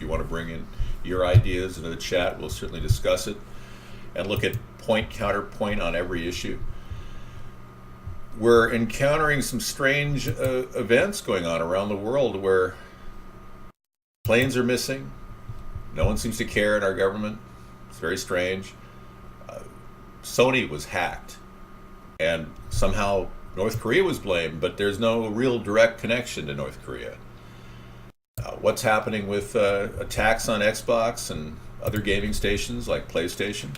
If you want to bring in your ideas into the chat, we'll certainly discuss it and look at point counterpoint on every issue. We're encountering some strange events going on around the world where planes are missing. No one seems to care in our government. It's very strange. Sony was hacked, and somehow North Korea was blamed, but there's no real direct connection to North Korea. What's happening with attacks on Xbox and other gaming stations like PlayStation?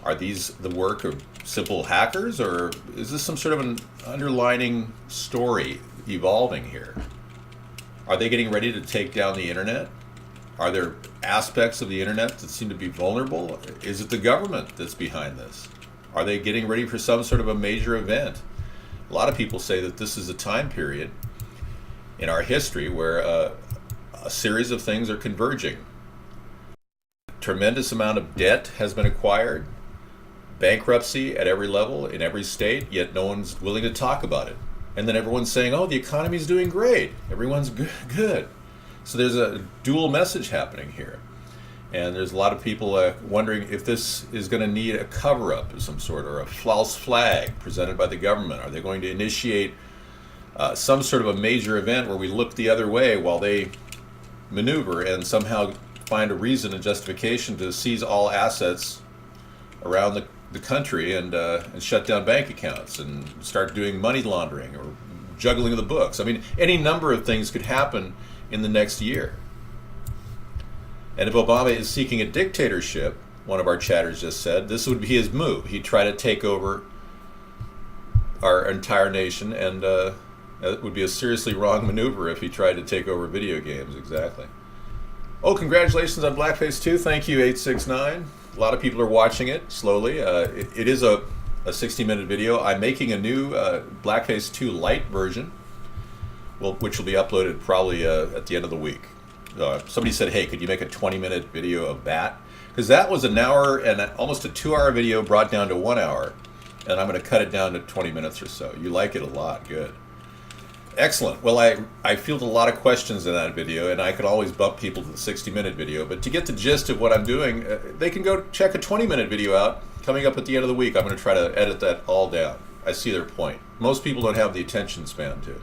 Are these the work of simple hackers, or is this some sort of an underlining story evolving here? Are they getting ready to take down the internet? Are there aspects of the internet that seem to be vulnerable? Is it the government that's behind this? Are they getting ready for some sort of a major event? A lot of people say that this is a time period in our history where a series of things are converging. Tremendous amount of debt has been acquired, bankruptcy at every level in every state, yet no one's willing to talk about it. And then everyone's saying, oh, the economy's doing great, everyone's good. So there's a dual message happening here. And there's a lot of people wondering if this is going to need a cover-up of some sort, or a false flag presented by the government. Are they going to initiate some sort of a major event where we look the other way while they maneuver and somehow find a reason and justification to seize all assets around the country and shut down bank accounts and start doing money laundering or juggling of the books? I mean, any number of things could happen in the next year. And if Obama is seeking a dictatorship, one of our chatters just said, this would be his move. He'd try to take over our entire nation, and it would be a seriously wrong maneuver if he tried to take over video games, exactly. Oh, congratulations on Blackface 2. Thank you, 869. A lot of people are watching it slowly. It is a 60-minute video. I'm making a new Blackface 2 Lite version, which will be uploaded probably at the end of the week. Somebody said, hey, could you make a 20-minute video of that? Because that was an hour and almost a 2-hour video brought down to 1 hour. And I'm going to cut it down to 20 minutes or so. You like it a lot. Good. Excellent. Well, I fielded a lot of questions in that video, and I could always bump people to the 60-minute video. But to get the gist of what I'm doing, they can go check a 20-minute video out coming up at the end of the week. I'm going to try to edit that all down. I see their point. Most people don't have the attention span to.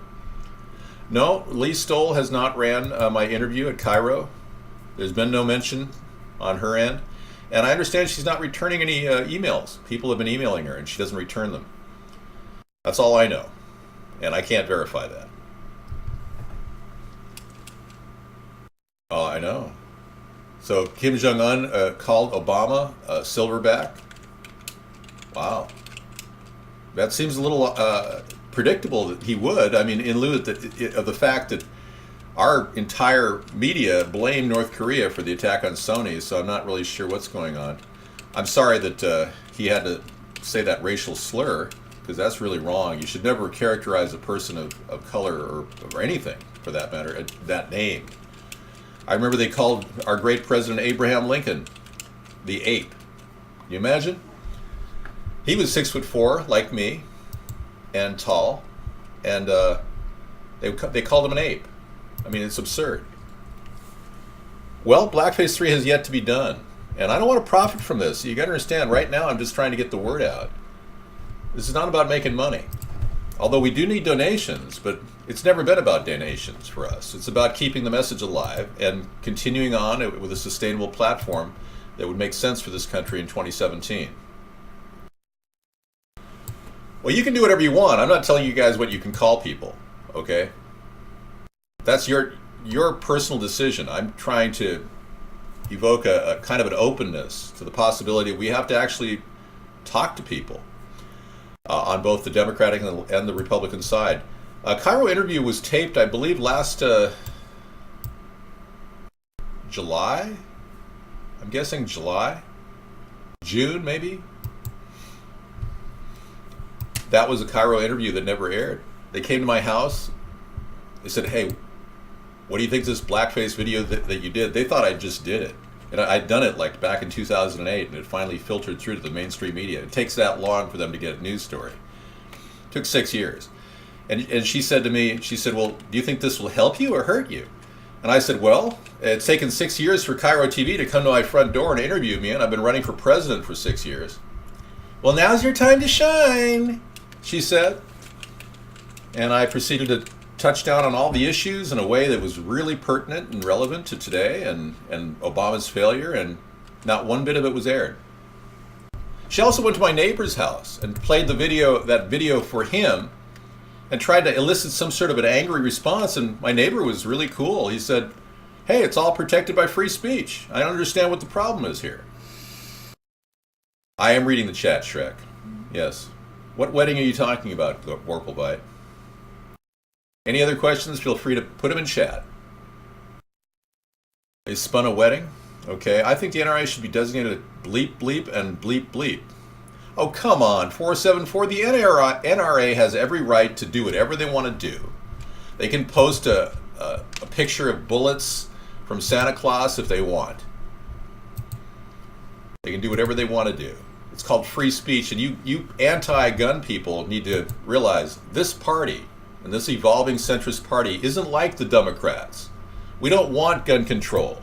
No, Lee Stoll has not ran my interview at Cairo. There's been no mention on her end. And I understand she's not returning any emails. People have been emailing her and she doesn't return them. That's all I know. And I can't verify that. Oh, I know. So Kim Jong-un called Obama a silverback. Wow. That seems a little predictable that he would. I mean, in lieu of the fact that our entire media blamed North Korea for the attack on Sony, so I'm not really sure what's going on. I'm sorry that he had to say that racial slur, because that's really wrong. You should never characterize a person of color or anything, for that matter, that name. I remember they called our great President Abraham Lincoln the ape. Can you imagine? He was 6'4", like me, and tall, and they called him an ape. I mean, it's absurd. Well, Blackface 3 has yet to be done, and I don't want to profit from this. You got to understand, right now I'm just trying to get the word out. This is not about making money. Although we do need donations, but it's never been about donations for us. It's about keeping the message alive and continuing on with a sustainable platform that would make sense for this country in 2017. Well, you can do whatever you want. I'm not telling you guys what you can call people, okay? That's your personal decision. I'm trying to evoke a kind of an openness to the possibility we have to actually talk to people on both the Democratic and the Republican side. Cairo interview was taped, I believe, last July? I'm guessing July? June, maybe? That was a Cairo interview that never aired. They came to my house. They said, hey, what do you think of this blackface video that you did? They thought I just did it. And I'd done it like back in 2008, and it finally filtered through to the mainstream media. It takes that long for them to get a news story. It took 6 years. And she said to me, she said, well, do you think this will help you or hurt you? And I said, well, it's taken 6 years for Cairo TV to come to my front door and interview me, and I've been running for president for 6 years. Well, now's your time to shine, she said. And I proceeded to touch down on all the issues in a way that was really pertinent and relevant to today and Obama's failure, and not one bit of it was aired. She also went to my neighbor's house and played that video for him, and tried to elicit some sort of an angry response, and my neighbor was really cool. He said, hey, it's all protected by free speech. I don't understand what the problem is here. I am reading the chat, Shrek. Yes. What wedding are you talking about, Warplebite? Any other questions? Feel free to put them in chat. They spun a wedding? Okay, I think the NRA should be designated bleep bleep and bleep bleep. Oh, come on, 474. The NRA has every right to do whatever they want to do. They can post a picture of bullets from Santa Claus if they want. They can do whatever they want to do. It's called free speech, and you anti-gun people need to realize this party and this evolving centrist party isn't like the Democrats. We don't want gun control.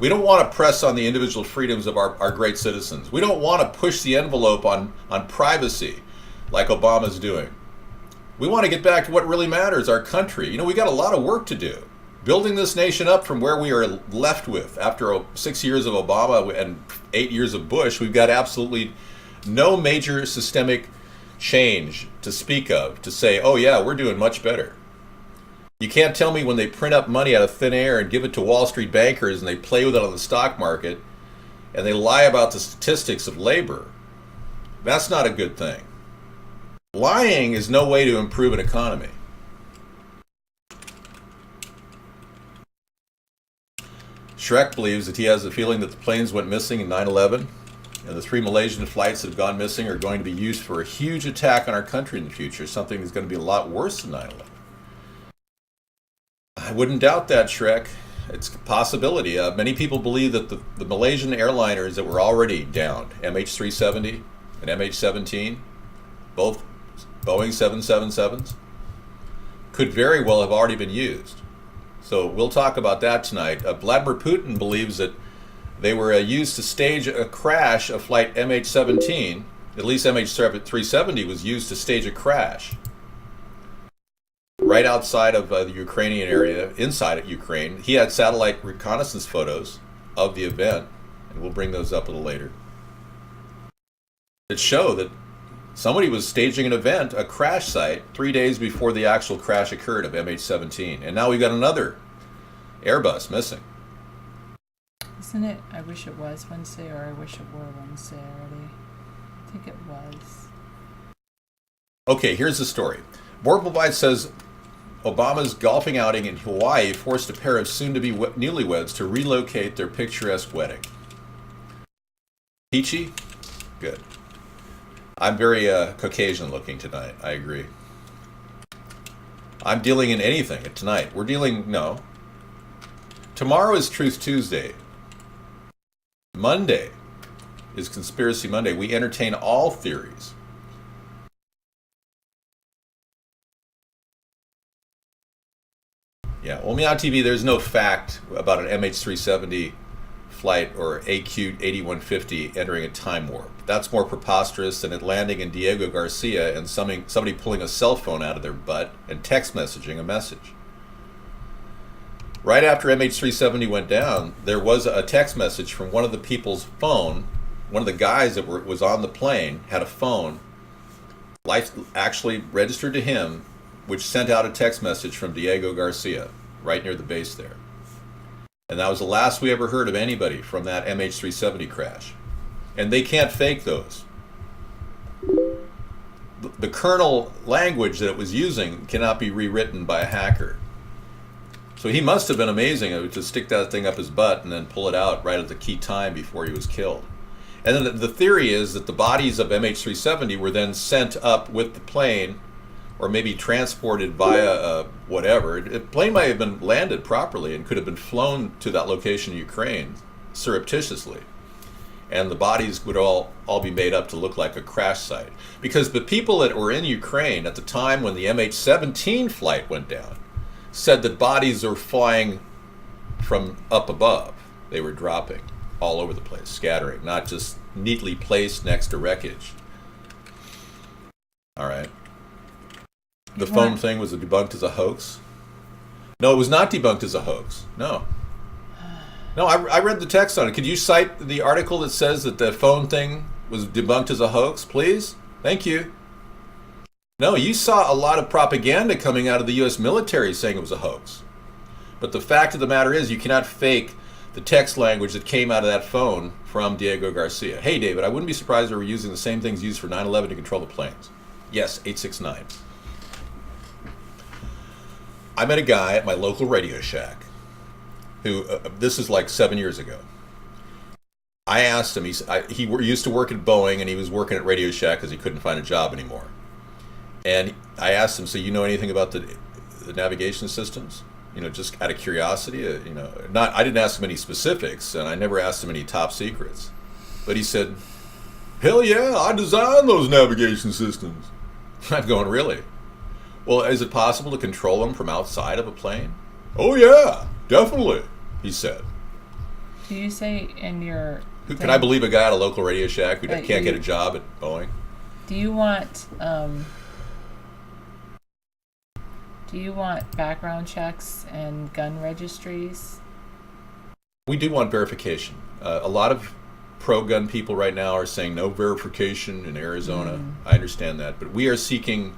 We don't want to press on the individual freedoms of our great citizens. We don't want to push the envelope on privacy like Obama's doing. We want to get back to what really matters, our country. We got a lot of work to do. Building this nation up from where we are left with after 6 years of Obama and 8 years of Bush, we've got absolutely no major systemic change to speak of to say, oh yeah, we're doing much better. You can't tell me when they print up money out of thin air and give it to Wall Street bankers and they play with it on the stock market and they lie about the statistics of labor. That's not a good thing. Lying is no way to improve an economy. Shrek believes that he has a feeling that the planes went missing in 9/11 and the 3 Malaysian flights that have gone missing are going to be used for a huge attack on our country in the future, something that's going to be a lot worse than 9/11. I wouldn't doubt that, Shrek. It's a possibility. Many people believe that the Malaysian airliners that were already downed, MH370 and MH17, both Boeing 777s, could very well have already been used. So we'll talk about that tonight. Vladimir Putin believes that they were used to stage a crash of flight MH17. At least MH370 was used to stage a crash right outside of the Ukrainian area, inside of Ukraine. He had satellite reconnaissance photos of the event, and we'll bring those up a little later, that show that somebody was staging an event, a crash site, 3 days before the actual crash occurred of MH17. And now we've got another Airbus missing. Isn't it, I wish it was Wednesday, or I wish it were Wednesday already? I think it was. Okay, here's the story. Borblebite says Obama's golfing outing in Hawaii forced a pair of soon-to-be newlyweds to relocate their picturesque wedding. Peachy? Good. I'm very Caucasian looking tonight. I agree. I'm dealing in anything tonight. No. Tomorrow is Truth Tuesday. Monday is Conspiracy Monday. We entertain all theories. Yeah, well, on TV, there's no fact about an MH370 flight or AQ-8150 entering a time warp. That's more preposterous than it landing in Diego Garcia and somebody pulling a cell phone out of their butt and text messaging a message. Right after MH370 went down, there was a text message from one of the people's phone. One of the guys that was on the plane had a phone, life actually registered to him, which sent out a text message from Diego Garcia right near the base there. And that was the last we ever heard of anybody from that MH370 crash. And they can't fake those. The kernel language that it was using cannot be rewritten by a hacker. So he must have been amazing to stick that thing up his butt and then pull it out right at the key time before he was killed. And then the theory is that the bodies of MH370 were then sent up with the plane, or maybe transported via whatever. The plane might have been landed properly and could have been flown to that location in Ukraine surreptitiously. And the bodies would all be made up to look like a crash site. Because the people that were in Ukraine at the time when the MH17 flight went down, said that bodies are flying from up above. They were dropping all over the place, scattering, not just neatly placed next to wreckage. All right. The phone thing was debunked as a hoax? No, it was not debunked as a hoax. No. No, I read the text on it. Could you cite the article that says that the phone thing was debunked as a hoax, please? Thank you. No, you saw a lot of propaganda coming out of the U.S. military saying it was a hoax. But the fact of the matter is you cannot fake the text language that came out of that phone from Diego Garcia. Hey, David, I wouldn't be surprised if they were using the same things used for 9/11 to control the planes. Yes, 869. I met a guy at my local Radio Shack who, this is like 7 years ago. I asked him, he used to work at Boeing and he was working at Radio Shack because he couldn't find a job anymore. And I asked him, so you know anything about the navigation systems? You know, just out of curiosity, I didn't ask him any specifics and I never asked him any top secrets. But he said, hell yeah, I designed those navigation systems. I'm going, really? Well, is it possible to control them from outside of a plane? Oh yeah, definitely, he said. Do you say in your... Can I believe a guy at a local Radio Shack who can't get a job at Boeing? Do you want background checks and gun registries? We do want verification. A lot of pro-gun people right now are saying no verification in Arizona. I understand that, but we are seeking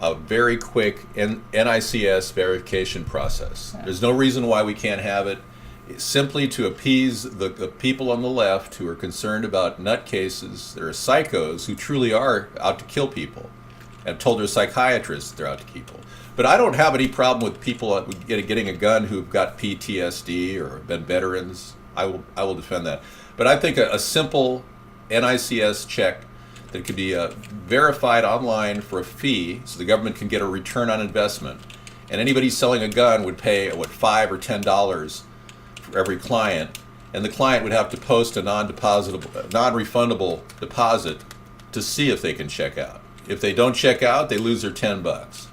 a very quick NICS verification process. Yeah. There's no reason why we can't have it. It's simply to appease the people on the left who are concerned about nutcases. There are psychos who truly are out to kill people and told their psychiatrists they're out to kill people. But I don't have any problem with people getting a gun who've got PTSD or been veterans. I will defend that. But I think a simple NICS check that could be verified online for a fee so the government can get a return on investment. And anybody selling a gun would pay, $5 or $10 for every client. And the client would have to post a non-refundable deposit to see if they can check out. If they don't check out, they lose their $10.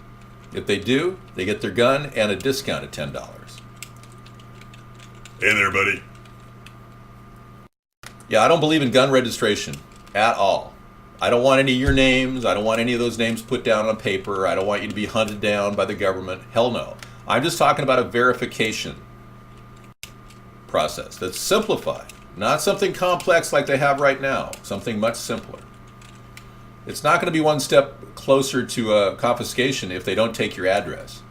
If they do, they get their gun and a discount at $10. Hey there, buddy. Yeah, I don't believe in gun registration at all. I don't want any of your names. I don't want any of those names put down on paper. I don't want you to be hunted down by the government. Hell no. I'm just talking about a verification process that's simplified, not something complex like they have right now, something much simpler. It's not going to be one step closer to confiscation if they don't take your address.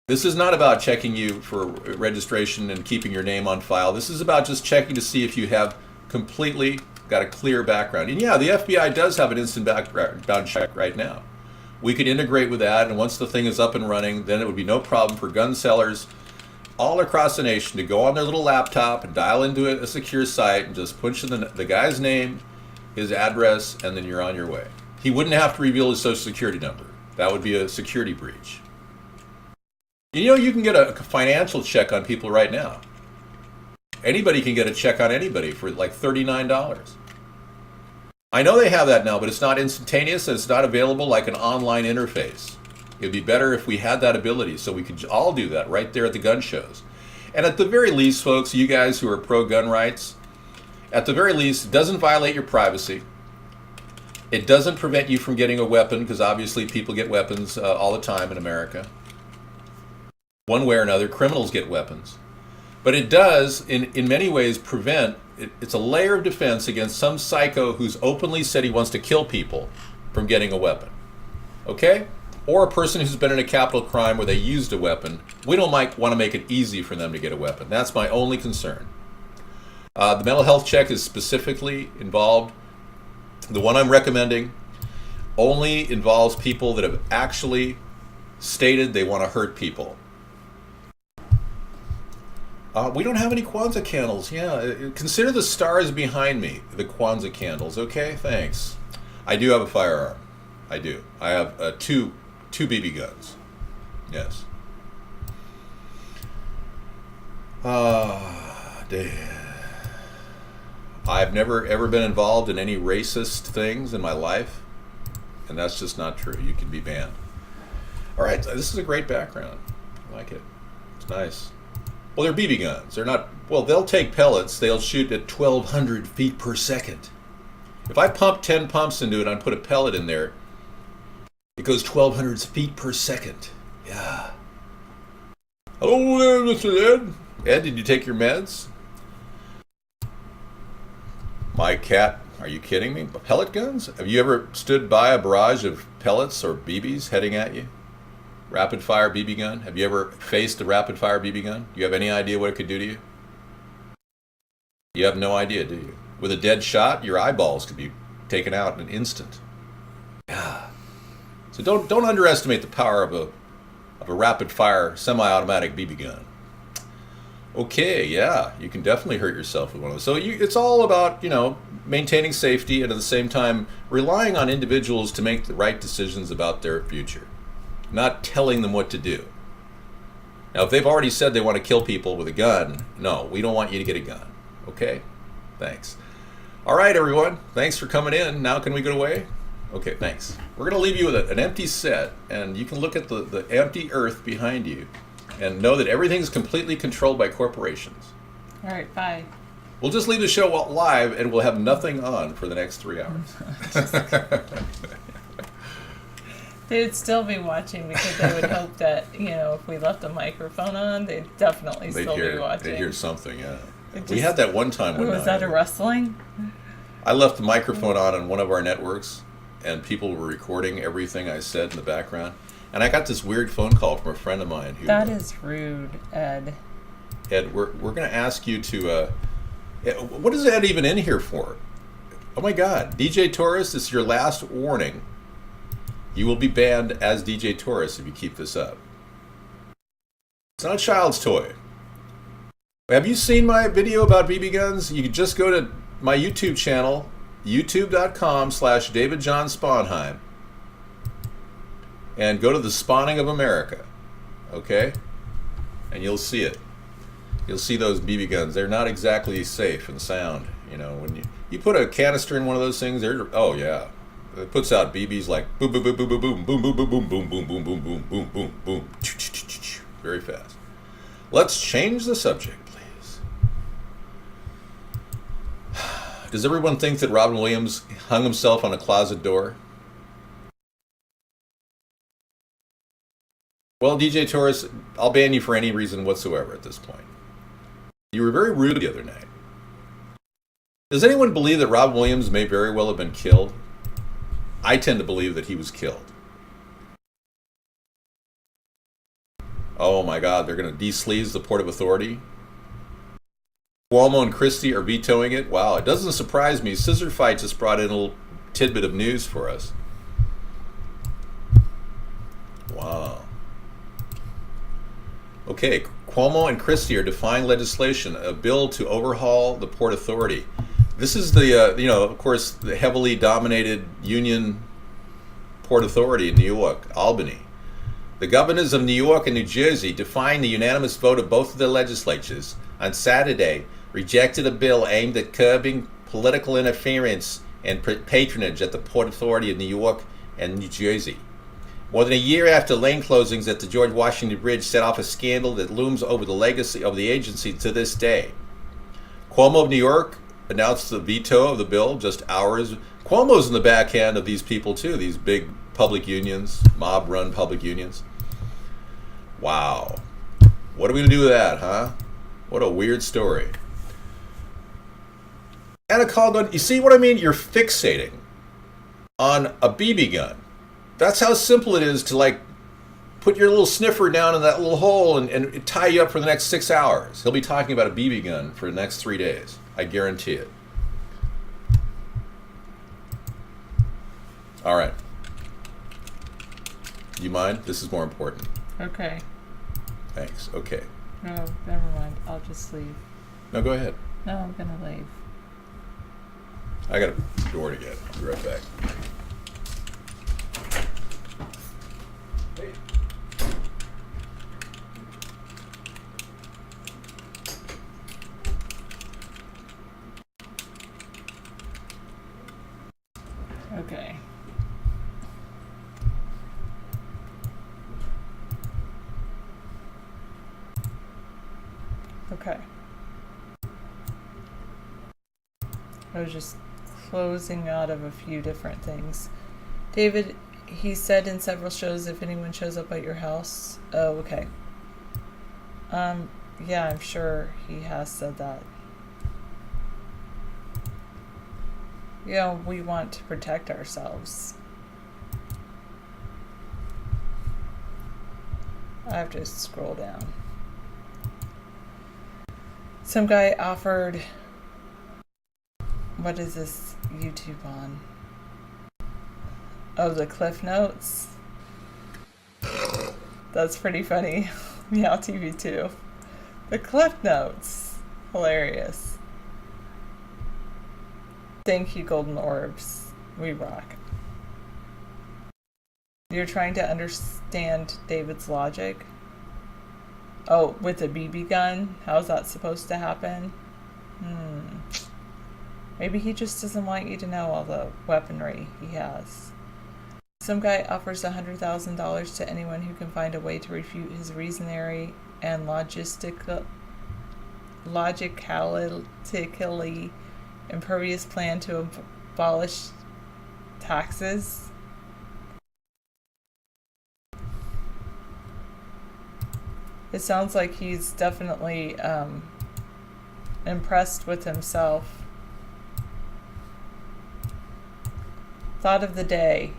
This is not about checking you for registration and keeping your name on file. This is about just checking to see if you have completely got a clear background. And yeah, the FBI does have an instant background check right now. We could integrate with that, and once the thing is up and running, then it would be no problem for gun sellers all across the nation to go on their little laptop and dial into a secure site and just punch in the guy's name, his address, and then you're on your way. He wouldn't have to reveal his social security number. That would be a security breach. You know, you can get a financial check on people right now. Anybody can get a check on anybody for like $39. I know they have that now, but it's not instantaneous and it's not available like an online interface. It'd be better if we had that ability so we could all do that right there at the gun shows. And at the very least, folks, you guys who are pro-gun rights, at the very least, it doesn't violate your privacy. It doesn't prevent you from getting a weapon, because obviously people get weapons all the time in America. One way or another, criminals get weapons. But it does, in many ways, prevent, it's a layer of defense against some psycho who's openly said he wants to kill people from getting a weapon. Okay? Or a person who's been in a capital crime where they used a weapon. We don't want to make it easy for them to get a weapon. That's my only concern. The mental health check is specifically involved. The one I'm recommending only involves people that have actually stated they want to hurt people. We don't have any Kwanzaa candles. Yeah, consider the stars behind me, the Kwanzaa candles. Okay, thanks. I do have a firearm. I do. I have two BB guns. Yes. I've never ever been involved in any racist things in my life, and that's just not true. You can be banned. All right, this is a great background. I like it. It's nice. Well, they're BB guns. They're not. Well, they'll take pellets. They'll shoot at 1,200 feet per second. If I pump 10 pumps into it and I put a pellet in there, it goes 1,200 feet per second. Yeah. Hello there, Mr. Ed. Ed, did you take your meds? My cat. Are you kidding me? Pellet guns? Have you ever stood by a barrage of pellets or BBs heading at you? Rapid fire BB gun? Have you ever faced a rapid fire BB gun? Do you have any idea what it could do to you? You have no idea, do you? With a dead shot, your eyeballs could be taken out in an instant. Yeah. So don't underestimate the power of a rapid fire semi-automatic BB gun. Okay, yeah, you can definitely hurt yourself with one of those. So it's all about, maintaining safety and at the same time relying on individuals to make the right decisions about their future, not telling them what to do. Now, if they've already said they want to kill people with a gun, no, we don't want you to get a gun. Okay? Thanks. All right, everyone. Thanks for coming in. Now can we go away? Okay, thanks. We're going to leave you with an empty set, and you can look at the empty earth behind you and know that everything's completely controlled by corporations. All right, bye. We'll just leave the show live, and we'll have nothing on for the next 3 hours. They would still be watching because they would hope that, if we left a microphone on, they'd definitely still be watching. They'd hear something, yeah. We had that one time. Was that a rustling? I left the microphone on one of our networks, and people were recording everything I said in the background. And I got this weird phone call from a friend of mine. That is rude, Ed. Ed, we're going to ask you to... what is Ed even in here for? Oh my God. DJ Taurus, this is your last warning. You will be banned as DJ Taurus if you keep this up. It's not a child's toy. Have you seen my video about BB guns? You can just go to my YouTube channel, youtube.com/DavidJohnSponheim, and go to the Spawning of America, okay? And you'll see it. You'll see those BB guns. They're not exactly safe and sound. When you put a canister in one of those things, oh yeah, it puts out BBs like boom, boom, boom, boom, boom, boom, boom, boom, boom, boom, boom, boom, boom, boom, boom, boom, boom, very fast. Let's change the subject, please. Does everyone think that Robin Williams hung himself on a closet door? Well, DJ Taurus, I'll ban you for any reason whatsoever at this point. You were very rude the other night. Does anyone believe that Robin Williams may very well have been killed? I tend to believe that he was killed. Oh my God, they're going to de-sleaze the Port of Authority? Cuomo and Christie are vetoing it? Wow, it doesn't surprise me. Scissor Fight just brought in a little tidbit of news for us. Wow. Okay, Cuomo and Christie are defying legislation, a bill to overhaul the Port Authority. This is the, of course, the heavily dominated union Port Authority in New York, Albany. The governors of New York and New Jersey, defying the unanimous vote of both of their legislatures, on Saturday rejected a bill aimed at curbing political interference and patronage at the Port Authority of New York and New Jersey. More than a year after lane closings at the George Washington Bridge set off a scandal that looms over the legacy of the agency to this day. Cuomo of New York announced the veto of the bill just hours. Cuomo's in the backhand of these people too, these big public unions, mob-run public unions. Wow. What are we going to do with that, huh? What a weird story. Anna called on, you see what I mean? You're fixating on a BB gun. That's how simple it is to put your little sniffer down in that little hole and tie you up for the next 6 hours. He'll be talking about a BB gun for the next 3 days. I guarantee it. All right. Do you mind? This is more important. Okay. Thanks. Okay. No, never mind. I'll just leave. No, go ahead. No, I'm going to leave. I got a door to get. I'll be right back. Okay. Okay. I was just closing out of a few different things. David, he said in several shows if anyone shows up at your house. Oh, okay. Yeah, I'm sure he has said that. You know, we want to protect ourselves. I have to scroll down. Some guy offered, what is this YouTube on? Oh, the Cliff Notes. That's pretty funny. Meow TV too. The Cliff Notes. Hilarious. Thank you, Golden Orbs. We rock. You're trying to understand David's logic? Oh, with a BB gun? How's that supposed to happen? Maybe he just doesn't want you to know all the weaponry he has. Some guy offers $100,000 to anyone who can find a way to refute his reasonary and logically impervious plan to abolish taxes. It sounds like he's definitely impressed with himself. Thought of the day.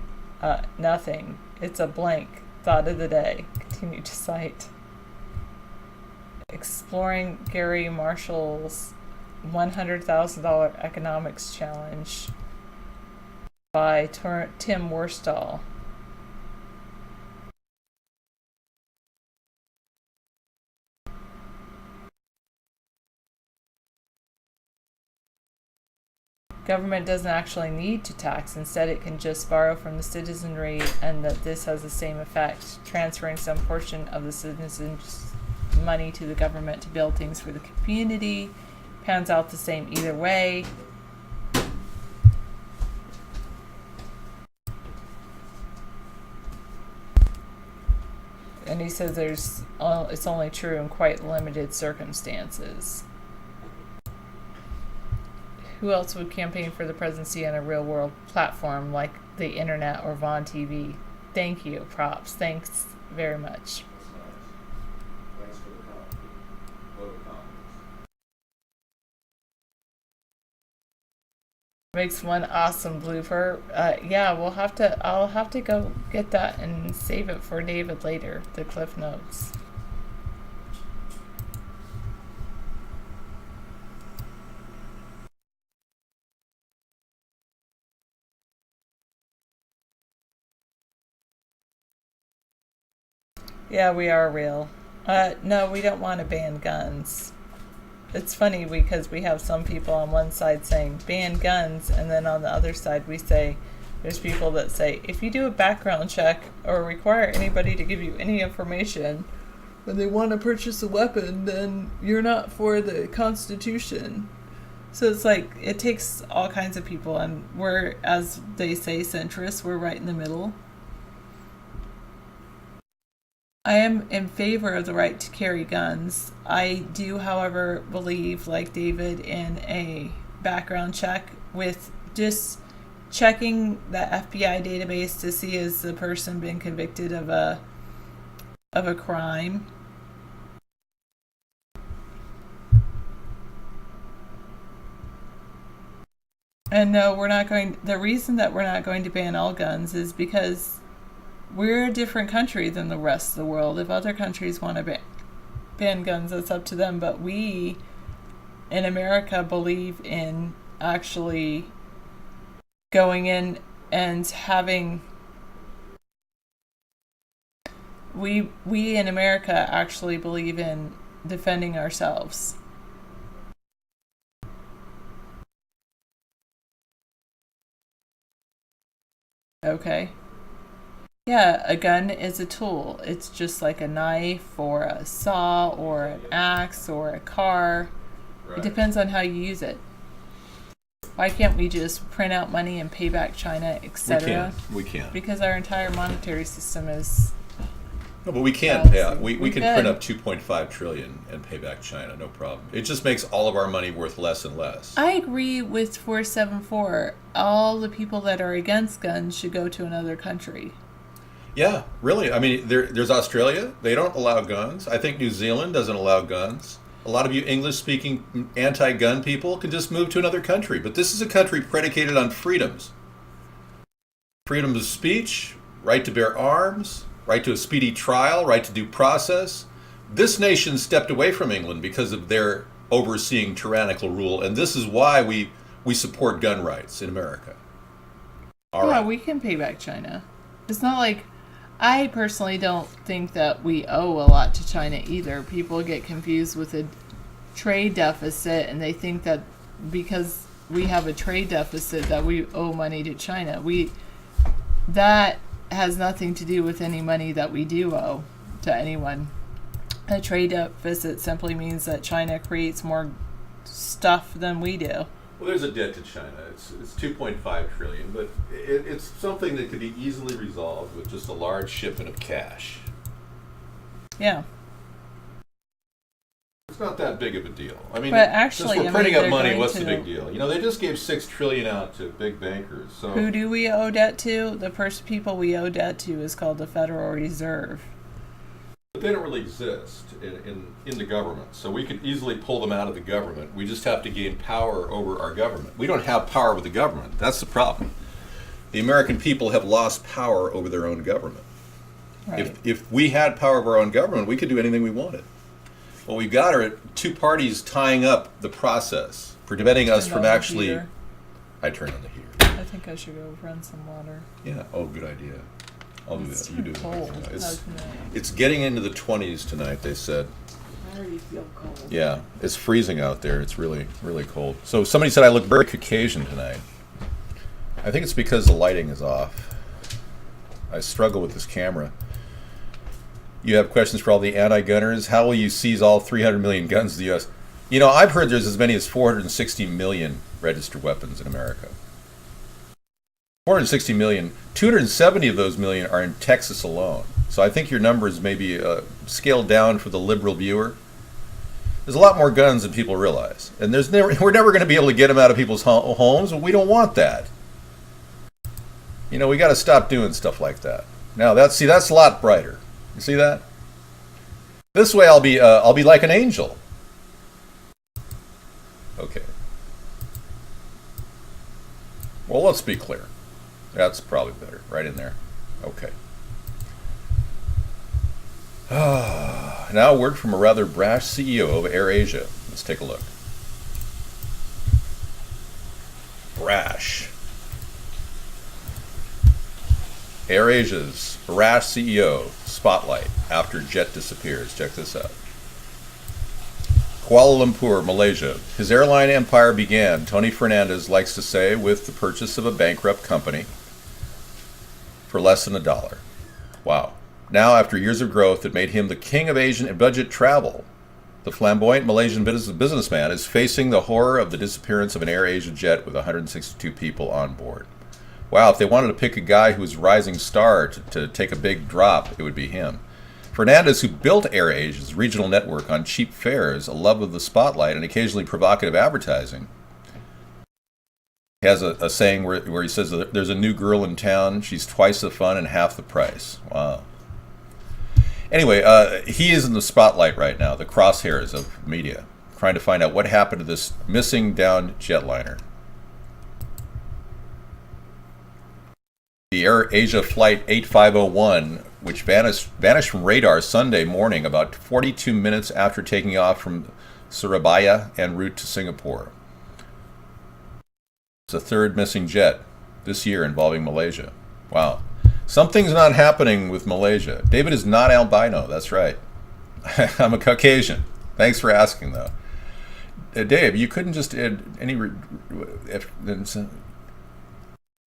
Nothing. It's a blank. Thought of the day. Continue to cite. Exploring Gary Marshall's $100,000 economics challenge by Tim Worstall. Government doesn't actually need to tax. Instead, it can just borrow from the citizenry, and that this has the same effect, transferring some portion of the citizens' money to the government to build things for the community. Pans out the same either way. And he says it's only true in quite limited circumstances. Who else would campaign for the presidency on a real-world platform like the internet or Vaughn TV? Thank you. Props. Thanks very much. Thanks for the vote of confidence. Makes one awesome blooper. Yeah, I'll have to go get that and save it for David later, the Cliff Notes. Yeah, we are real. No, we don't want to ban guns. It's funny because we have some people on one side saying ban guns, and then on the other side we say there's people that say if you do a background check or require anybody to give you any information when they want to purchase a weapon, then you're not for the Constitution. So it's like it takes all kinds of people, and we're, as they say, centrists. We're right in the middle. I am in favor of the right to carry guns. I do, however, believe, like David, in a background check with just checking the FBI database to see has the person been convicted of a crime. And no, the reason that we're not going to ban all guns is because we're a different country than the rest of the world. If other countries want to ban guns, that's up to them. But we, in America, believe in actually going in and having... We in America actually believe in defending ourselves. Okay. Yeah, a gun is a tool. It's just like a knife or a saw or an axe or a car. Right. It depends on how you use it. Why can't we just print out money and pay back China, etc.? We can. Because our entire monetary system is No, but we can pay policy. out. We can could. print up 2.5 trillion and pay back China, no problem. It just makes all of our money worth less and less. I agree with 474. All the people that are against guns should go to another country. Yeah, really. I mean, there's Australia. They don't allow guns. I think New Zealand doesn't allow guns. A lot of you English-speaking anti-gun people can just move to another country. But this is a country predicated on freedoms. Freedom of speech, right to bear arms, right to a speedy trial, right to due process. This nation stepped away from England because of their overseeing tyrannical rule, and this is why we support gun rights in America. All Yeah, right. we can pay back China. It's not like I personally don't think that we owe a lot to China either. People get confused with a trade deficit and they think that because we have a trade deficit that we owe money to China. That has nothing to do with any money that we do owe to anyone. A trade deficit simply means that China creates more stuff than we do. Well, there's a debt to China. It's 2.5 trillion, but it's something that could be easily resolved with just a large shipment of cash. Yeah. It's not that big of a deal. I mean, But actually, since we're I mean, printing up they're money, going what's the to- big deal? You know, they just gave 6 trillion out to big bankers. So Who do we owe debt to? The first people we owe debt to is called the Federal Reserve. But they don't really exist in the government, so we could easily pull them out of the government. We just have to gain power over our government. We don't have power over the government. That's the problem. The American people have lost power over their own government. Right. If we had power over our own government, we could do anything we wanted. What we've got are two parties tying up the process, preventing us Turn from on the actually. heater. I turned on the heater. I think I should go run some water. Yeah. Oh, good idea. I'll do It's that. You do too it. cold. It's, No. it's getting into the 20s tonight, they said. I already feel cold. Yeah, it's freezing out there. It's really, really cold. So somebody said I look very Caucasian tonight. I think it's because the lighting is off. I struggle with this camera. You have questions for all the anti-gunners. How will you seize all 300 million guns in the U.S.? You know, I've heard there's as many as 460 million registered weapons in America. 460 million, 270 of those million are in Texas alone. So I think your numbers may be scaled down for the liberal viewer. There's a lot more guns than people realize. And we're never going to be able to get them out of people's homes, and we don't want that. You know, we got to stop doing stuff like that. Now, that's a lot brighter. You see that? This way I'll be like an angel. Okay. Well, let's be clear. That's probably better. Right in there. Okay. Now a word from a rather brash CEO of AirAsia. Let's take a look. Brash. AirAsia's brash CEO spotlight after jet disappears. Check this out. Kuala Lumpur, Malaysia. His airline empire began, Tony Fernandez likes to say, with the purchase of a bankrupt company for less than $1. Wow. Now, after years of growth that made him the king of Asian budget travel, the flamboyant Malaysian businessman is facing the horror of the disappearance of an AirAsia jet with 162 people on board. Wow, if they wanted to pick a guy who was a rising star to take a big drop, it would be him. Fernandez, who built AirAsia's regional network on cheap fares, a love of the spotlight, and occasionally provocative advertising, he has a saying where he says that there's a new girl in town, she's twice the fun and half the price. Wow. Anyway, he is in the spotlight right now, the crosshairs of media, trying to find out what happened to this missing downed jetliner. The AirAsia Flight 8501, which vanished from radar Sunday morning about 42 minutes after taking off from Surabaya en route to Singapore. It's the third missing jet this year involving Malaysia. Wow. Something's not happening with Malaysia. David is not albino, that's right. I'm a Caucasian. Thanks for asking, though. Dave, you couldn't just add any...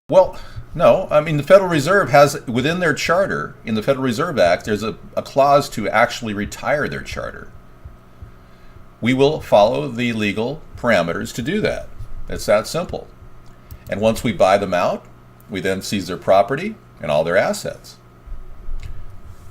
Well, no. I mean, the Federal Reserve has, within their charter, in the Federal Reserve Act, there's a clause to actually retire their charter. We will follow the legal parameters to do that. It's that simple. And once we buy them out, we then seize their property and all their assets.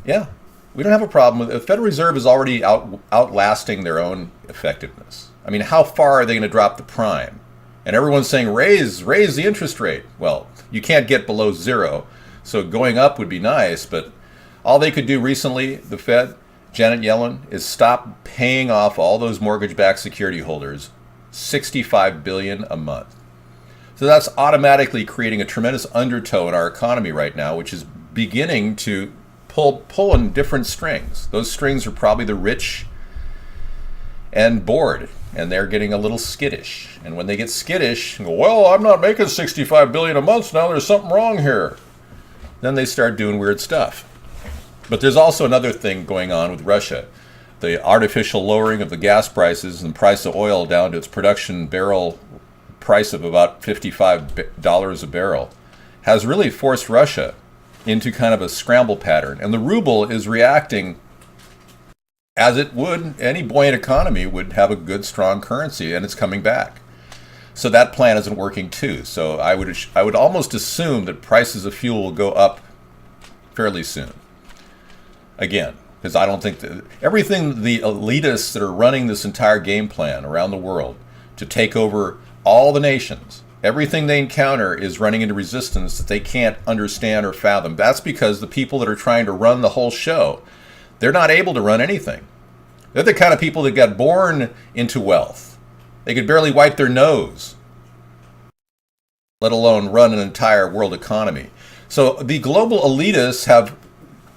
Yeah. We don't have a problem with it. The Federal Reserve is already outlasting their own effectiveness. I mean, how far are they going to drop the prime? And everyone's saying, raise the interest rate. Well, you can't get below zero, so going up would be nice, but all they could do recently, the Fed, Janet Yellen, is stop paying off all those mortgage-backed security holders $65 billion a month. So that's automatically creating a tremendous undertow in our economy right now, which is beginning to pull on different strings. Those strings are probably the rich and bored, and they're getting a little skittish. And when they get skittish and go, well, I'm not making $65 billion a month now, there's something wrong here, then they start doing weird stuff. But there's also another thing going on with Russia. The artificial lowering of the gas prices and the price of oil down to its production barrel price of about $55 a barrel has really forced Russia into kind of a scramble pattern. And the ruble is reacting as it would, any buoyant economy would have a good, strong currency, and it's coming back. So that plan isn't working too. So I would almost assume that prices of fuel will go up fairly soon. Again, because I don't think that everything the elitists that are running this entire game plan around the world to take over all the nations, everything they encounter is running into resistance that they can't understand or fathom. That's because the people that are trying to run the whole show, they're not able to run anything. They're the kind of people that got born into wealth. They could barely wipe their nose, let alone run an entire world economy. So the global elitists have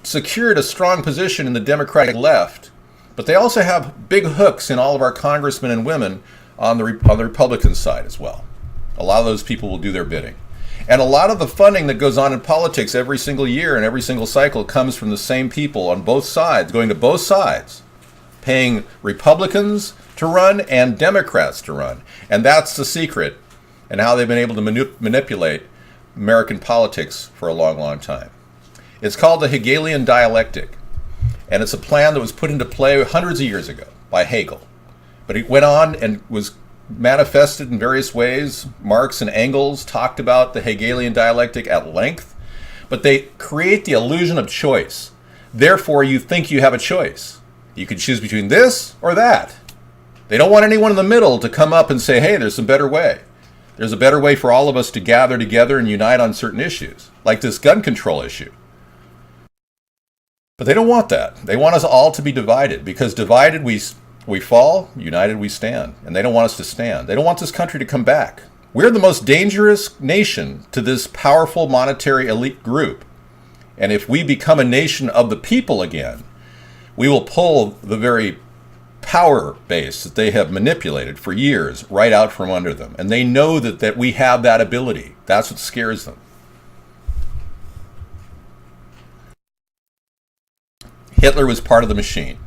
secured a strong position in the Democratic left, but they also have big hooks in all of our congressmen and women on the Republican side as well. A lot of those people will do their bidding. And a lot of the funding that goes on in politics every single year and every single cycle comes from the same people on both sides, going to both sides, paying Republicans to run and Democrats to run. And that's the secret and how they've been able to manipulate American politics for a long, long time. It's called the Hegelian dialectic, and it's a plan that was put into play hundreds of years ago by Hegel. But it went on and was manifested in various ways. Marx and Engels talked about the Hegelian dialectic at length, but they create the illusion of choice. Therefore, you think you have a choice. You can choose between this or that. They don't want anyone in the middle to come up and say, hey, there's a better way. There's a better way for all of us to gather together and unite on certain issues, like this gun control issue. But they don't want that. They want us all to be divided, because divided we fall, united we stand. And they don't want us to stand. They don't want this country to come back. We're the most dangerous nation to this powerful monetary elite group. And if we become a nation of the people again, we will pull the very power base that they have manipulated for years right out from under them. And they know that we have that ability. That's what scares them. Hitler was part of the machine.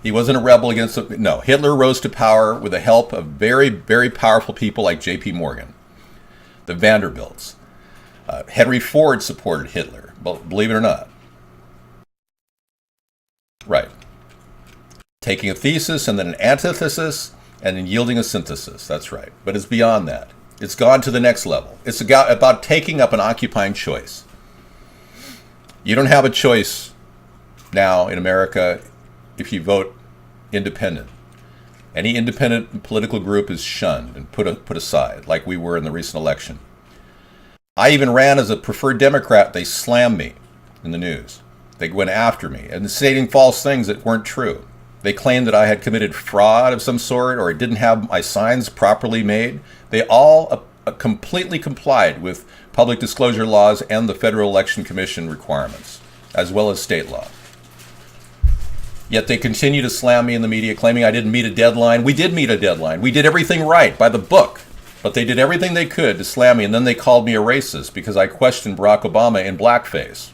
He wasn't a rebel against the... No, Hitler rose to power with the help of very, very powerful people like J.P. Morgan, the Vanderbilts. Henry Ford supported Hitler, believe it or not. Right. Taking a thesis and then an antithesis and then yielding a synthesis. That's right. But it's beyond that. It's gone to the next level. It's about taking up an occupying choice. You don't have a choice now in America if you vote independent. Any independent political group is shunned and put aside, like we were in the recent election. I even ran as a preferred Democrat. They slammed me in the news. They went after me and stating false things that weren't true. They claimed that I had committed fraud of some sort, or I didn't have my signs properly made. They all completely complied with public disclosure laws and the Federal Election Commission requirements, as well as state law. Yet they continue to slam me in the media, claiming I didn't meet a deadline. We did meet a deadline. We did everything right by the book. But they did everything they could to slam me, and then they called me a racist because I questioned Barack Obama in blackface.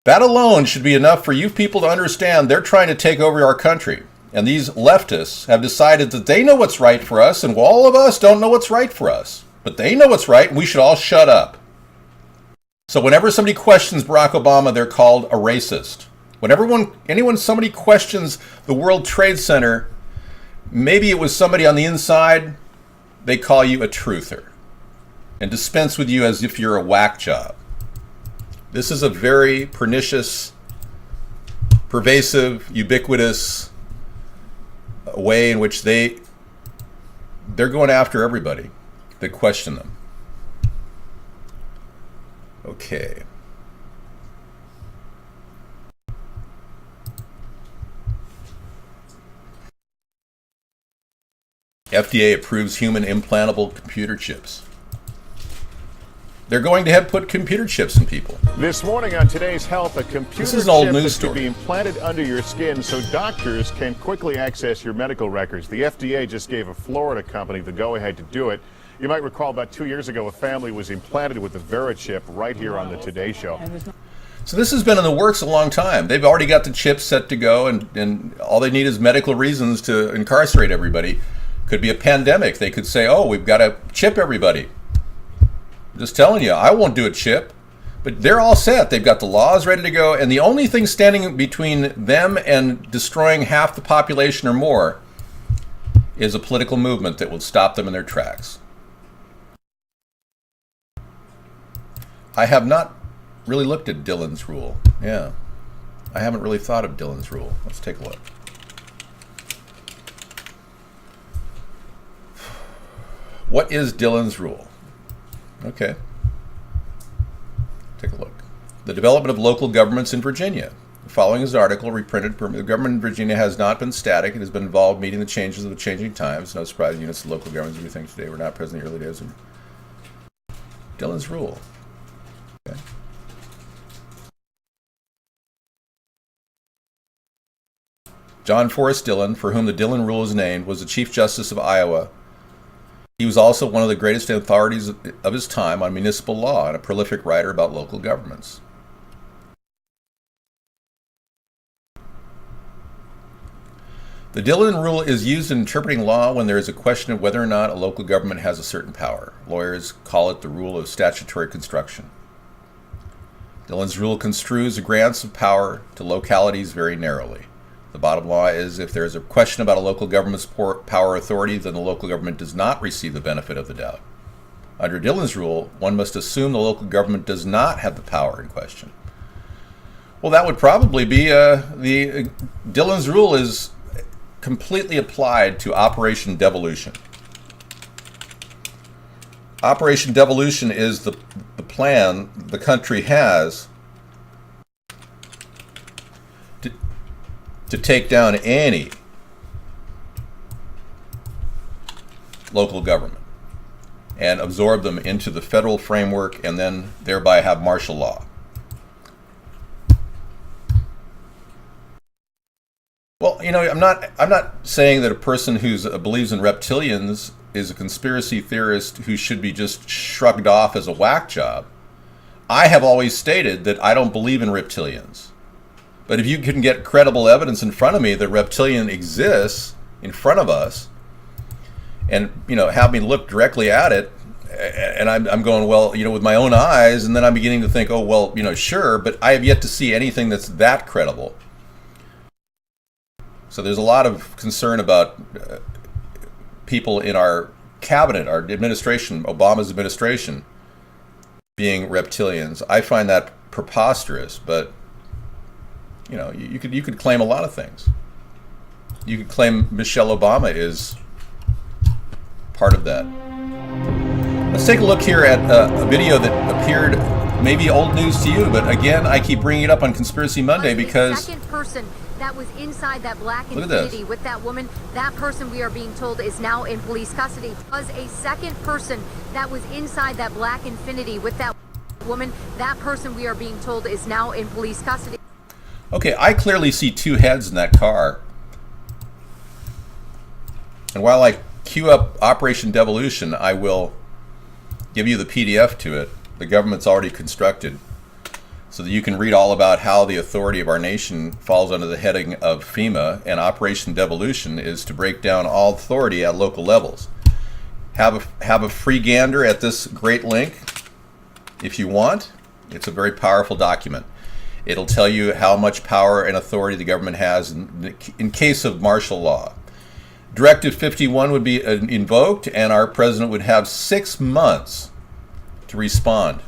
That alone should be enough for you people to understand they're trying to take over our country. And these leftists have decided that they know what's right for us, and all of us don't know what's right for us. But they know what's right, and we should all shut up. So whenever somebody questions Barack Obama, they're called a racist. Whenever somebody questions the World Trade Center, maybe it was somebody on the inside, they call you a truther and dispense with you as if you're a whack job. This is a very pernicious, pervasive, ubiquitous way in which they're going after everybody that question them. Okay. FDA approves human implantable computer chips. They're going to put computer chips in people. This morning on Today's Health, a computer This is an old chip news that story. could be implanted under your skin so doctors can quickly access your medical records. The FDA just gave a Florida company the go-ahead to do it. You might recall about 2 years ago, a family was implanted with the Vera chip right here on the Today Show. So this has been in the works a long time. They've already got the chips set to go, and all they need is medical reasons to incarcerate everybody. Could be a pandemic. They could say, oh, we've got to chip everybody. I'm just telling you, I won't do a chip. But they're all set. They've got the laws ready to go, and the only thing standing between them and destroying half the population or more is a political movement that will stop them in their tracks. I have not really looked at Dillon's rule. Yeah. I haven't really thought of Dillon's rule. Let's take a look. What is Dillon's rule? Okay. Take a look. The development of local governments in Virginia. The following is an article reprinted. The government in Virginia has not been static. It has been involved meeting the changes of the changing times. No surprise, units of local governments we think today were not present in the early days of Dillon's rule. Okay. John Forrest Dillon, for whom the Dillon Rule is named, was the Chief Justice of Iowa. He was also one of the greatest authorities of his time on municipal law and a prolific writer about local governments. The Dillon Rule is used in interpreting law when there is a question of whether or not a local government has a certain power. Lawyers call it the rule of statutory construction. Dillon's Rule construes the grants of power to localities very narrowly. The bottom line is if there is a question about a local government's power authority, then the local government does not receive the benefit of the doubt. Under Dillon's Rule, one must assume the local government does not have the power in question. Well, that would probably be Dillon's Rule is completely applied to Operation Devolution. Operation Devolution is the plan the country has to take down any local government and absorb them into the federal framework and then thereby have martial law. Well, you know, I'm not saying that a person who believes in reptilians is a conspiracy theorist who should be just shrugged off as a whack job. I have always stated that I don't believe in reptilians. But if you can get credible evidence in front of me that reptilian exists in front of us, and have me look directly at it, and I'm going, well, with my own eyes, and then I'm beginning to think, oh, well, sure, but I have yet to see anything that's that credible. So there's a lot of concern about people in our cabinet, our administration, Obama's administration, being reptilians. I find that preposterous, but you could claim a lot of things. You could claim Michelle Obama is part of that. Let's take a look here at a video that appeared, maybe old news to you, but again, I keep bringing it up on Conspiracy Monday because second person that was inside that black Infiniti with that woman, that person we are being told is now in police custody. Was a second person that was inside that black Infiniti with that woman, that person we are being told is now in police custody. Okay, I clearly see two heads in that car. And while I queue up Operation Devolution, I will give you the PDF to it. The government's already constructed, so that you can read all about how the authority of our nation falls under the heading of FEMA, and Operation Devolution is to break down all authority at local levels. Have a free gander at this great link if you want. It's a very powerful document. It'll tell you how much power and authority the government has in case of martial law. Directive 51 would be invoked, and our president would have 6 months to respond.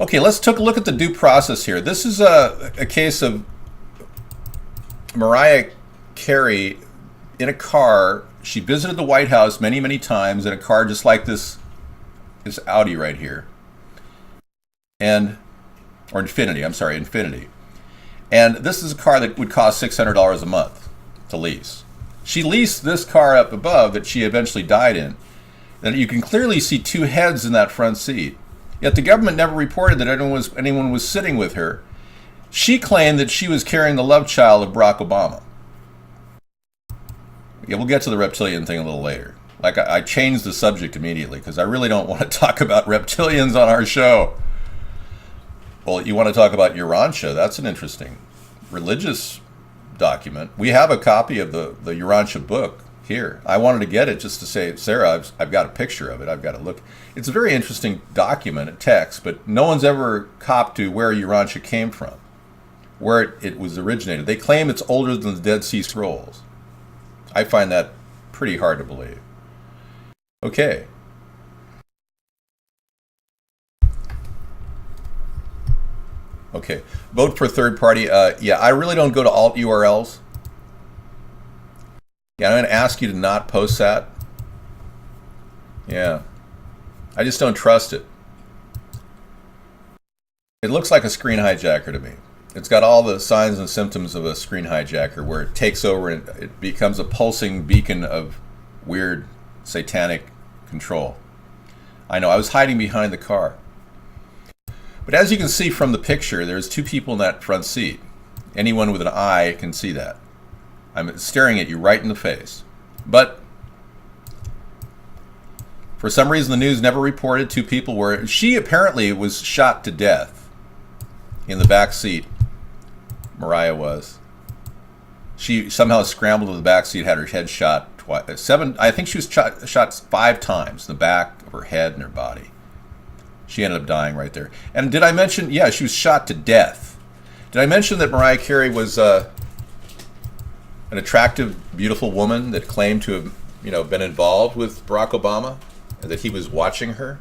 Okay, let's take a look at the due process here. This is a case of Mariah Carey in a car. She visited the White House many, many times in a car just like this Audi right here. Or Infinity, I'm sorry, Infinity. And this is a car that would cost $600 a month to lease. She leased this car up above that she eventually died in. And you can clearly see two heads in that front seat. Yet the government never reported that anyone was sitting with her. She claimed that she was carrying the love child of Barack Obama. Yeah, we'll get to the reptilian thing a little later. Like, I changed the subject immediately because I really don't want to talk about reptilians on our show. Well, you want to talk about Urantia? That's an interesting religious document. We have a copy of the Urantia book here. I wanted to get it just to say, Sarah, I've got a picture of it. I've got to look. It's a very interesting document, a text, but no one's ever copped to where Urantia came from, where it was originated. They claim it's older than the Dead Sea Scrolls. I find that pretty hard to believe. Okay. Okay. Vote for third party. Yeah, I really don't go to alt URLs. Yeah, I'm going to ask you to not post that. Yeah. I just don't trust it. It looks like a screen hijacker to me. It's got all the signs and symptoms of a screen hijacker where it takes over and it becomes a pulsing beacon of weird satanic control. I know, I was hiding behind the car. But as you can see from the picture, there's two people in that front seat. Anyone with an eye can see that. I'm staring at you right in the face. But for some reason, the news never reported two people were. She apparently was shot to death in the back seat. Mariah was. She somehow scrambled to the back seat, had her head shot twice. I think she was shot 5 times in the back of her head and her body. She ended up dying right there. And did I mention? Yeah, she was shot to death. Did I mention that Mariah Carey was an attractive, beautiful woman that claimed to have, been involved with Barack Obama, and that he was watching her?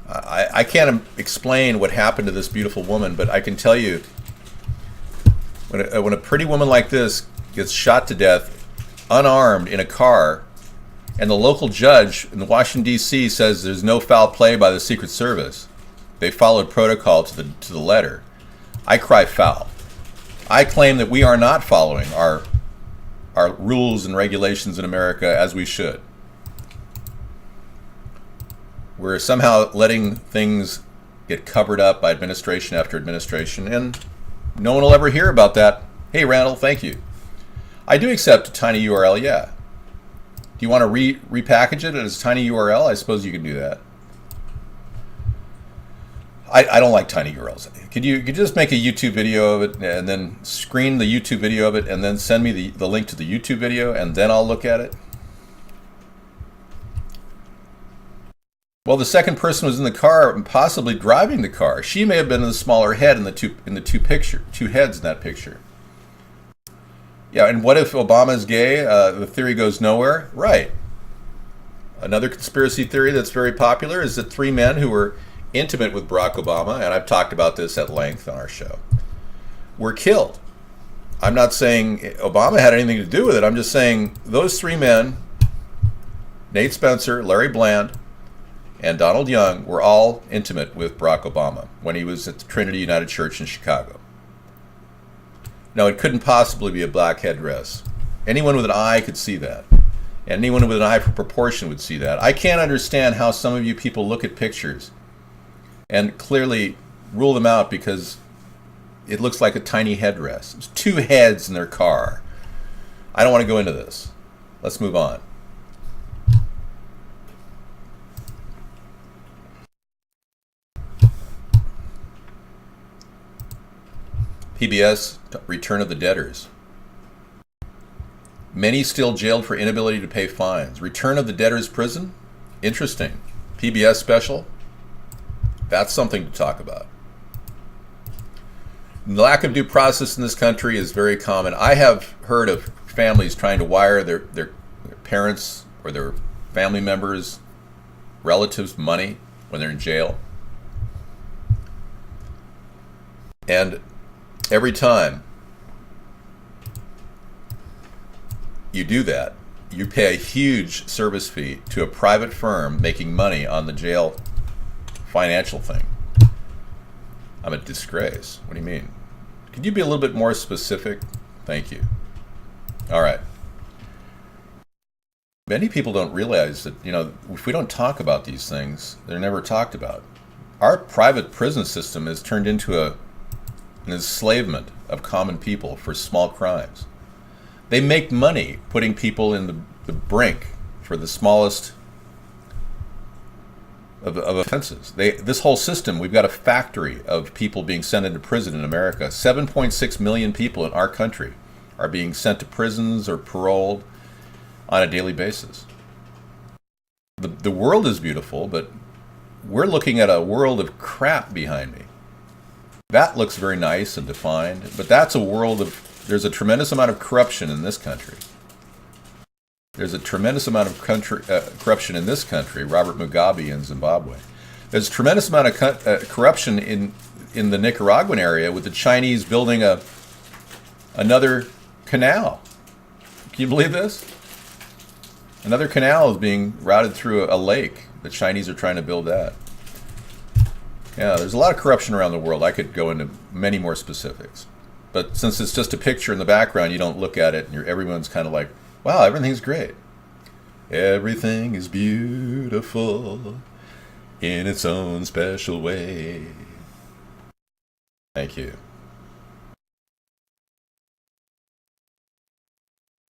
I can't explain what happened to this beautiful woman, but I can tell you, when a pretty woman like this gets shot to death, unarmed in a car, and the local judge in Washington, D.C. says there's no foul play by the Secret Service, they followed protocol to the letter, I cry foul. I claim that we are not following our rules and regulations in America as we should. We're somehow letting things get covered up by administration after administration, and no one will ever hear about that. Hey, Randall, thank you. I do accept a tiny URL, yeah. Do you want to repackage it as a tiny URL? I suppose you can do that. I don't like tiny URLs. Could you just make a YouTube video of it and then screen the YouTube video of it and then send me the link to the YouTube video and then I'll look at it? Well, the second person was in the car and possibly driving the car. She may have been the smaller head in the two heads in that picture. Yeah, and what if Obama's gay? The theory goes nowhere. Right. Another conspiracy theory that's very popular is that 3 men who were intimate with Barack Obama, and I've talked about this at length on our show, were killed. I'm not saying Obama had anything to do with it. I'm just saying those 3 men, Nate Spencer, Larry Bland, and Donald Young, were all intimate with Barack Obama when he was at the Trinity United Church in Chicago. Now, it couldn't possibly be a black headdress. Anyone with an eye could see that. And anyone with an eye for proportion would see that. I can't understand how some of you people look at pictures and clearly rule them out because it looks like a tiny headdress. There's 2 heads in their car. I don't want to go into this. Let's move on. PBS, Return of the Debtors. Many still jailed for inability to pay fines. Return of the Debtors Prison? Interesting. PBS special? That's something to talk about. The lack of due process in this country is very common. I have heard of families trying to wire their parents or their family members, relatives money when they're in jail. And every time you do that, you pay a huge service fee to a private firm making money on the jail financial thing. I'm a disgrace. What do you mean? Could you be a little bit more specific? Thank you. All right. Many people don't realize that, if we don't talk about these things, they're never talked about. Our private prison system has turned into an enslavement of common people for small crimes. They make money putting people in the brink for the smallest of offenses. This whole system, we've got a factory of people being sent into prison in America. 7.6 million people in our country are being sent to prisons or paroled on a daily basis. The world is beautiful, but we're looking at a world of crap behind me. That looks very nice and defined, but that's a world of... There's a tremendous amount of corruption in this country. There's a tremendous amount of corruption in this country, Robert Mugabe in Zimbabwe. There's a tremendous amount of corruption in the Nicaraguan area with the Chinese building another canal. Can you believe this? Another canal is being routed through a lake. The Chinese are trying to build that. Yeah, there's a lot of corruption around the world. I could go into many more specifics. But since it's just a picture in the background, you don't look at it, and everyone's kind of like, wow, everything's great. Everything is beautiful in its own special way. Thank you.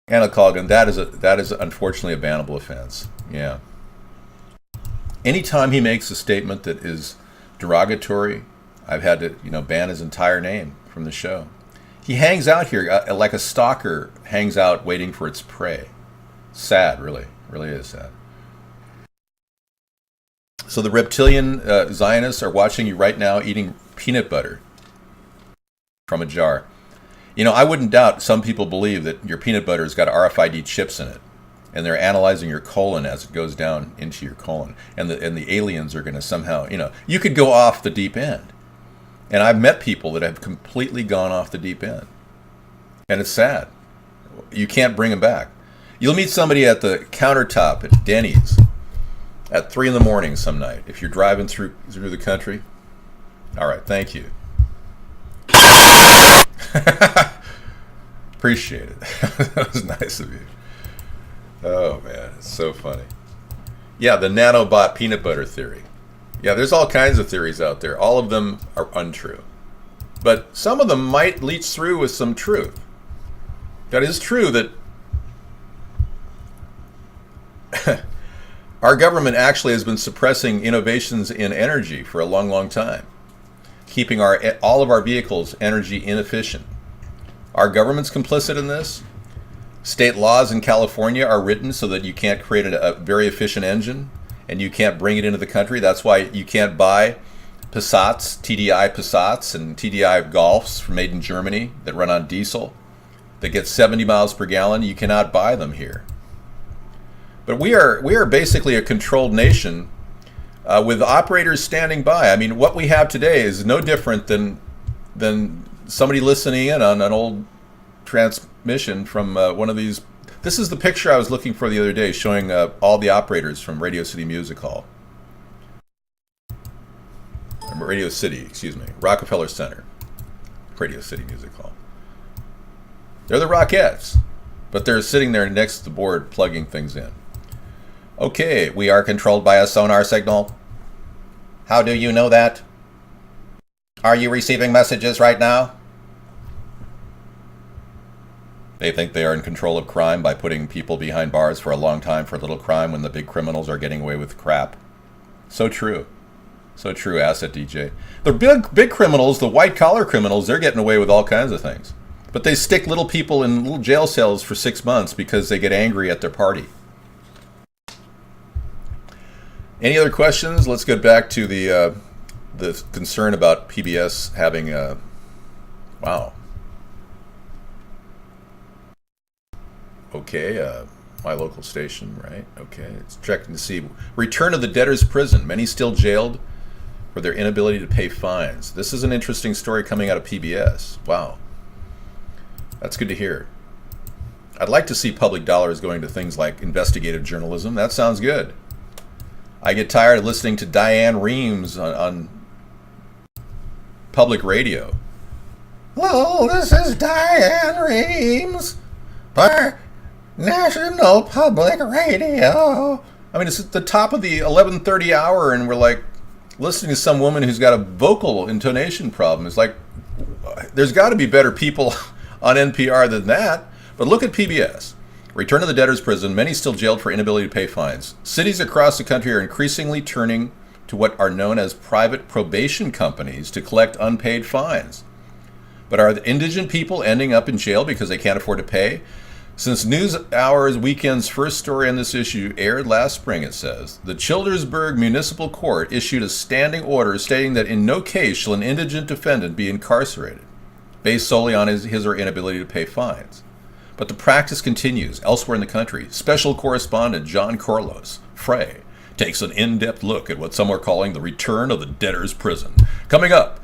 Anna Colgan, that is unfortunately a bannable offense. Yeah. Anytime he makes a statement that is derogatory, I've had to, ban his entire name from the show. He hangs out here like a stalker hangs out waiting for its prey. Sad, really. Really is sad. So the reptilian Zionists are watching you right now eating peanut butter from a jar. I wouldn't doubt some people believe that your peanut butter has got RFID chips in it, and they're analyzing your colon as it goes down into your colon, and the aliens are going to somehow, you could go off the deep end. And I've met people that have completely gone off the deep end. And it's sad. You can't bring them back. You'll meet somebody at the countertop at Denny's at 3 a.m. some night if you're driving through the country. All right, thank you. Appreciate it. That was nice of you. Oh, man, it's so funny. Yeah, the nanobot peanut butter theory. Yeah, there's all kinds of theories out there. All of them are untrue. But some of them might leach through with some truth. That is true that our government actually has been suppressing innovations in energy for a long, long time, keeping all of our vehicles energy inefficient. Our government's complicit in this. State laws in California are written so that you can't create a very efficient engine, and you can't bring it into the country. That's why you can't buy Passats, TDI Passats, and TDI Golfs made in Germany that run on diesel, that get 70 miles per gallon. You cannot buy them here. But we are basically a controlled nation with operators standing by. I mean, what we have today is no different than somebody listening in on an old transmission from one of these. This is the picture I was looking for the other day, showing all the operators from Radio City Music Hall. Radio City, Rockefeller Center. Radio City Music Hall. They're the Rockettes, but they're sitting there next to the board plugging things in. Okay, we are controlled by a sonar signal. How do you know that? Are you receiving messages right now? They think they are in control of crime by putting people behind bars for a long time for a little crime when the big criminals are getting away with crap. So true. So true, Asset DJ. The big criminals, the white-collar criminals, they're getting away with all kinds of things. But they stick little people in little jail cells for 6 months because they get angry at their party. Any other questions? Let's get back to the concern about PBS having a... Wow. Okay, my local station, right? Okay, it's checking to see. Return of the debtor's prison. Many still jailed for their inability to pay fines. This is an interesting story coming out of PBS. Wow. That's good to hear. I'd like to see public dollars going to things like investigative journalism. That sounds good. I get tired of listening to Diane Reeves on public radio. Hello, this is Diane Reeves for National Public Radio. I mean, it's at the top of the 11:30 hour, and we're like listening to some woman who's got a vocal intonation problem. It's like, there's got to be better people on NPR than that. But look at PBS. Return to the debtor's prison, many still jailed for inability to pay fines. Cities across the country are increasingly turning to what are known as private probation companies to collect unpaid fines. But are the indigent people ending up in jail because they can't afford to pay? Since NewsHour's Weekend's first story on this issue aired last spring, it says, the Childersburg Municipal Court issued a standing order stating that in no case shall an indigent defendant be incarcerated, based solely on his or inability to pay fines. But the practice continues elsewhere in the country. Special correspondent John Corlos, Frey, takes an in-depth look at what some are calling the return of the debtor's prison. Coming up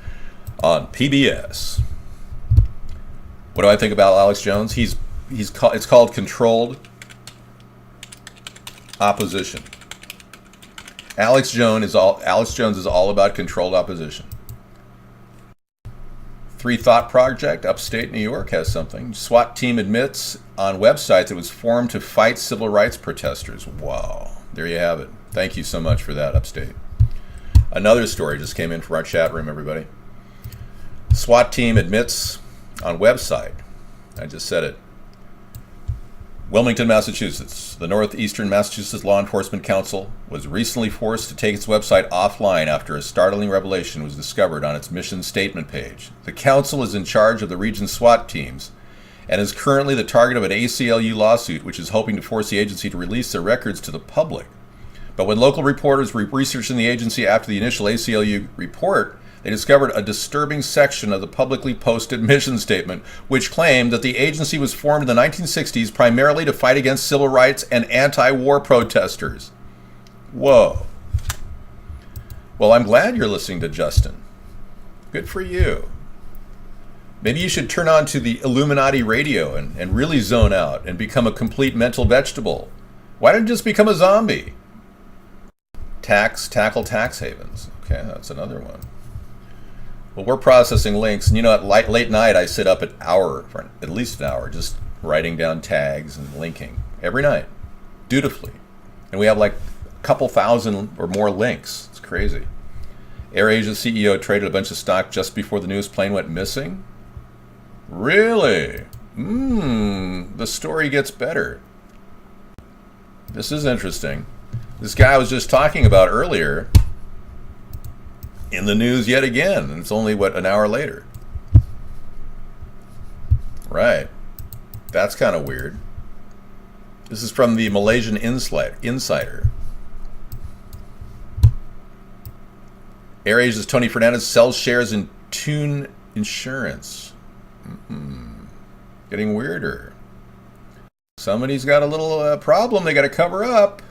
on PBS. What do I think about Alex Jones? It's called controlled opposition. Alex Jones is all about controlled opposition. Free Thought Project, upstate New York, has something. SWAT team admits on websites it was formed to fight civil rights protesters. Wow. There you have it. Thank you so much for that, upstate. Another story just came in from our chat room, everybody. SWAT team admits on website. I just said it. Wilmington, Massachusetts. The Northeastern Massachusetts Law Enforcement Council was recently forced to take its website offline after a startling revelation was discovered on its mission statement page. The council is in charge of the region's SWAT teams and is currently the target of an ACLU lawsuit, which is hoping to force the agency to release their records to the public. But when local reporters were researching the agency after the initial ACLU report, they discovered a disturbing section of the publicly posted mission statement, which claimed that the agency was formed in the 1960s primarily to fight against civil rights and anti-war protesters. Whoa. Well, I'm glad you're listening to Justin. Good for you. Maybe you should turn on to the Illuminati radio and really zone out and become a complete mental vegetable. Why don't you just become a zombie? Tackle tax havens. Okay, that's another one. Well, we're processing links, and at late night I sit up for at least an hour, just writing down tags and linking every night, dutifully. And we have like a couple thousand or more links. It's crazy. AirAsia CEO traded a bunch of stock just before the newest plane went missing. Really? The story gets better. This is interesting. This guy I was just talking about earlier in the news yet again, and it's only, an hour later. Right. That's kind of weird. This is from the Malaysian Insider. AirAsia's Tony Fernandez sells shares in Tune Insurance. Getting weirder. Somebody's got a little problem they got to cover up.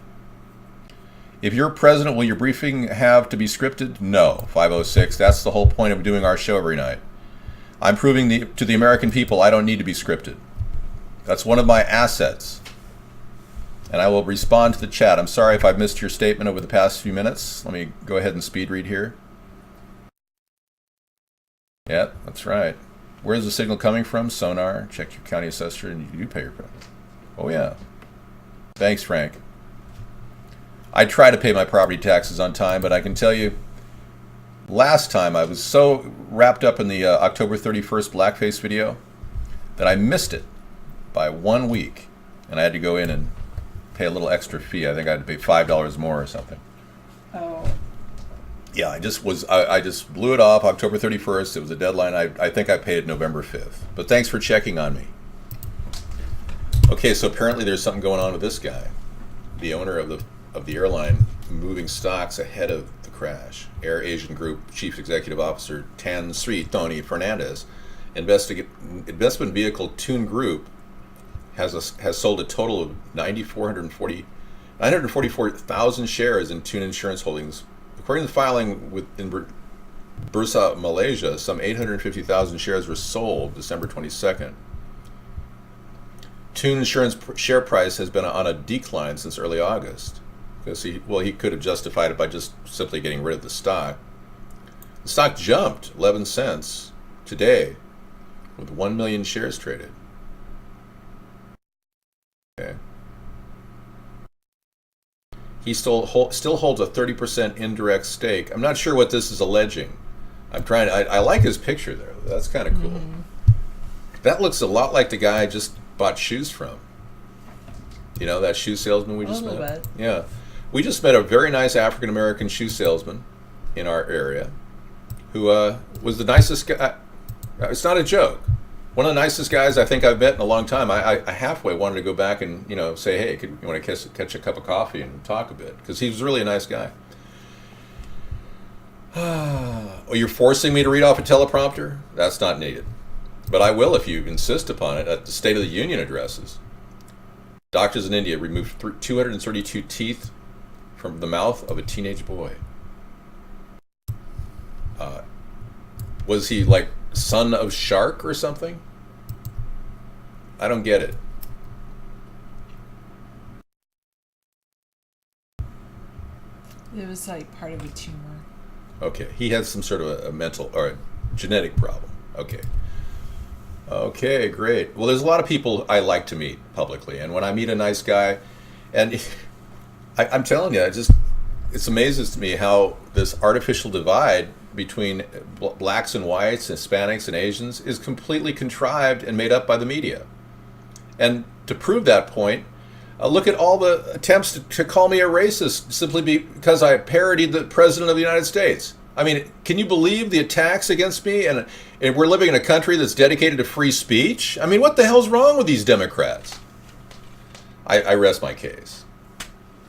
If you're president, will your briefing have to be scripted? No, 506. That's the whole point of doing our show every night. I'm proving to the American people I don't need to be scripted. That's one of my assets. And I will respond to the chat. I'm sorry if I've missed your statement over the past few minutes. Let me go ahead and speed read here. Yeah, that's right. Where's the signal coming from? Sonar. Check your county assessor and you do pay your bill. Oh, yeah. Thanks, Frank. I try to pay my property taxes on time, but I can tell you, last time I was so wrapped up in the October 31st blackface video that I missed it by 1 week, and I had to go in and pay a little extra fee. I think I had to pay $5 more or something. Oh. Yeah, I just blew it off October 31st. It was a deadline. I think I paid it November 5th. But thanks for checking on me. Okay, so apparently there's something going on with this guy, the owner of the airline, moving stocks ahead of the crash. AirAsian Group Chief Executive Officer Tan Sri Tony Fernandez, investment vehicle Tune Group, has sold a total of 944,000 shares in Tune Insurance Holdings according to the filing in Bursa, Malaysia, some 850,000 shares were sold December 22nd. Tune Insurance share price has been on a decline since early August. Because he could have justified it by just simply getting rid of the stock. The stock jumped 11 cents today with 1 million shares traded. Okay. He still holds a 30% indirect stake. I'm not sure what this is alleging. I like his picture there. That's kind of cool. Mm-hmm. That looks a lot like the guy I just bought shoes from. You know, that shoe salesman we just met? A little bit. Yeah. We just met a very nice African American shoe salesman in our area who was the nicest guy. It's not a joke. One of the nicest guys I think I've met in a long time. I halfway wanted to go back and say, hey, you want to catch a cup of coffee and talk a bit? Because he was really a nice guy. Oh, you're forcing me to read off a teleprompter? That's not needed. But I will if you insist upon it at the State of the Union addresses. Doctors in India removed 232 teeth from the mouth of a teenage boy. Was he like son of shark or something? I don't get it. It was like part of a tumor. Okay, he had some sort of a mental or a genetic problem. Okay, great. Well, there's a lot of people I like to meet publicly, and when I meet a nice guy, and I'm telling you, it amazes me how this artificial divide between blacks and whites, Hispanics and Asians is completely contrived and made up by the media. And to prove that point, look at all the attempts to call me a racist simply because I parodied the President of the United States. I mean, can you believe the attacks against me? And we're living in a country that's dedicated to free speech? I mean, what the hell's wrong with these Democrats? I rest my case.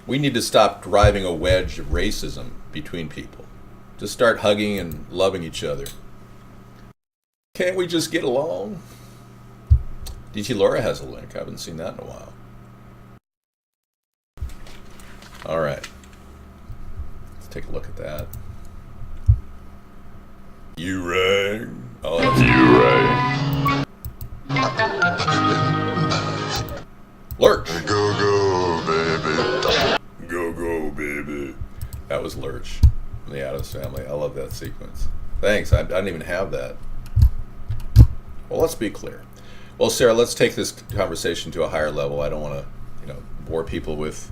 We need to stop driving a wedge of racism between people. Just start hugging and loving each other. Can't we just get along? DT Laura has a link. I haven't seen that in a while. All right. Let's take a look at that. You rang. Oh, you rang. Lurch. Go, baby. Go, baby. That was Lurch from the Addams Family. I love that sequence. Thanks. I didn't even have that. Well, let's be clear. Well, Sarah, let's take this conversation to a higher level. I don't want to, bore people with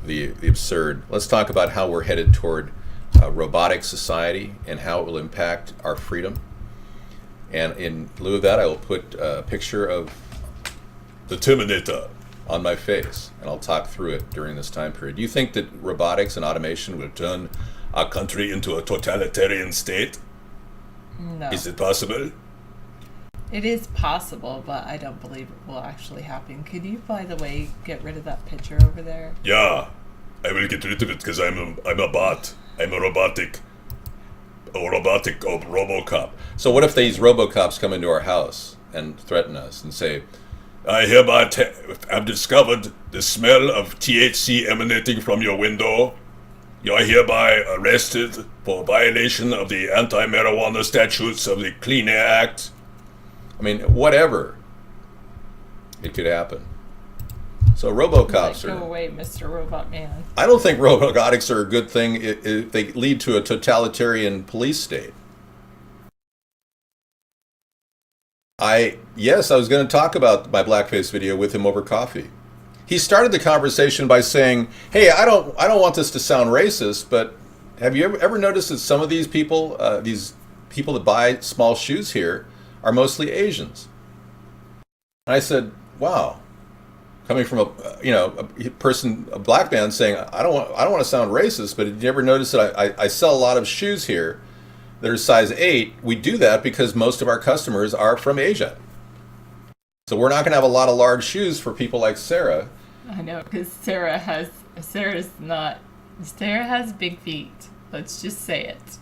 the absurd. Let's talk about how we're headed toward a robotic society and how it will impact our freedom. And in lieu of that, I will put a picture of the Terminator on my face, and I'll talk through it during this time period. Do you think that robotics and automation will turn our country into a totalitarian state? No. Is it possible? It is possible, but I don't believe it will actually happen. Could you, by the way, get rid of that picture over there? Yeah, I will get rid of it because I'm a bot. I'm a robotic RoboCop. So what if these RoboCops come into our house and threaten us and say, I hereby have discovered the smell of THC emanating from your window. You are hereby arrested for violation of the anti-marijuana statutes of the Clean Air Act. I mean, whatever. It could happen. So RoboCops Go away, Mr. Robot Man. I don't think robotics are a good thing if they lead to a totalitarian police state. I was going to talk about my blackface video with him over coffee. He started the conversation by saying, "Hey, I don't want this to sound racist, but have you ever noticed that some of these people that buy small shoes here are mostly Asians?" And I said, "Wow." Coming from a black man saying, I don't want to sound racist, but did you ever notice that I sell a lot of shoes here that are size 8? We do that because most of our customers are from Asia. So we're not going to have a lot of large shoes for people like Sarah. I know, because Sarah has big feet. Let's just say it.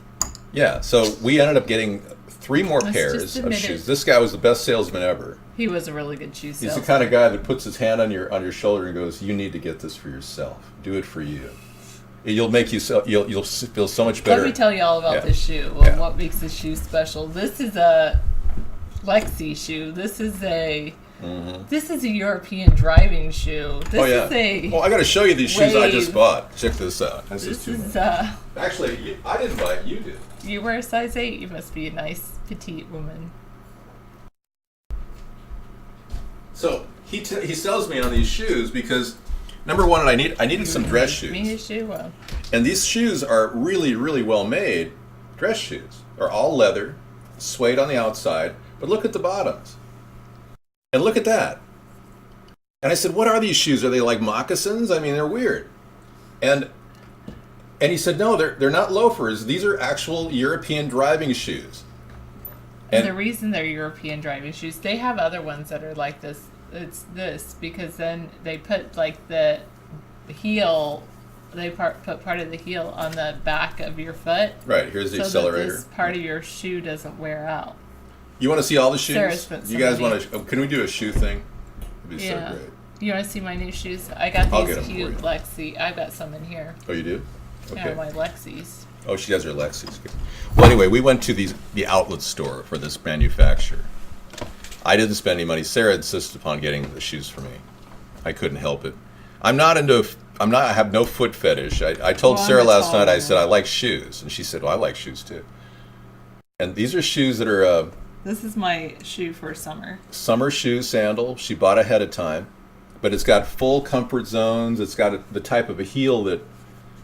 Yeah, so we ended up getting 3 more pairs of shoes. This guy was the best salesman ever. He was a really good shoe salesman. He's the kind of guy that puts his hand on your shoulder and goes, "You need to get this for yourself. Do it for you." You'll make you so you'll feel so much better. Let me tell you all about Yeah. this shoe. Well, Yeah. what makes this shoe special? This is a Lexi shoe. This is a European driving shoe. This Oh yeah. is a Well, I got to show you these shoes I just Wave. bought. Check this out. this is Actually, I didn't buy it. You did. you wear a size 8. You must be a nice petite woman. So he sells me on these shoes because number one, I needed some dress Me a shoes, shoe. Well, and these shoes are really really well made. Dress shoes are all leather, suede on the outside, but look at the bottoms, and look at that. And I said, "What are these shoes? Are they like moccasins? I mean, they're weird." And he said, "No, they're not loafers. These are actual European driving shoes." and the reason they're European driving shoes, they have other ones that are like this. It's this because then they put like the heel. They put part of the heel on the back of your foot. Right, here's the so accelerator. that this part of your shoe doesn't wear out. You want to see all the shoes? Sarah's put You guys some want to? Can we do a shoe thing? It'd be Yeah. so great. You want to see my new shoes? I got I'll these get 'em for cute you. Lexi. I've got some in here. Oh, you do? Okay. Yeah, my Lexis. Oh, she has her Lexus. Well, anyway, we went to the outlet store for this manufacturer. I didn't spend any money. Sarah insisted upon getting the shoes for me. I couldn't help it. I have no foot fetish. I told Well, Sarah I'm a last tall night, I woman. said, I like shoes. And she said, well, I like shoes too. And these are shoes that are This is my shoe for summer. summer shoe sandal. She bought ahead of time. But it's got full comfort zones. It's got the type of a heel that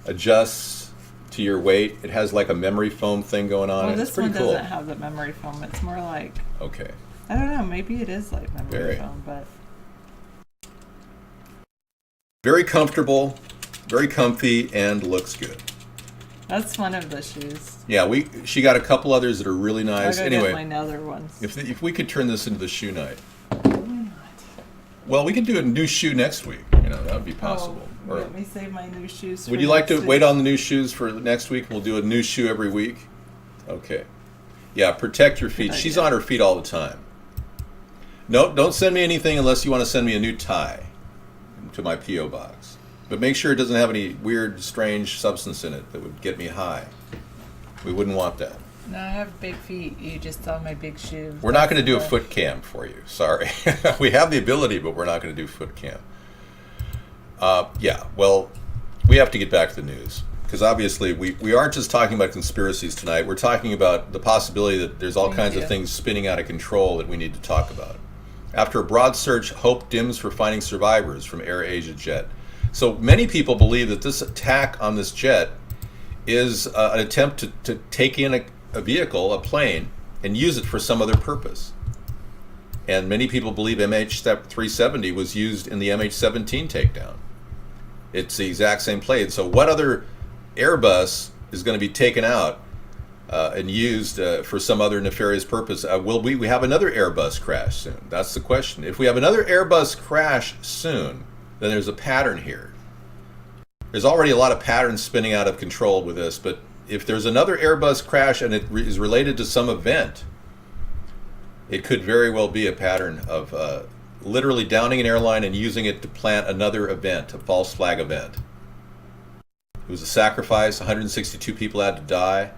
adjusts to your weight. It has like a memory foam thing going on. Well, It's this one pretty cool. doesn't have the memory foam. It's more like, Okay. I don't know, maybe it is like memory Very. foam, but Very comfortable, very comfy, and looks good. that's one of the shoes. Yeah, she got a couple others that are really I'll nice. go get my Anyway, other ones. if we could turn this into the shoe night. Why not? Well, we could do a new shoe next week. That would be possible. Oh, Or let me save my new shoes. would for you like to next wait week. on the new shoes for next week? We'll do a new shoe every week. Okay. Yeah, protect your feet. Good She's idea. on her feet all the time. No, don't send me anything unless you want to send me a new tie to my P.O. box. But make sure it doesn't have any weird, strange substance in it that would get me high. We wouldn't want that. No, I have big feet. You just saw my big shoe. We're not going to do a That's foot cam for you. Sorry. We have the ability, but we're not going to do foot cam. Yeah, well, we have to get back to the news. Because obviously, we aren't just talking about conspiracies tonight. We're talking about the possibility that there's all Thank kinds you. of things spinning out of control that we need to talk about. After a broad search, hope dims for finding survivors from Air Asia jet. So many people believe that this attack on this jet is an attempt to take in a vehicle, a plane, and use it for some other purpose. And many people believe MH370 was used in the MH17 takedown. It's the exact same plane. So what other Airbus is going to be taken out and used for some other nefarious purpose? Will we have another Airbus crash soon? That's the question. If we have another Airbus crash soon, then there's a pattern here. There's already a lot of patterns spinning out of control with this, but if there's another Airbus crash and it is related to some event, it could very well be a pattern of literally downing an airline and using it to plant another event, a false flag event. It was a sacrifice. 162 people had to die.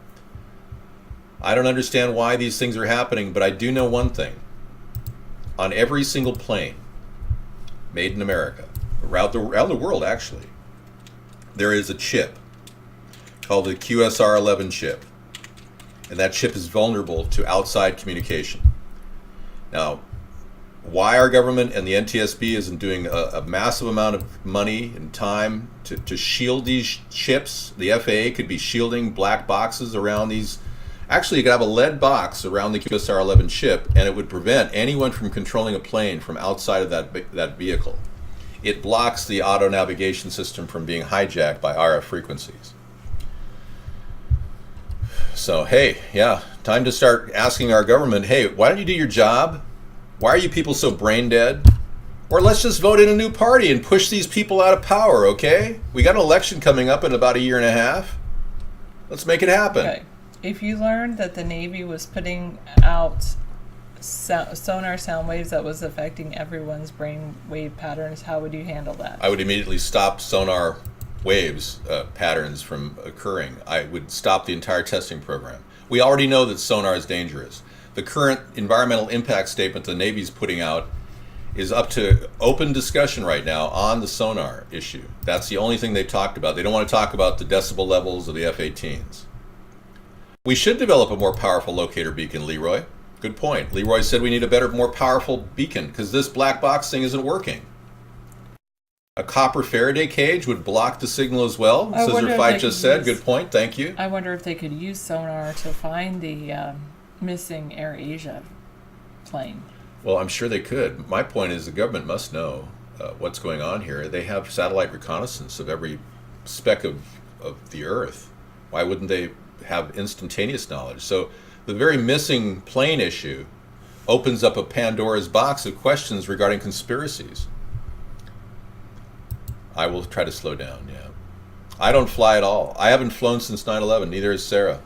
I don't understand why these things are happening, but I do know one thing. On every single plane made in America, around the world actually, there is a chip called the QSR-11 chip. And that chip is vulnerable to outside communication. Now, why our government and the NTSB isn't doing a massive amount of money and time to shield these chips? The FAA could be shielding black boxes around these. Actually, you could have a lead box around the QSR-11 chip, and it would prevent anyone from controlling a plane from outside of that vehicle. It blocks the auto navigation system from being hijacked by RF frequencies. So, hey, yeah, time to start asking our government, hey, why don't you do your job? Why are you people so brain dead? Or let's just vote in a new party and push these people out of power, okay? We got an election coming up in about a year and a half. Let's make it happen. Okay. If you learned that the Navy was putting out sonar sound waves that was affecting everyone's brain wave patterns, how would you handle that? I would immediately stop sonar waves patterns from occurring, I would stop the entire testing program. We already know that sonar is dangerous. The current environmental impact statement the Navy's putting out is up to open discussion right now on the sonar issue. That's the only thing they've talked about. They don't want to talk about the decibel levels of the F-18s. We should develop a more powerful locator beacon, Leroy. Good point. Leroy said we need a better, more powerful beacon because this black box thing isn't working. A copper Faraday cage would block the signal as well, Scissor Fight just said. Good point, thank you. I wonder if they could use sonar to find the missing AirAsia plane. Well, I'm sure they could. My point is the government must know what's going on here. They have satellite reconnaissance of every speck of the Earth. Why wouldn't they have instantaneous knowledge? So the very missing plane issue opens up a Pandora's box of questions regarding conspiracies. I will try to slow down, yeah. I don't fly at all. I haven't flown since 9/11, neither has Sarah.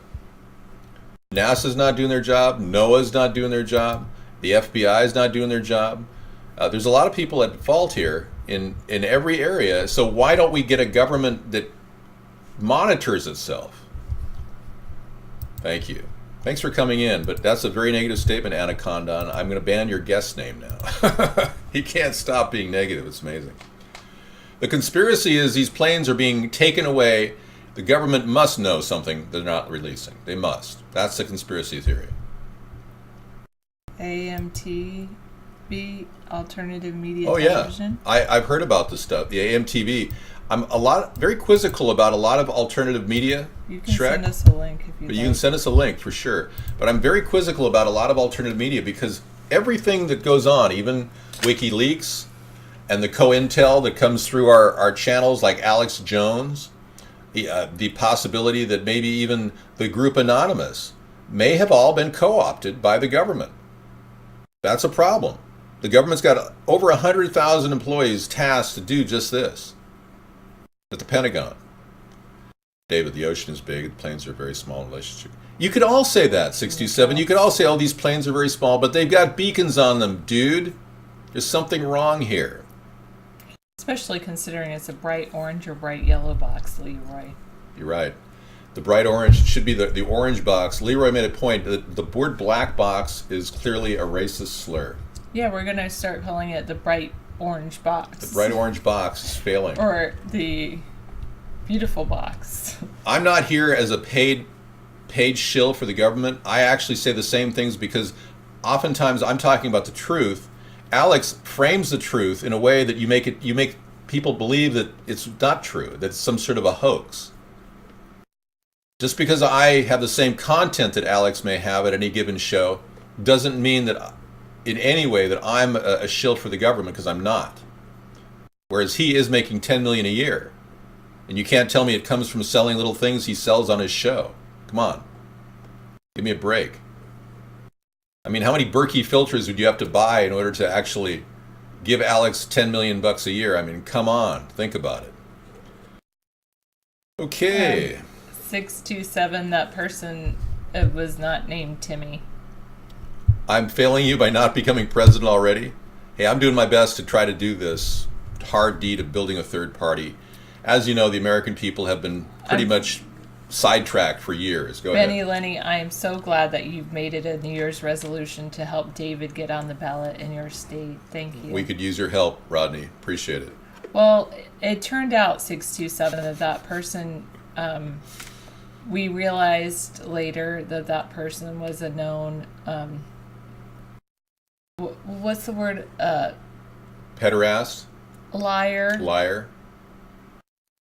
NASA's not doing their job. NOAA's not doing their job. The FBI is not doing their job. There's a lot of people at fault here in every area. So why don't we get a government that monitors itself? Thank you. Thanks for coming in, but that's a very negative statement, Anaconda. I'm going to ban your guest name now. He can't stop being negative. It's amazing. The conspiracy is these planes are being taken away. The government must know something they're not releasing. They must. That's the conspiracy theory. AMTV, alternative media television. television. I've heard about this stuff. The AMTV. I'm very quizzical about a lot of alternative media. You can send us a link if you like. You can send us a link for sure. But I'm very quizzical about a lot of alternative media because everything that goes on, even WikiLeaks and the co-intel that comes through our channels like Alex Jones, the possibility that maybe even the group Anonymous may have all been co-opted by the government. That's a problem. The government's got over 100,000 employees tasked to do just this at the Pentagon. David, the ocean is big, the planes are very small in relationship. You could all say that, 627. You could all say, oh, these planes are very small, but they've got beacons on them, dude. There's something wrong here. Especially considering it's a bright orange or bright yellow box, Leroy. You're right. The bright orange should be the orange box. Leroy made a point that the word black box is clearly a racist slur. Yeah, we're going to start calling it the bright orange box. The bright orange box is failing. Or the beautiful box. I'm not here as a paid shill for the government. I actually say the same things because oftentimes I'm talking about the truth. Alex frames the truth in a way that you make people believe that it's not true, that it's some sort of a hoax. Just because I have the same content that Alex may have at any given show doesn't mean that in any way that I'm a shill for the government, because I'm not. Whereas he is making $10 million a year. And you can't tell me it comes from selling little things he sells on his show. Come on. Give me a break. I mean, how many Berkey filters would you have to buy in order to actually give Alex $10 million a year? I mean, come on, think about it. Okay. 627, that person was not named Timmy. I'm failing you by not becoming president already. Hey, I'm doing my best to try to do this hard deed of building a third party. As you know, the American people have been pretty much sidetracked for years. Go Benny ahead. Lenny, I am so glad that you've made it a New Year's resolution to help David get on the ballot in your state. Thank you. We could use your help, Rodney. Appreciate it. Well, it turned out, 627, that person, we realized later that person was a known, what's the word? Pederast? Liar.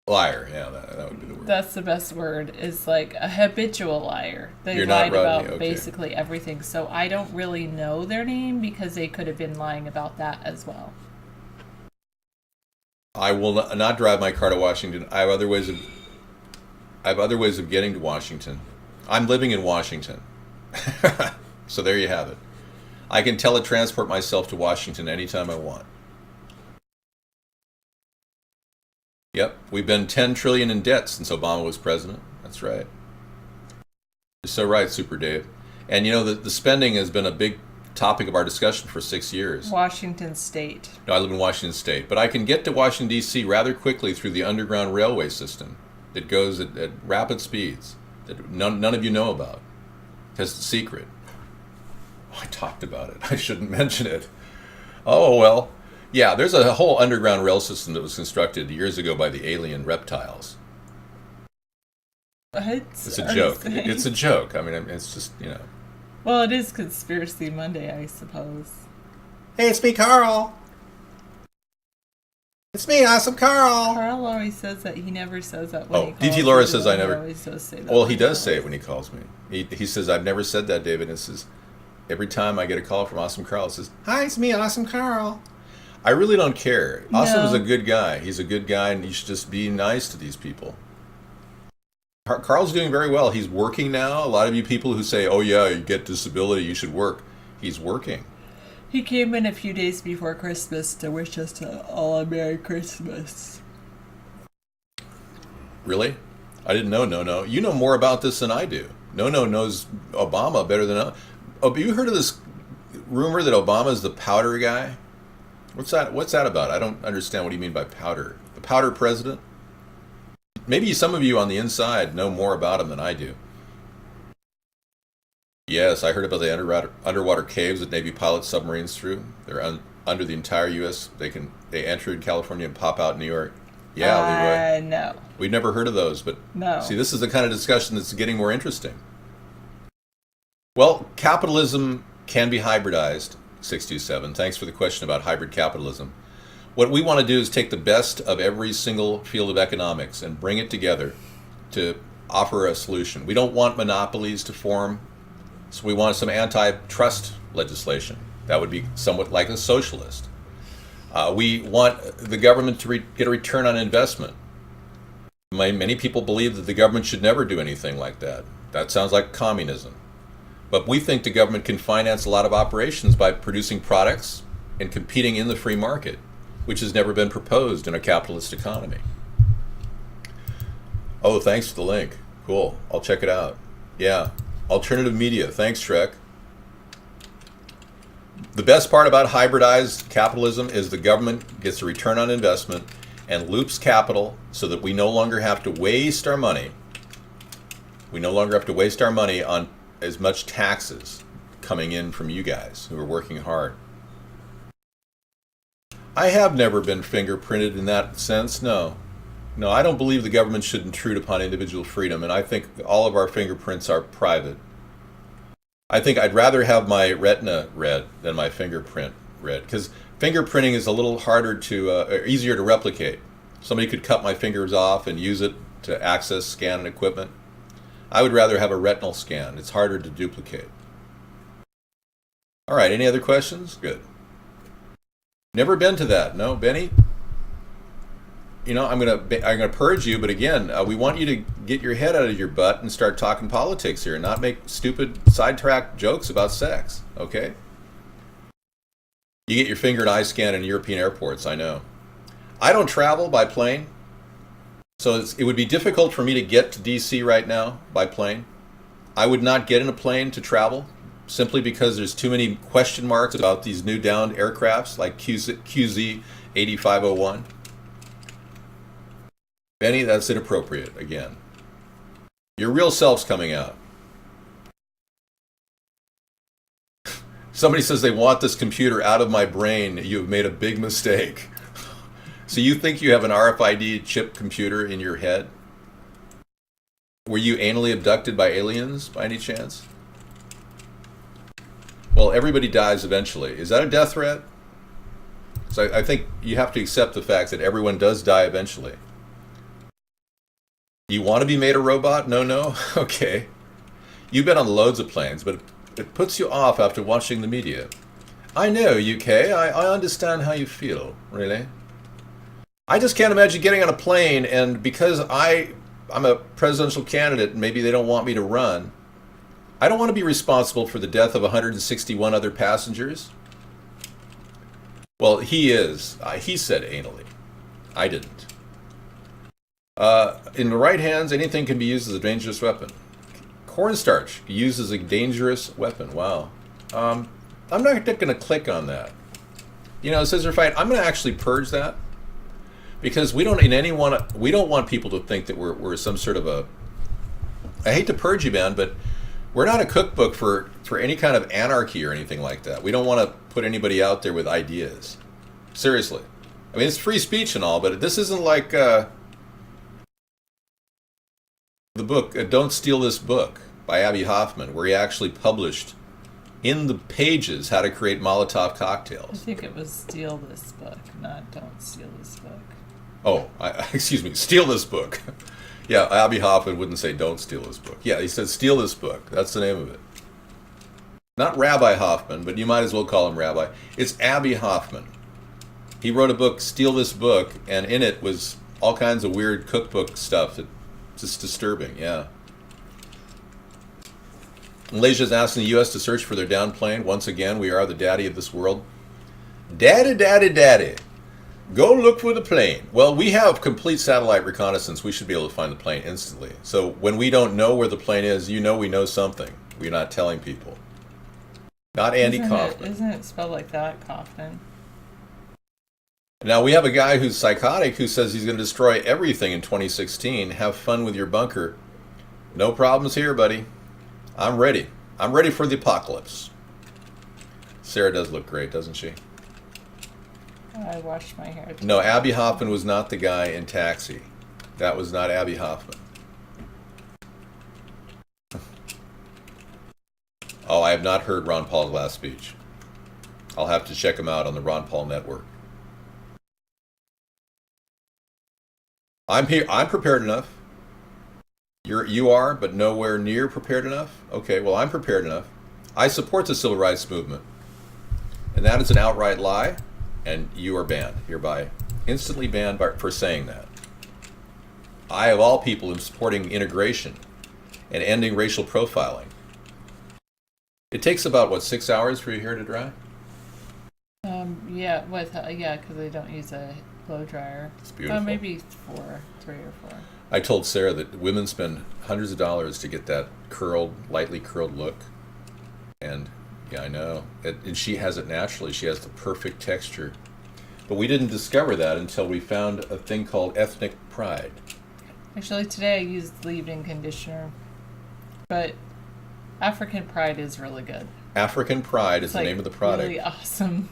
Liar, yeah, that would be the word. That's the best word, is like a habitual liar. They You're lied not Rodney, about okay. basically everything. So I don't really know their name because they could have been lying about that as well. I will not drive my car to Washington. I have other ways of getting to Washington. I'm living in Washington. So there you have it. I can teletransport myself to Washington anytime I want. Yep, we've been $10 trillion in debt since Obama was president. That's right. You're so right, Super Dave. And you know, the spending has been a big topic of our discussion for 6 years. Washington State. No, I live in Washington State, but I can get to Washington, D.C. rather quickly through the underground railway system that goes at rapid speeds that none of you know about. Because it's a secret. Oh, I talked about it. I shouldn't mention it. Oh, well. Yeah, there's a whole underground rail system that was constructed years ago by the alien reptiles. What? It's a joke. It's a joke. I mean, it's just, you know. Well, it is Conspiracy Monday, I suppose. Hey, it's me, Carl. It's me, Awesome Carl. Carl always says that. He never says that when he calls DT Laura me, says though. I never. He always does say that. Well, he does say it when he calls me. He says, I've never said that, David. And it says, every time I get a call from Awesome Carl, it says, hi, it's me, Awesome Carl. I really don't care. Awesome is a good guy. He's a good guy, and you should just be nice to these people. Carl's doing very well. He's working now. A lot of you people who say, oh, yeah, you get disability, you should work. He's working. He came in a few days before Christmas to wish us all a Merry Christmas. Really? I didn't know. No. You know more about this than I do. No knows Obama better than I. Oh, have you heard of this rumor that Obama's the powder guy? What's that about? I don't understand what you mean by powder. The powder president? Maybe some of you on the inside know more about him than I do. Yes, I heard about the underwater caves that Navy pilots submarines through. They're under the entire U.S. They enter in California and pop out in New York. Yeah, Leroy. No. We've never heard of those, but no. See, this is the kind of discussion that's getting more interesting. Well, capitalism can be hybridized. 627. Thanks for the question about hybrid capitalism. What we want to do is take the best of every single field of economics and bring it together to offer a solution. We don't want monopolies to form, so we want some antitrust legislation. That would be somewhat like a socialist. We want the government to get a return on investment. Many people believe that the government should never do anything like that. That sounds like communism. But we think the government can finance a lot of operations by producing products and competing in the free market, which has never been proposed in a capitalist economy. Oh, thanks for the link. Cool. I'll check it out. Yeah. Alternative media. Thanks, Shrek. The best part about hybridized capitalism is the government gets a return on investment and loops capital so that we no longer have to waste our money. We no longer have to waste our money on as much taxes coming in from you guys who are working hard. I have never been fingerprinted in that sense, no. No, I don't believe the government should intrude upon individual freedom, and I think all of our fingerprints are private. I think I'd rather have my retina read than my fingerprint read, because fingerprinting is a little harder easier to replicate. Somebody could cut my fingers off and use it to access scan equipment. I would rather have a retinal scan. It's harder to duplicate. All right, any other questions? Good. Never been to that. No, Benny? You know, I'm gonna purge you, but again, we want you to get your head out of your butt and start talking politics here, and not make stupid sidetrack jokes about sex, okay? You get your finger and eye scan in European airports, I know. I don't travel by plane, so it would be difficult for me to get to DC right now by plane. I would not get in a plane to travel, simply because there's too many question marks about these new downed aircrafts like QZ-8501. Benny, that's inappropriate, again. Your real self's coming out. Somebody says they want this computer out of my brain. You have made a big mistake. So you think you have an RFID chip computer in your head? Were you anally abducted by aliens by any chance? Well, everybody dies eventually. Is that a death threat? So I think you have to accept the fact that everyone does die eventually. You want to be made a robot? No? Okay. You've been on loads of planes, but it puts you off after watching the media. I know, UK. I understand how you feel, really. I just can't imagine getting on a plane and because I'm a presidential candidate, maybe they don't want me to run. I don't want to be responsible for the death of 161 other passengers. Well, he is. He said anally. I didn't. In the right hands, anything can be used as a dangerous weapon. Cornstarch used as a dangerous weapon. Wow. I'm not going to click on that. You know, Scissor Fight, I'm going to actually purge that because we don't want people to think that we're some sort of a. I hate to purge you, man, but we're not a cookbook for any kind of anarchy or anything like that. We don't want to put anybody out there with ideas. Seriously. I mean, it's free speech and all, but this isn't like the book, Don't Steal This Book by Abby Hoffman, where he actually published in the pages how to create Molotov I cocktails. think it was Steal This Book, not Don't Steal This Book. Oh, excuse me, steal this book. Yeah, Abby Hoffman wouldn't say don't steal this book. Yeah, he said steal this book. That's the name of it. Not Rabbi Hoffman, but you might as well call him Rabbi. It's Abby Hoffman. He wrote a book, Steal This Book, and in it was all kinds of weird cookbook stuff. It's just disturbing, yeah. Malaysia's asking the U.S. to search for their downed plane. Once again, we are the daddy of this world. Daddy, daddy, daddy. Go look for the plane. Well, we have complete satellite reconnaissance. We should be able to find the plane instantly. So when we don't know where the plane is, you know we know something. We're not telling people. Not Andy Kaufman. Isn't it spelled like that, Kaufman? Now, we have a guy who's psychotic who says he's going to destroy everything in 2016. Have fun with your bunker. No problems here, buddy. I'm ready. I'm ready for the apocalypse. Sarah does look great, doesn't she? I washed my hair today. No, Abby Hoffman was not the guy in Taxi. That was not Abby Hoffman. Oh, I have not heard Ron Paul's last speech. I'll have to check him out on the Ron Paul Network. I'm here. I'm prepared enough. You are, but nowhere near prepared enough? Okay, well, I'm prepared enough. I support the civil rights movement. And that is an outright lie, and you are banned hereby. Instantly banned for saying that. I, of all people, am supporting integration and ending racial profiling. It takes about, what, 6 hours for your hair to dry? Yeah, because they don't use a blow dryer. It's beautiful. Maybe 3 or 4. I told Sarah that women spend hundreds of dollars to get that curled, lightly curled look. And yeah, I know. And she has it naturally. She has the perfect texture. But we didn't discover that until we found a thing called ethnic pride. Actually, today I used leave-in conditioner. But African Pride is really good. African Pride is the name of the product. Really awesome.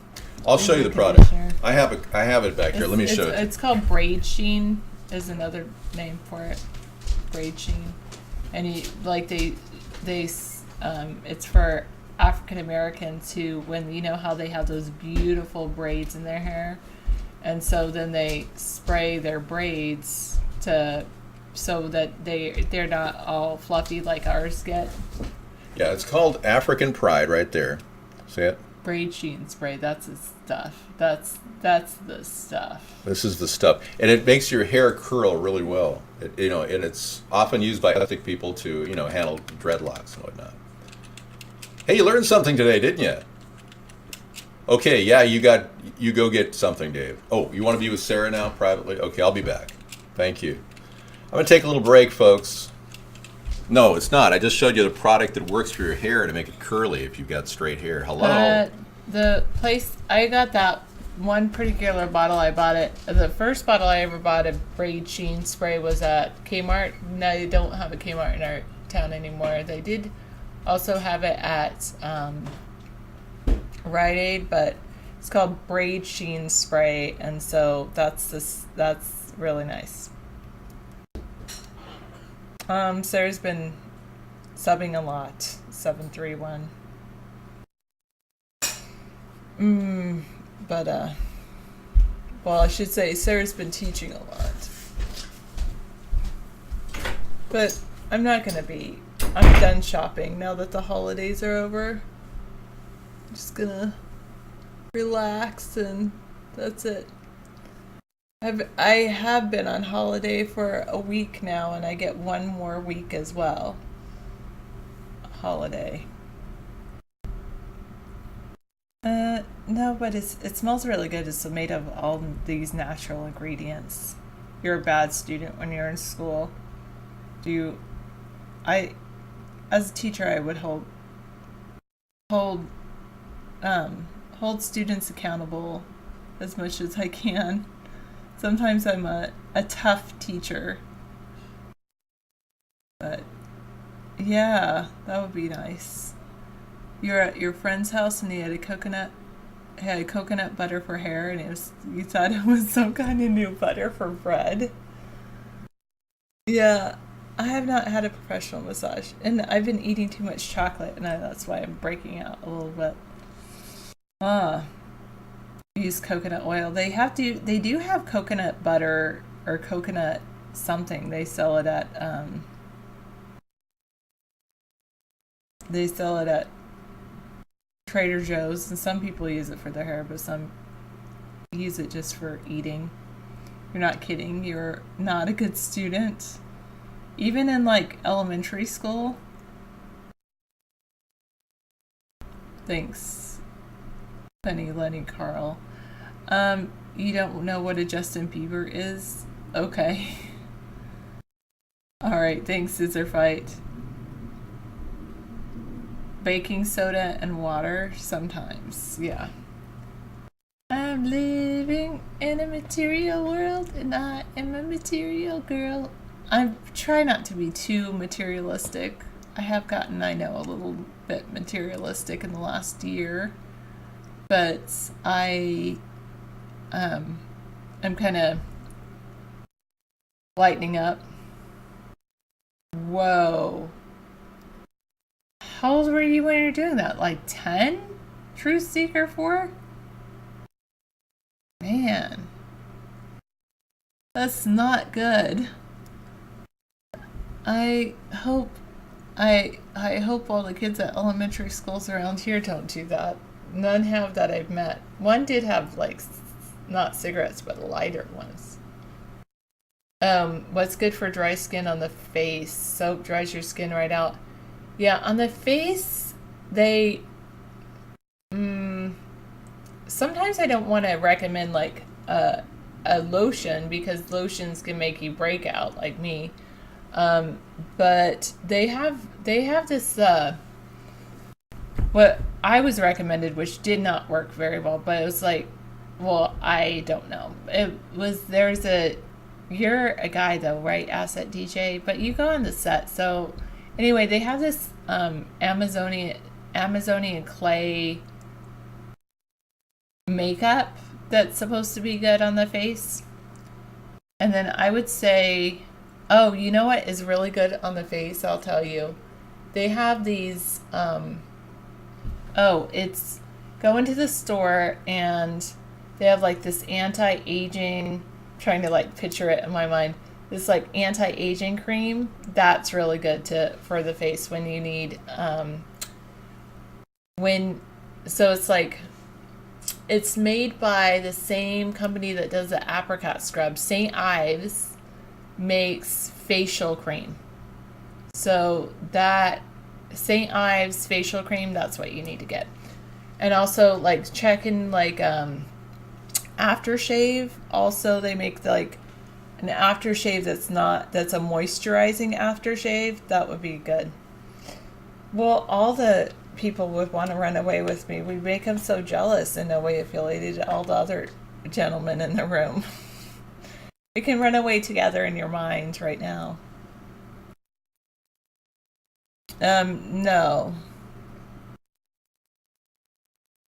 I'll show you the product. Conditioner. I have it back here. Let me show it. It's called Braid Sheen is another name for it. Braid Sheen. And it's for African Americans who, when you know how they have those beautiful braids in their hair, and so then they spray their braids so that they're not all fluffy like ours get. Yeah, it's called African Pride right there. See it? Braid Sheen spray. That's the stuff. That's the stuff. This is the stuff, and it makes your hair curl really well. And it's often used by ethnic people to handle dreadlocks and whatnot. Hey, you learned something today, didn't you? Okay, yeah, you go get something, Dave. Oh, you want to be with Sarah now privately? Okay, I'll be back. Thank you. I'm gonna take a little break, folks. No, it's not. I just showed you the product that works for your hair to make it curly if you've got straight hair. Hello. The place I got that one particular bottle. I bought it. The first bottle I ever bought of Braid Sheen spray was at Kmart. Now they don't have a Kmart in our town anymore. They did also have it at Rite Aid, but it's called Braid Sheen spray, and so that's really nice. Sarah's been subbing a lot. 731. Well, I should say Sarah's been teaching a lot. But I'm done shopping now that the holidays are over. I'm just gonna relax and that's it. I have been on holiday for a week now, and I get one more week as well. Holiday. No, but it smells really good. It's made of all these natural ingredients. You're a bad student when you're in school. As a teacher, I would hold hold students accountable as much as I can. Sometimes I'm a tough teacher. But yeah, that would be nice. You're at your friend's house and he had coconut butter for hair, and you thought it was some kind of new butter for bread. Yeah, I have not had a professional massage, and I've been eating too much chocolate, and that's why I'm breaking out a little bit. Use coconut oil. They do have coconut butter or coconut something. They sell it at Trader Joe's, and some people use it for their hair, but some use it just for eating. You're not kidding. You're not a good student. Even in like elementary school. Thanks, Penny, Lenny, Carl. You don't know what a Justin Bieber is? Okay. Alright, thanks, Scissor Fight. Baking soda and water sometimes, yeah. I'm living in a material world and I am a material girl. I try not to be too materialistic. I have gotten, I know, a little bit materialistic in the last year. But I'm kind of lightening up. Whoa. How old were you when you were doing that? Like 10? Truth Seeker 4? Man. That's not good. I hope all the kids at elementary schools around here don't do that. None have that I've met. One did have like not cigarettes but lighter ones. What's good for dry skin on the face? Soap dries your skin right out. Yeah, on the face, they sometimes I don't want to recommend like a lotion because lotions can make you break out like me. But they have this what I was recommended, which did not work very well, but it was like, well, I don't know. You're a guy though, right? Asset DJ, but you go on the set. So anyway, they have this Amazonian clay makeup that's supposed to be good on the face. And then I would say, oh, you know what is really good on the face? I'll tell you. They have these, it's go into the store and they have like this anti-aging, trying to like picture it in my mind, this like anti-aging cream that's really good for the face when you need, so it's like, it's made by the same company that does the apricot scrub. St. Ives makes facial cream. So that St. Ives facial cream, that's what you need to get. And also like check in like aftershave. Also they make like an aftershave that's a moisturizing aftershave. That would be good. Well, all the people would want to run away with me. We make them so jealous in a way affiliated to all the other gentlemen in the room. We can run away together in your mind right now. No.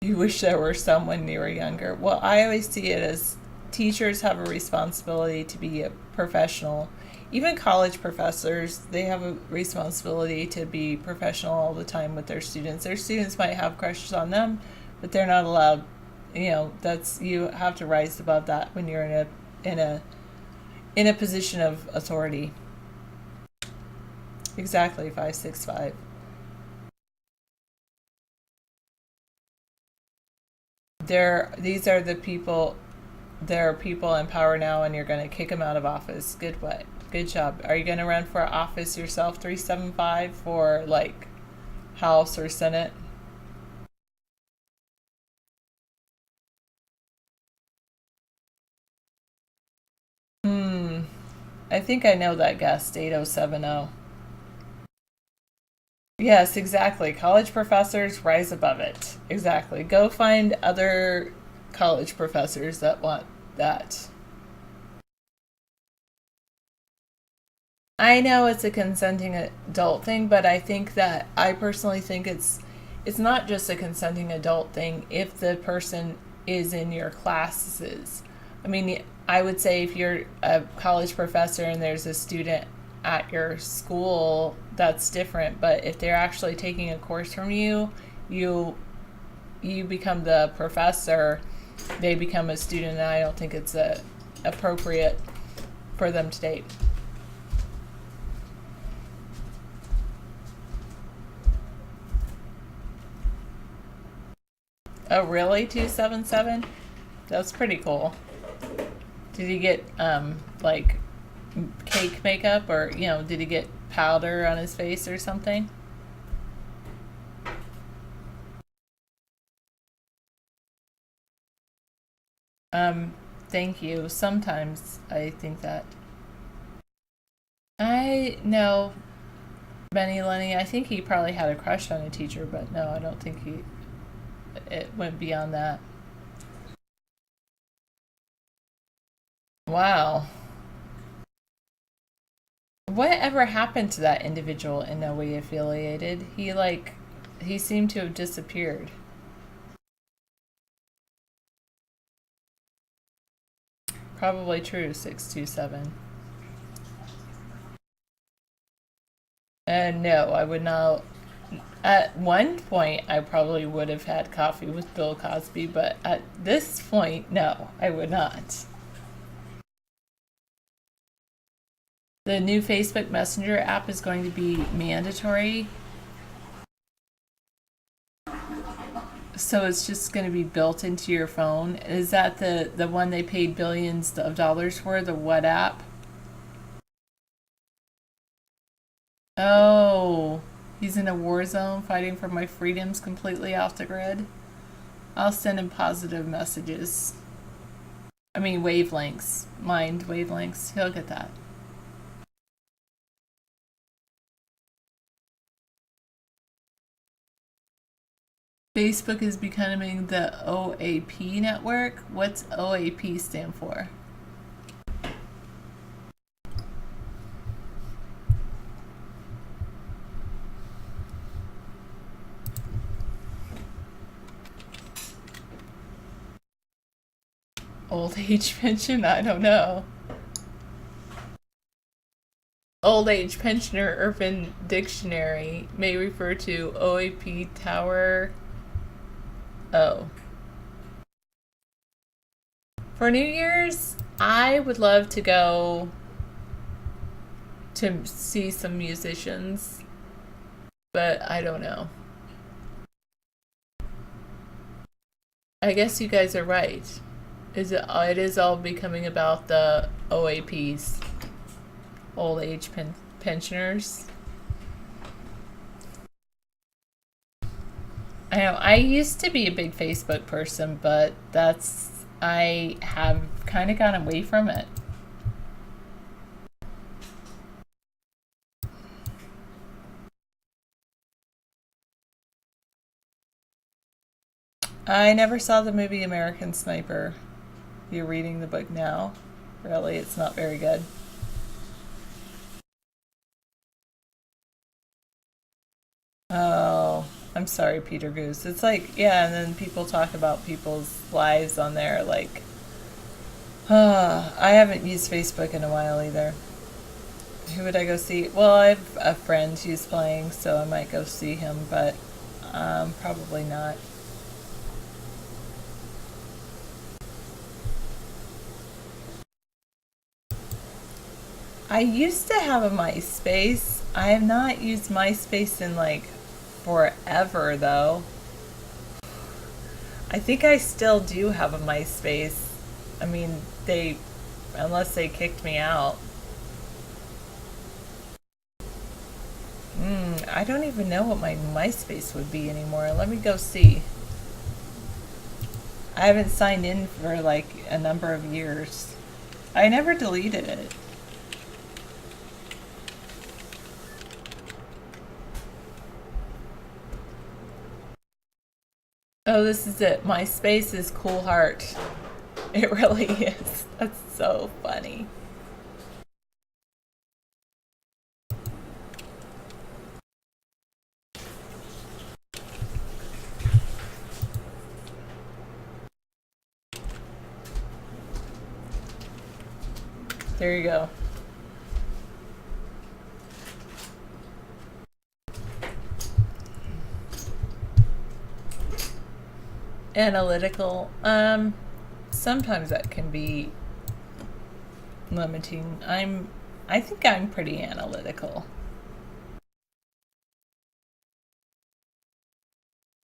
You wish there were someone when you were younger. Well, I always see it as teachers have a responsibility to be a professional. Even college professors, they have a responsibility to be professional all the time with their students. Their students might have crushes on them, but they're not allowed. You have to rise above that when you're in a position of authority. Exactly, 565. These are the people. There are people in power now, and you're going to kick them out of office. Good job. Are you going to run for office yourself, 375, for like House or Senate? I think I know that guest, 8070. Yes, exactly. College professors rise above it. Exactly. Go find other college professors that want that. I know it's a consenting adult thing, but I personally think it's not just a consenting adult thing if the person is in your classes. I mean, I would say if you're a college professor and there's a student at your school, that's different. But if they're actually taking a course from you, you you become the professor, they become a student, and I don't think it's appropriate for them to date. Oh, really? 277? That's pretty cool. Did he get like cake makeup, or did he get powder on his face or something? Thank you. Sometimes I think that. I know Benny Lenny. I think he probably had a crush on a teacher, but no, I don't think it went beyond that. Wow. Whatever happened to that individual in No Way Affiliated? He seemed to have disappeared. Probably true, 627. No, I would not. At one point, I probably would have had coffee with Bill Cosby, but at this point, no, I would not. The new Facebook Messenger app is going to be mandatory. So it's just going to be built into your phone. Is that the one they paid billions of dollars for, the What app? Oh, he's in a war zone fighting for my freedoms completely off the grid. I'll send him positive messages. I mean, wavelengths. Mind wavelengths. He'll get that. Facebook is becoming the OAP network. What's OAP stand for? Old age pension? I don't know. Old age pensioner Urban Dictionary may refer to OAP tower. Oh. For New Year's, I would love to go to see some musicians, but I don't know. I guess you guys are right. It is all becoming about the OAPs, old age pensioners. I know I used to be a big Facebook person, but I have kind of gone away from it. I never saw the movie American Sniper. You're reading the book now? Really, it's not very good. Oh, I'm sorry, Peter Goose. It's like, yeah, and then people talk about people's lives on there. Like, I haven't used Facebook in a while either. Who would I go see? Well, I have a friend who's playing, so I might go see him, but probably not. I used to have a MySpace. I have not used MySpace in like forever though. I think I still do have a MySpace. I mean, unless they kicked me out. I don't even know what my MySpace would be anymore. Let me go see. I haven't signed in for like a number of years. I never deleted it. Oh, this is it. My space is Cool Heart. It really is. That's so funny. There you go. Analytical. Sometimes that can be limiting. I think I'm pretty analytical.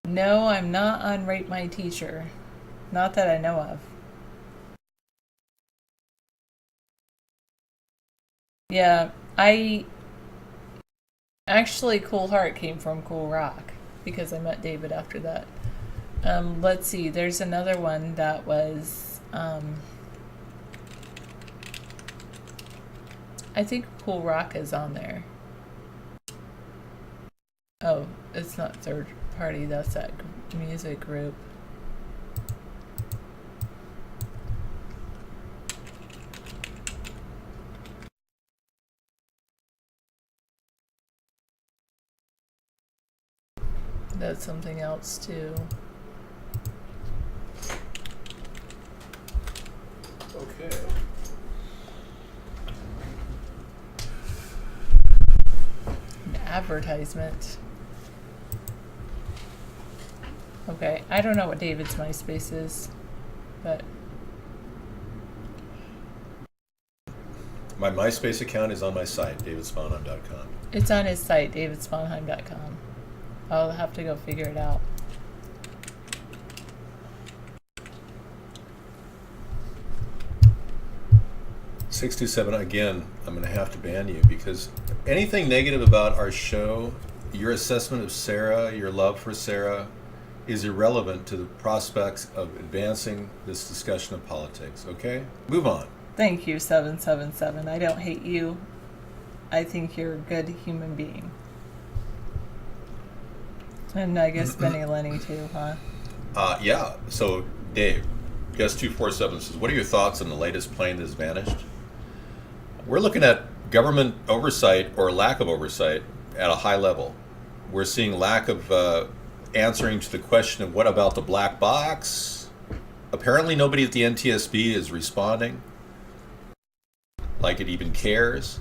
No, I'm not on Rate My Teacher. Not that I know of. Yeah, actually Cool Heart came from Cool Rock because I met David after that. Let's see, there's another one that was I think Cool Rock is on there. Oh, it's not third party, that's that music group. That's something else too. Okay. An advertisement. Okay, I don't know what David's MySpace is, but My MySpace account is on my site, davidsponheim.com. it's on his site, davidsponheim.com. I'll have to go figure it out. "627, again, I'm going to have to ban you because anything negative about our show, your assessment of Sarah, your love for Sarah, is irrelevant to the prospects of advancing this discussion of politics, okay? Move on." Thank you, 777. I don't hate you. I think you're a good human being. And I guess Benny Lenny too, huh? Yeah, so Dave, Guest247 says, what are your thoughts on the latest plane that has vanished? We're looking at government oversight or lack of oversight at a high level. We're seeing lack of answering to the question of what about the black box? Apparently nobody at the NTSB is responding like it even cares.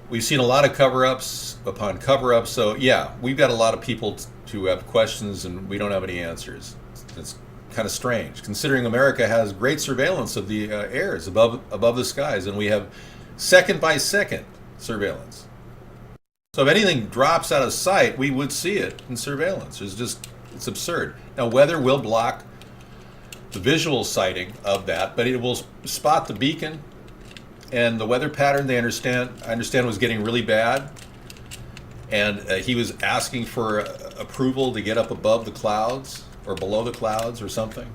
We've seen a lot of cover-ups upon cover-ups, so yeah, we've got a lot of people to have questions and we don't have any answers. It's kind of strange, considering America has great surveillance of the airs above the skies, and we have second-by-second surveillance. So if anything drops out of sight, we would see it in surveillance. It's absurd. Now, weather will block the visual sighting of that, but it will spot the beacon. And the weather pattern, I understand was getting really bad. And he was asking for approval to get up above the clouds or below the clouds or something.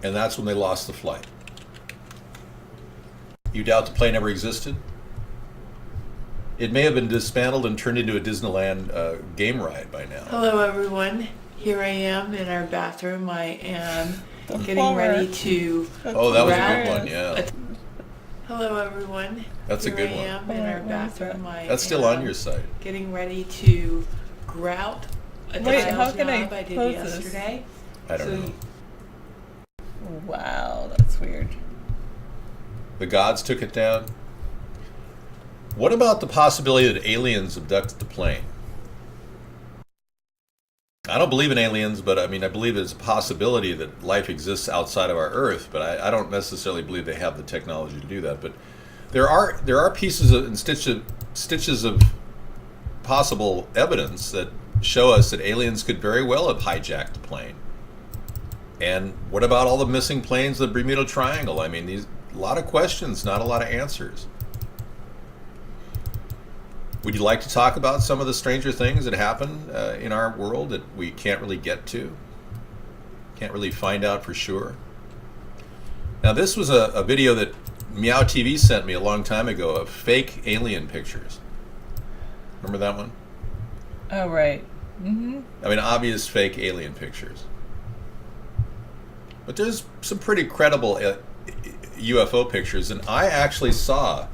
And that's when they lost the flight. You doubt the plane ever existed? It may have been dismantled and turned into a Disneyland game ride by now. Hello everyone, here I am in our bathroom. I am getting ready to Oh, that was a wrap good one, yeah. Hello everyone. That's a good one. Here I am in our bathroom. That's still on your site. Getting ready to grout a Wait, tile how can I job I did close this? yesterday. I don't know. Wow, that's weird. The gods took it down. What about the possibility that aliens abducted the plane? I don't believe in aliens, but I believe there's a possibility that life exists outside of our Earth, but I don't necessarily believe they have the technology to do that. But there are pieces and stitches of possible evidence that show us that aliens could very well have hijacked the plane. And what about all the missing planes of the Bermuda Triangle? A lot of questions, not a lot of answers. Would you like to talk about some of the stranger things that happen in our world that we can't really get to? Can't really find out for sure? Now, this was a video that Meow TV sent me a long time ago of fake alien pictures. Remember that one? Oh, right. Obvious fake alien pictures. But there's some pretty credible UFO pictures, and I actually saw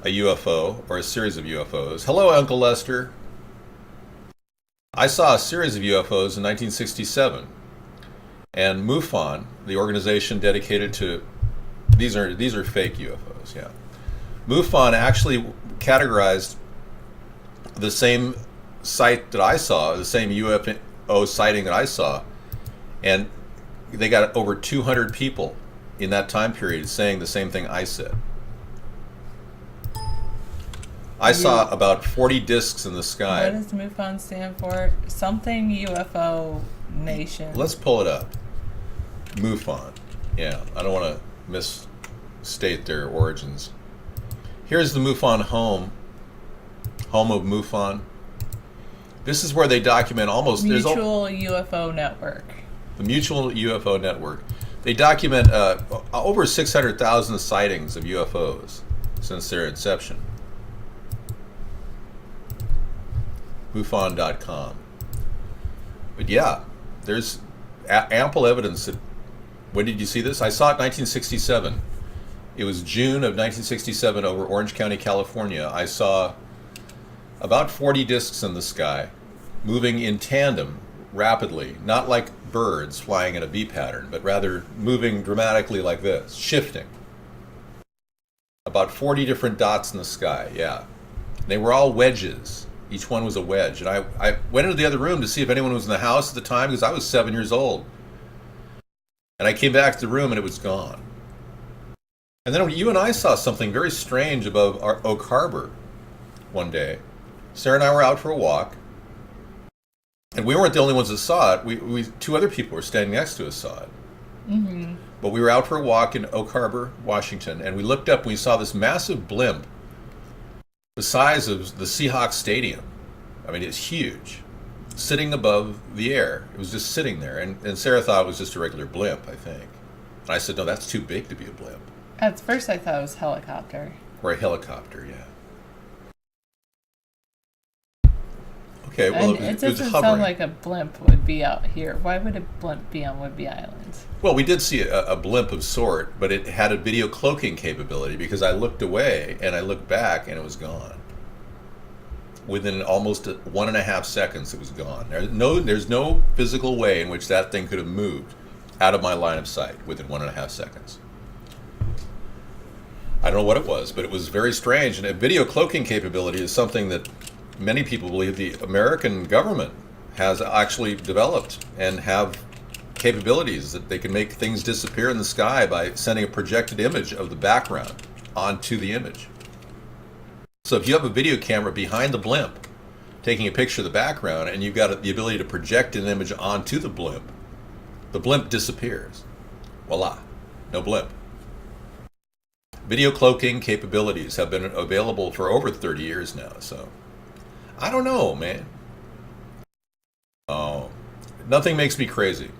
a UFO, or a series of UFOs. Hello, Uncle Lester. I saw a series of UFOs in 1967, and MUFON, the organization dedicated to these are fake UFOs. Yeah, MUFON actually categorized the same site that I saw, the same UFO sighting that I saw, and they got over 200 people in that time period saying the same thing I said. I saw about 40 discs in the sky. What does MUFON stand for? Something UFO Nation. Let's pull it up. MUFON. Yeah, I don't want to misstate their origins. Here's the MUFON home of MUFON. This is where they document almost... Mutual UFO Network. The Mutual UFO Network. They document over 600,000 sightings of UFOs since their inception. MUFON.com. But yeah, there's ample evidence that... When did you see this? I saw it in 1967. It was June of 1967 over Orange County, California. I saw about 40 discs in the sky, moving in tandem, rapidly, not like birds flying in a V pattern, but rather moving dramatically like this, shifting. About 40 different dots in the sky, yeah. They were all wedges. Each one was a wedge. And I went into the other room to see if anyone was in the house at the time, because I was 7 years old. And I came back to the room and it was gone. And then you and I saw something very strange above Oak Harbor one day. Sarah and I were out for a walk. And we weren't the only ones that saw it. We two other people were standing next to us saw it. Mm-hmm. But we were out for a walk in Oak Harbor, Washington, and we looked up and we saw this massive blimp the size of the Seahawks Stadium. I mean, it's huge, sitting above the air. It was just sitting there. And Sarah thought it was just a regular blimp, I think. And I said, no, that's too big to be a blimp. At first I thought it was helicopter. Or a helicopter, yeah. Okay, well, And it it was doesn't hovering. sound like a blimp would be out here. Why would a blimp be on Whidbey Island? Well, we did see a blimp of sort, but it had a video cloaking capability because I looked away and I looked back and it was gone. Within almost 1.5 seconds, it was gone. There's no physical way in which that thing could have moved out of my line of sight within 1.5 seconds. I don't know what it was, but it was very strange. And a video cloaking capability is something that many people believe the American government has actually developed and have capabilities that they can make things disappear in the sky by sending a projected image of the background onto the image. So if you have a video camera behind the blimp taking a picture of the background and you've got the ability to project an image onto the blimp disappears. Voila, no blimp. Video cloaking capabilities have been available for over 30 years now, so I don't know, man. Oh, nothing makes me crazy.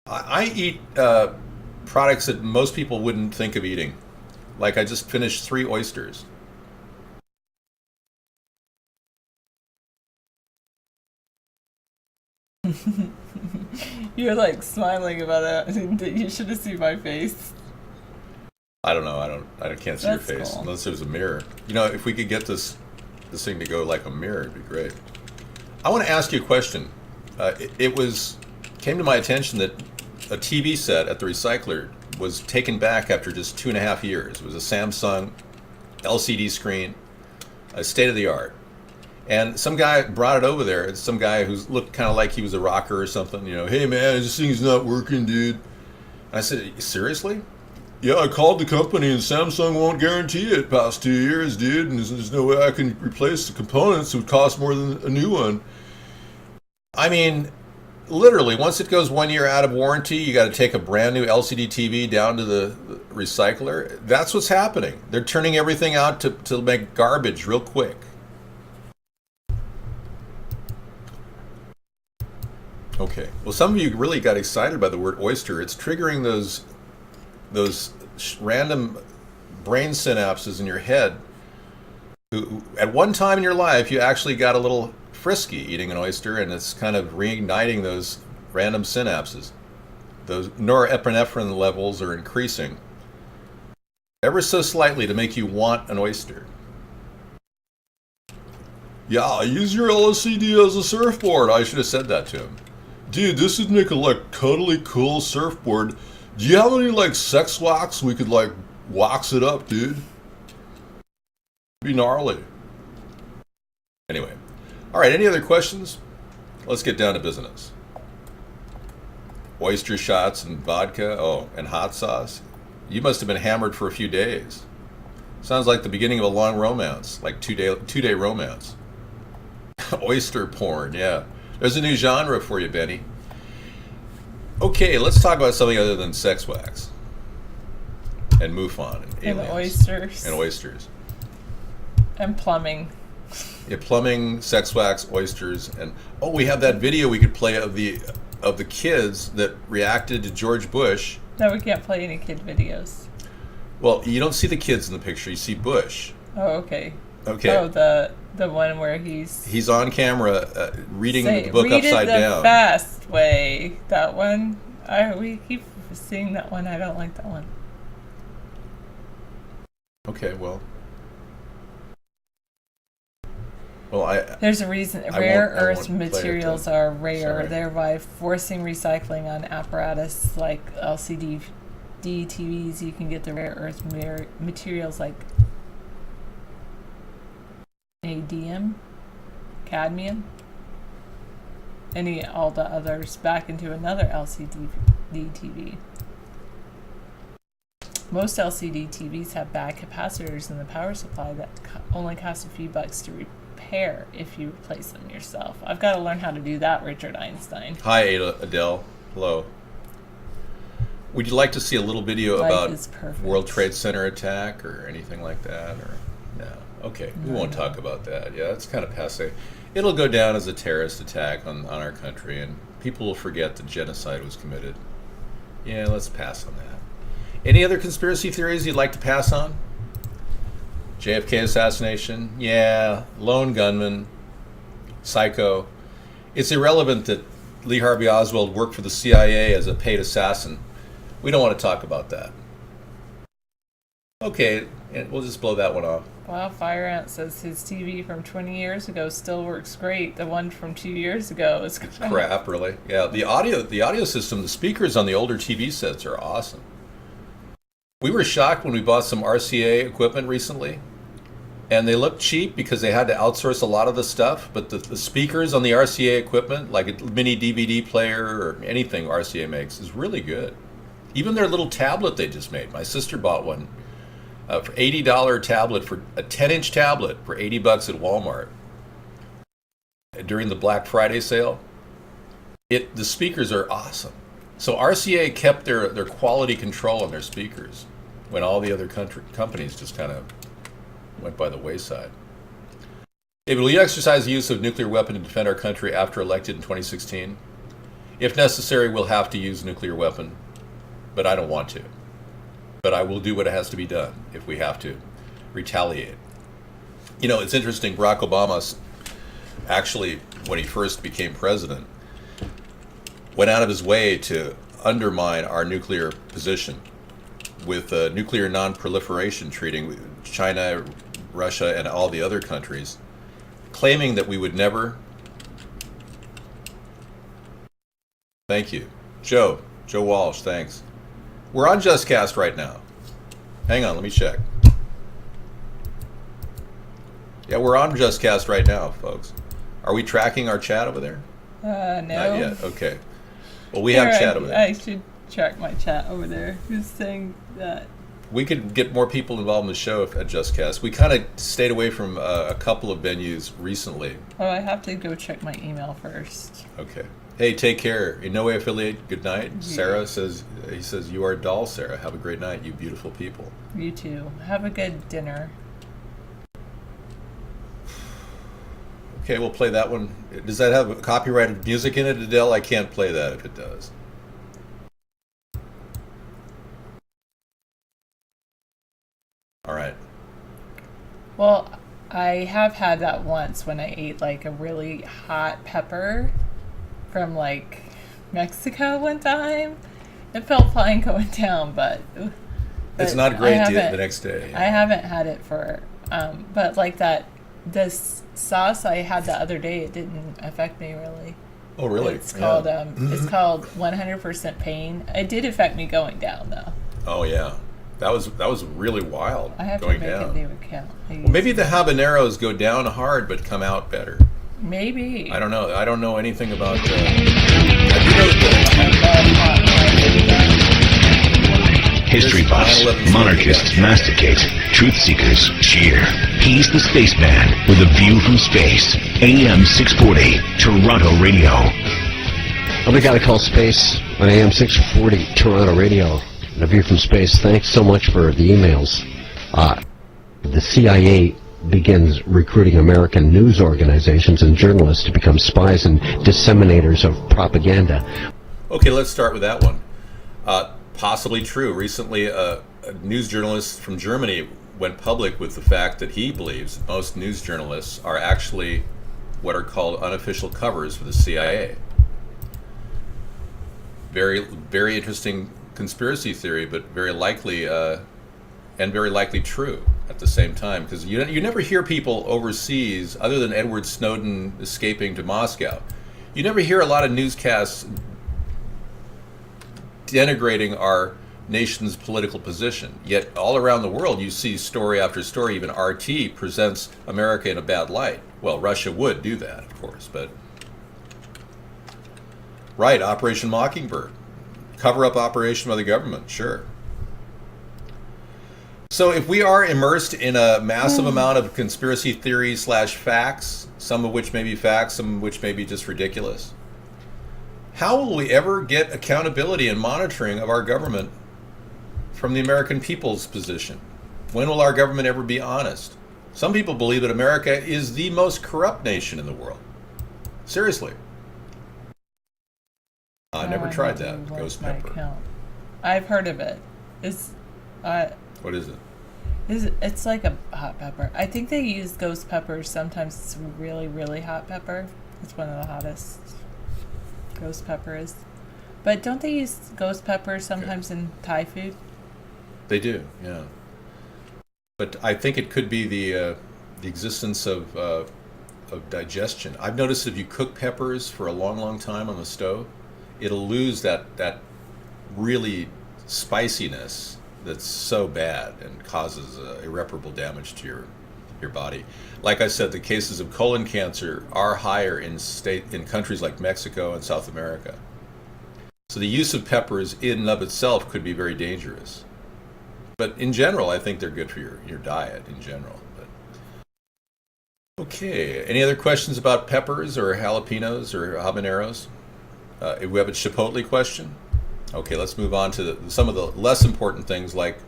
I eat products that most people wouldn't think of eating. Like I just finished 3 oysters. You're like smiling about it. You should have seen my face. I don't know. I can't see That's your face cool. unless there's a mirror. You know, if we could get this thing to go like a mirror, it'd be great. I want to ask you a question. Came to my attention that a TV set at the recycler was taken back after just 2.5 years. It was a Samsung LCD screen, a state of the art. And some guy brought it over there. It's some guy who looked kind of like he was a rocker or something. You know, hey man, this thing's not working, dude. And I said, seriously? Yeah, I called the company and Samsung won't guarantee it past 2 years, dude. And there's no way I can replace the components. It would cost more than a new one. I mean, literally, once it goes 1 year out of warranty, you got to take a brand new LCD TV down to the recycler. That's what's happening. They're turning everything out to make garbage real quick. Okay. Well, some of you really got excited by the word oyster. It's triggering those random brain synapses in your head. At one time in your life, you actually got a little frisky eating an oyster, and it's kind of reigniting those random synapses. Those norepinephrine levels are increasing ever so slightly to make you want an oyster. Yeah, use your LCD as a surfboard. I should have said that to him. Dude, this would make a like cuddly cool surfboard. Do you have any like sex wax? We could like wax it up, dude. Be gnarly. Anyway. Alright, any other questions? Let's get down to business. Oyster shots and vodka. Oh, and hot sauce. You must have been hammered for a few days. Sounds like the beginning of a long romance. Like two-day romance. Oyster porn, yeah. There's a new genre for you, Benny. Okay, let's talk about something other than sex wax. And MUFON. And aliens. Oysters. And oysters. And plumbing. Yeah, plumbing, sex wax, oysters, and oh, we have that video we could play of the kids that reacted to George Bush. No, we can't play any kid videos. Well, you don't see the kids in the picture, you see Bush. Oh, okay. Okay. Oh, the one where he's on camera reading the book upside down. Read it the fast way. That one. We keep seeing that one. I don't like that one. Okay, well, there's a reason. Rare earth materials are rare, thereby forcing recycling on apparatus like LCD TVs. You can get the rare earth materials like ADM, cadmium, all the others back into another LCD TV. Most LCD TVs have bad capacitors in the power supply that only cost a few bucks to repair if you replace them yourself. I've got to learn how to do that, Richard Einstein. Hi, Adele. Hello. Would you like to see a little video about World Trade Center attack or anything like that? Or no? Okay, we won't talk about that. Yeah, it's kind of passé. It'll go down as a terrorist attack on our country, and people will forget that genocide was committed. Yeah, let's pass on that. Any other conspiracy theories you'd like to pass on? JFK assassination? Yeah. Lone gunman? Psycho? It's irrelevant that Lee Harvey Oswald worked for the CIA as a paid assassin. We don't want to talk about that. Okay, we'll just blow that one off. Wow, Fire Ant says his TV from 20 years ago still works great. The one from 2 years ago is crap, really. Yeah, the audio system, the speakers on the older TV sets are awesome. We were shocked when we bought some RCA equipment recently, and they looked cheap because they had to outsource a lot of the stuff, but the speakers on the RCA equipment, like a mini DVD player or anything RCA makes, is really good. Even their little tablet they just made. My sister bought one for $80 tablet, for a 10-inch tablet for $80 at Walmart during the Black Friday sale. The speakers are awesome. So RCA kept their quality control on their speakers when all the other companies just kind of went by the wayside. David, will you exercise the use of nuclear weapon to defend our country after elected in 2016? If necessary, we'll have to use nuclear weapon, but I don't want to. But I will do what has to be done if we have to retaliate. You know, it's interesting, Barack Obama actually, when he first became president, went out of his way to undermine our nuclear position with a nuclear non-proliferation treaty with China, Russia, and all the other countries, claiming that we would never... Thank you. Joe Walsh, thanks. We're on JustCast right now. Hang on, let me check. Yeah, we're on JustCast right now, folks. Are we tracking our chat over there? No. Not yet, okay. Well, we have chat over there. I should track my chat over there. Who's saying that? We could get more people involved in the show at JustCast. We kind of stayed away from a couple of venues recently. Oh, I have to go check my email first. Okay. Hey, take care. In no way affiliate, good night. Yeah. Sarah says, you are a doll, Sarah. Have a great night, you beautiful people. You too. Have a good dinner. Okay, we'll play that one. Does that have copyrighted music in it, Adele? I can't play that if it does. All right. Well, I have had that once when I ate like a really hot pepper from like Mexico one time. It felt fine going down, but It's not great the next day. I haven't had it for, but like this sauce I had the other day, it didn't affect me really. Oh, really? It's called 100% pain. It did affect me going down though. Oh yeah, that was really wild. I have going to make down. a new account. Well, maybe the habaneros go down hard but come out better. Maybe. I don't know. I don't know anything about. History buffs, monarchists masticate, truth seekers cheer. He's the spaceman with a view from space. AM 640, Toronto Radio. Well, we got to call space on AM 640, Toronto Radio. And a view from space. Thanks so much for the emails. The CIA begins recruiting American news organizations and journalists to become spies and disseminators of propaganda. Okay, let's start with that one. Possibly true. Recently, a news journalist from Germany went public with the fact that he believes that most news journalists are actually what are called unofficial covers for the CIA. Very, very interesting conspiracy theory, but very likely and very likely true at the same time, because you never hear people overseas, other than Edward Snowden escaping to Moscow, you never hear a lot of newscasts denigrating our nation's political position. Yet all around the world you see story after story. Even RT presents America in a bad light. Well, Russia would do that, of course, but right, Operation Mockingbird, cover-up operation by the government, sure. So if we are immersed in a massive amount of conspiracy theory / facts, some of which may be facts, some of which may be just ridiculous, how will we ever get accountability and monitoring of our government from the American people's position? When will our government ever be honest? Some people believe that America is the most corrupt nation in the world. Seriously. I never tried that, ghost pepper. I've heard of it. What is it? It's like a hot pepper. I think they use ghost peppers. Sometimes it's really, really hot pepper. It's one of the hottest. Ghost pepper is. But don't they use ghost pepper sometimes in Thai food? They do, yeah. But I think it could be the existence of digestion. I've noticed if you cook peppers for a long, long time on the stove, it'll lose that really spiciness that's so bad and causes irreparable damage to your body. Like I said, the cases of colon cancer are higher in countries like Mexico and South America. So the use of peppers in and of itself could be very dangerous. But in general, I think they're good for your diet in general. But okay, any other questions about peppers or jalapenos or habaneros? We have a Chipotle question. Okay, let's move on to some of the less important things, like,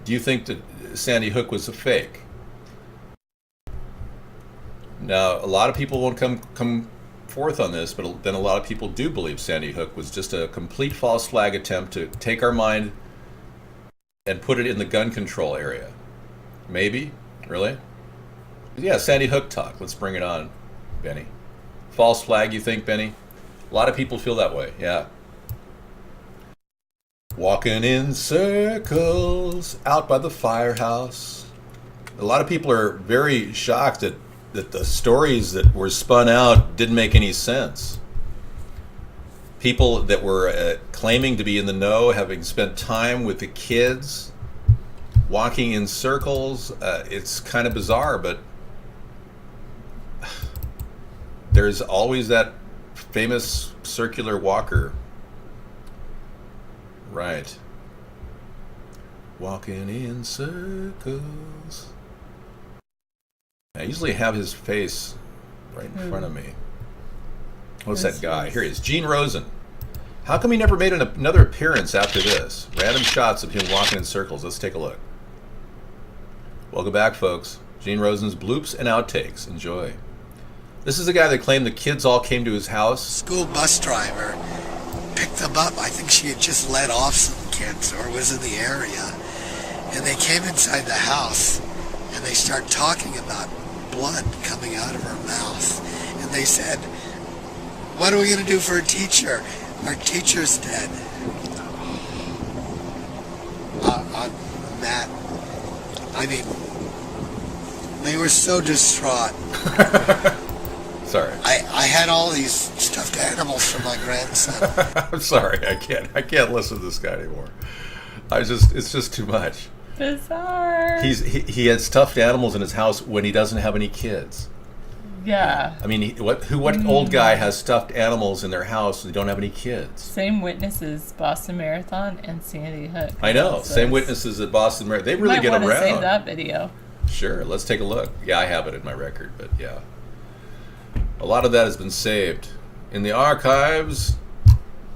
do you think that Sandy Hook was a fake? Now, a lot of people won't come forth on this, but then a lot of people do believe Sandy Hook was just a complete false flag attempt to take our mind and put it in the gun control area. Maybe? Really? Yeah, Sandy Hook talk. Let's bring it on, Benny. False flag, you think, Benny? A lot of people feel that way, yeah. Walking in circles out by the firehouse. A lot of people are very shocked that the stories that were spun out didn't make any sense. People that were claiming to be in the know, having spent time with the kids, walking in circles, it's kind of bizarre, but there's always that famous circular walker. Right. Walking in circles. I usually have his face right in front of me. What's that guy? Here he is. Gene Rosen. How come he never made another appearance after this? Random shots of him walking in circles. Let's take a look. Welcome back, folks. Gene Rosen's bloops and outtakes. Enjoy. This is the guy that claimed the kids all came to his house. School bus driver picked them up. I think she had just let off some kids or was in the area. And they came inside the house and they start talking about blood coming out of her mouth. And they said, What are we going to do for a teacher? Our teacher's dead. Matt, I mean, they were so distraught. Sorry. I had all these stuffed animals for my grandson. I'm sorry. I can't listen to this guy anymore. It's just too much. Bizarre. He had stuffed animals in his house when he doesn't have any kids. Yeah. I mean, what old guy has stuffed animals in their house and they don't have any kids? Same witnesses, Boston Marathon and Sandy Hook. I know. Same witnesses at Boston Marathon. They really get around. Want to save that video. Sure. Let's take a look. Yeah, I have it in my record, but yeah. A lot of that has been saved in the archives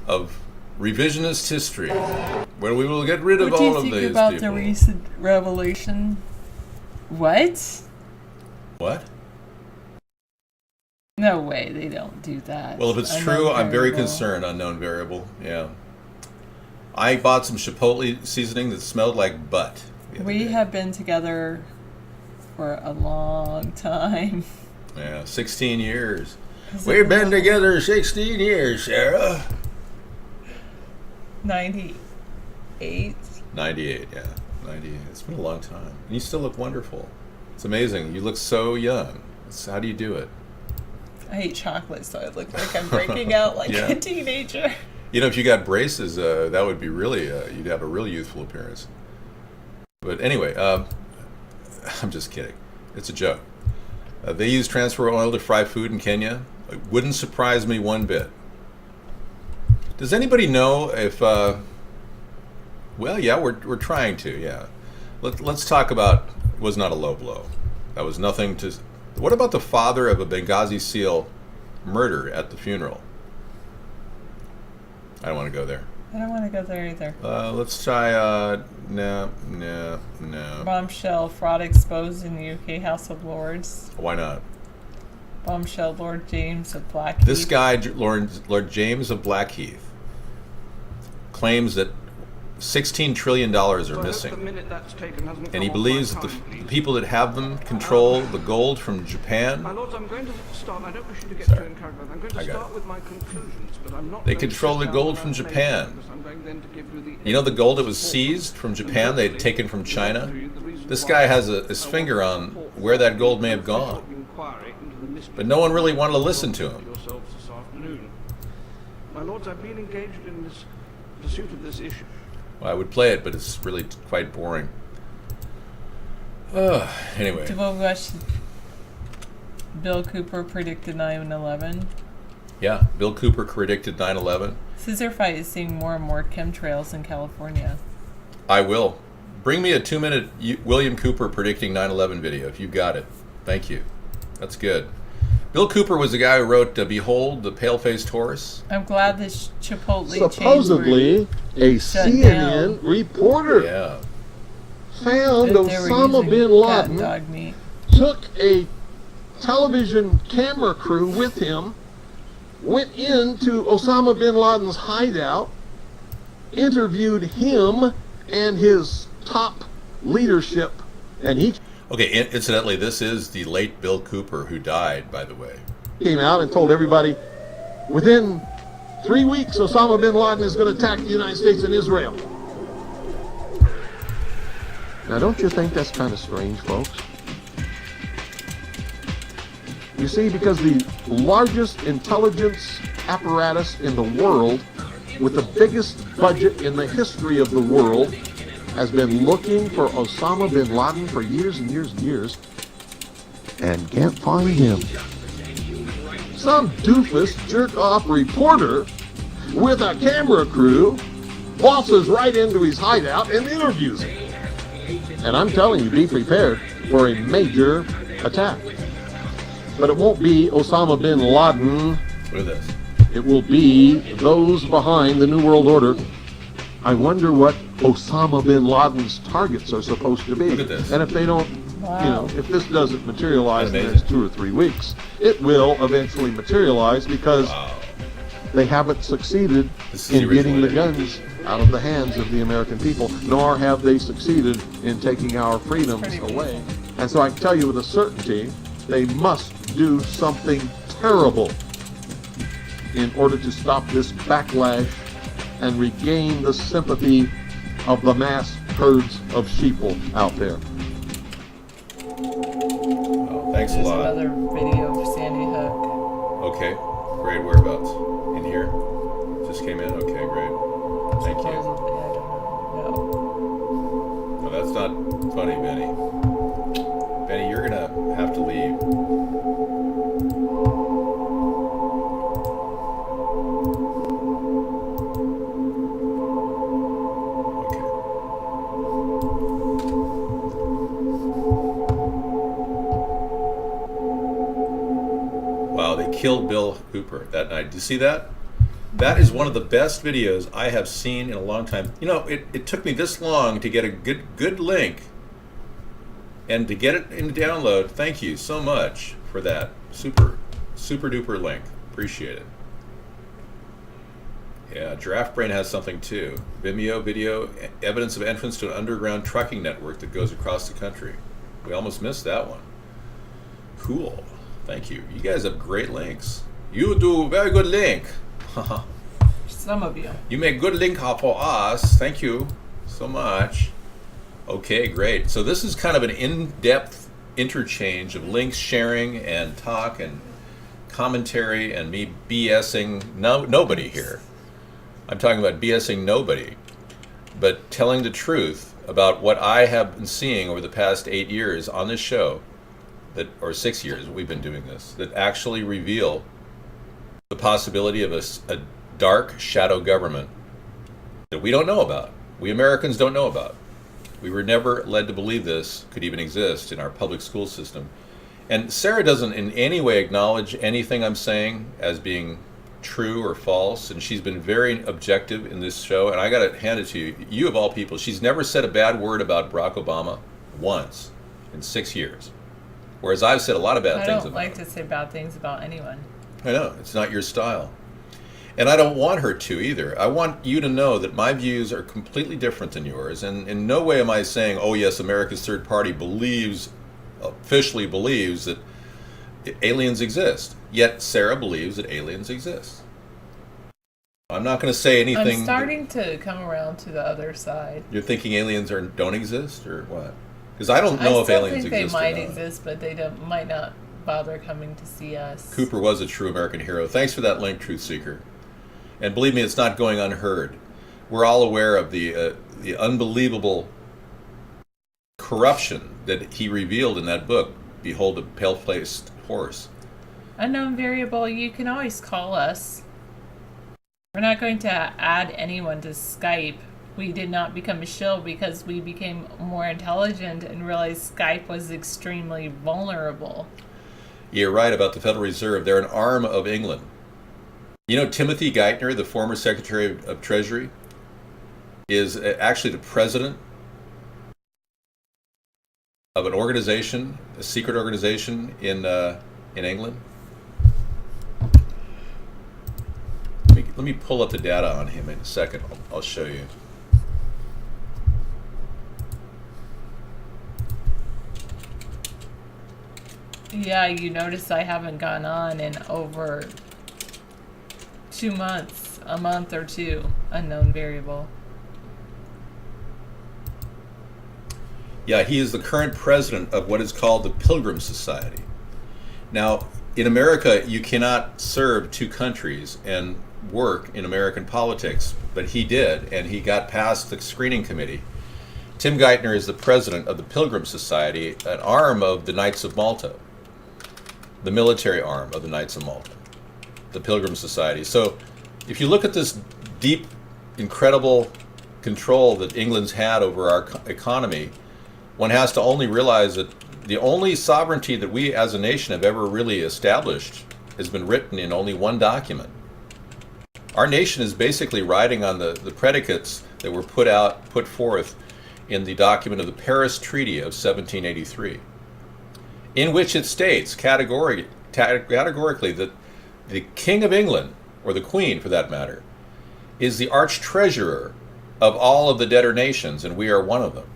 of revisionist history, where we will get rid of all of these people. What do you think about the recent revelation? What? What? No way, they don't do that. Well, if it's true, I'm very concerned. Unknown variable, yeah. I bought some Chipotle seasoning that smelled like butt. We have been together for a long time. Yeah, 16 years. We've been together 16 years, Sarah. 98. 98, yeah. 98. It's been a long time. And you still look wonderful. It's amazing. You look so young. How do you do it? I hate chocolate, so I look like I'm breaking out like a teenager. You know, if you got braces, that would be really, you'd have a really youthful appearance. But anyway, I'm just kidding. It's a joke. They use transfer oil to fry food in Kenya. It wouldn't surprise me one bit. Does anybody know if, well, yeah, we're trying to, yeah. Let's talk about, was not a low blow. That was nothing to... What about the father of a Benghazi SEAL murder at the funeral? I don't want to go there. I don't want to go there either. Let's try, no. Bombshell, fraud exposed in the UK House of Lords. Why not? Bombshell, Lord James of Blackheath. This guy, Lord James of Blackheath, claims that $16 trillion are missing. And he believes that the people that have them control the gold from Japan. My lords, I'm going to start. I don't wish you to get too encouraged. I'm going to start with my conclusions, but I'm not. They control the gold from Japan. You know the gold that was seized from Japan, they had taken from China? This guy has his finger on where that gold may have gone. But no one really wanted to listen to him. My lords, I've been engaged in this pursuit of this issue. Well, I would play it, but it's really quite boring. Anyway. Did we watch Bill Cooper predicted 9/11? Yeah, Bill Cooper predicted 9/11. Scissor Fight is seeing more and more chemtrails in California. I will. Bring me a 2-minute William Cooper predicting 9/11 video, if you got it. Thank you. That's good. Bill Cooper was the guy who wrote Behold, the Pale-Faced Horse. I'm glad this Chipotle supposedly a CNN reporter found Osama bin Laden, took a television camera crew with him, went into Osama bin Laden's hideout, interviewed him and his top leadership, and he... Okay, incidentally, this is the late Bill Cooper who died, by the way. Came out and told everybody, within 3 weeks, Osama bin Laden is going to attack the United States and Israel. Now, don't you think that's kind of strange, folks? You see, because the largest intelligence apparatus in the world, with the biggest budget in the history of the world, has been looking for Osama bin Laden for years and years and years, and can't find him. Some doofus jerk-off reporter with a camera crew waltzes right into his hideout and interviews him. And I'm telling you, be prepared for a major attack. But it won't be Osama bin Laden. Look at this. It will be those behind the New World Order. I wonder what Osama bin Laden's targets are supposed to be. Look at this. And if they don't, you know, if this doesn't materialize in the next 2 or 3 weeks, it will eventually materialize because they haven't succeeded in getting the guns out of the hands of the American people, nor have they succeeded in taking our freedoms away. And so I can tell you with a certainty, they must do something terrible in order to stop this backlash and regain the sympathy of the mass herds of sheeple out there. Oh, thanks a lot. Another video of Sandy Hook. Okay, great. Whereabouts? In here? Just came in? Okay, great. Thank you. No, that's not funny, Benny. Benny, you're gonna have to leave. Wow, they killed Bill Cooper that night. Do you see that? That is one of the best videos I have seen in a long time. You know, it took me this long to get a good link and to get it in download. Thank you so much for that. Super duper link. Appreciate it. Yeah, Draft Brain has something too. Vimeo video, evidence of entrance to an underground trucking network that goes across the country. We almost missed that one. Cool. Thank you. You guys have great links. You do very good link. Some of you. You make good link for us. Thank you so much. Okay, great. So this is kind of an in-depth interchange of links sharing and talk and commentary and me BSing nobody here. I'm talking about BSing nobody, but telling the truth about what I have been seeing over the past 8 years on this show, or 6 years we've been doing this, that actually reveal the possibility of a dark shadow government that we don't know about. We Americans don't know about. We were never led to believe this could even exist in our public school system. And Sarah doesn't in any way acknowledge anything I'm saying as being true or false, and she's been very objective in this show, and I gotta hand it to you. You of all people, she's never said a bad word about Barack Obama once in 6 years. Whereas I've said a lot of bad things about him. I don't like to say bad things about anyone. I know, it's not your style. And I don't want her to either. I want you to know that my views are completely different than yours, and in no way am I saying, oh yes, America's third party officially believes that aliens exist. Yet Sarah believes that aliens exist. I'm not going to say anything. I'm starting to come around to the other side. You're thinking aliens don't exist, or what? Because I don't know if aliens exist or not. I still think they might exist, but they might not bother coming to see us. Cooper was a true American hero. Thanks for that link, Truth Seeker. And believe me, it's not going unheard. We're all aware of the unbelievable corruption that he revealed in that book, Behold a Pale-Faced Horse. Unknown variable, you can always call us. We're not going to add anyone to Skype. We did not become a shill because we became more intelligent and realized Skype was extremely vulnerable. You're right about the Federal Reserve. They're an arm of England. You know, Timothy Geithner, the former Secretary of Treasury, is actually the president of an organization, a secret organization in England. Let me pull up the data on him in a second. I'll show you. Yeah, you notice I haven't gone on in over 2 months, a month or two, unknown variable. Yeah, he is the current president of what is called the Pilgrim Society. Now, in America, you cannot serve two countries and work in American politics, but he did, and he got past the screening committee. Tim Geithner is the president of the Pilgrim Society, an arm of the Knights of Malta, the military arm of the Knights of Malta, the Pilgrim Society. So if you look at this deep, incredible control that England's had over our economy, one has to only realize that the only sovereignty that we as a nation have ever really established has been written in only one document. Our nation is basically riding on the predicates that were put forth in the document of the Paris Treaty of 1783, in which it states categorically that the King of England, or the Queen for that matter, is the arch-treasurer of all of the debtor nations, and we are one of them.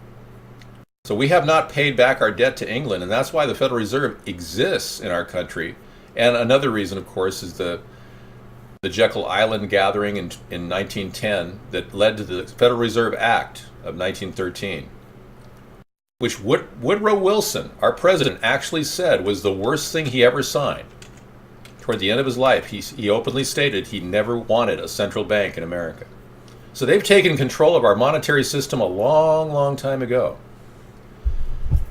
So we have not paid back our debt to England, and that's why the Federal Reserve exists in our country. And another reason, of course, is the the Jekyll Island gathering in 1910 that led to the Federal Reserve Act of 1913, which Woodrow Wilson, our president, actually said was the worst thing he ever signed. Toward the end of his life, he openly stated he never wanted a central bank in America. So they've taken control of our monetary system a long, long time ago.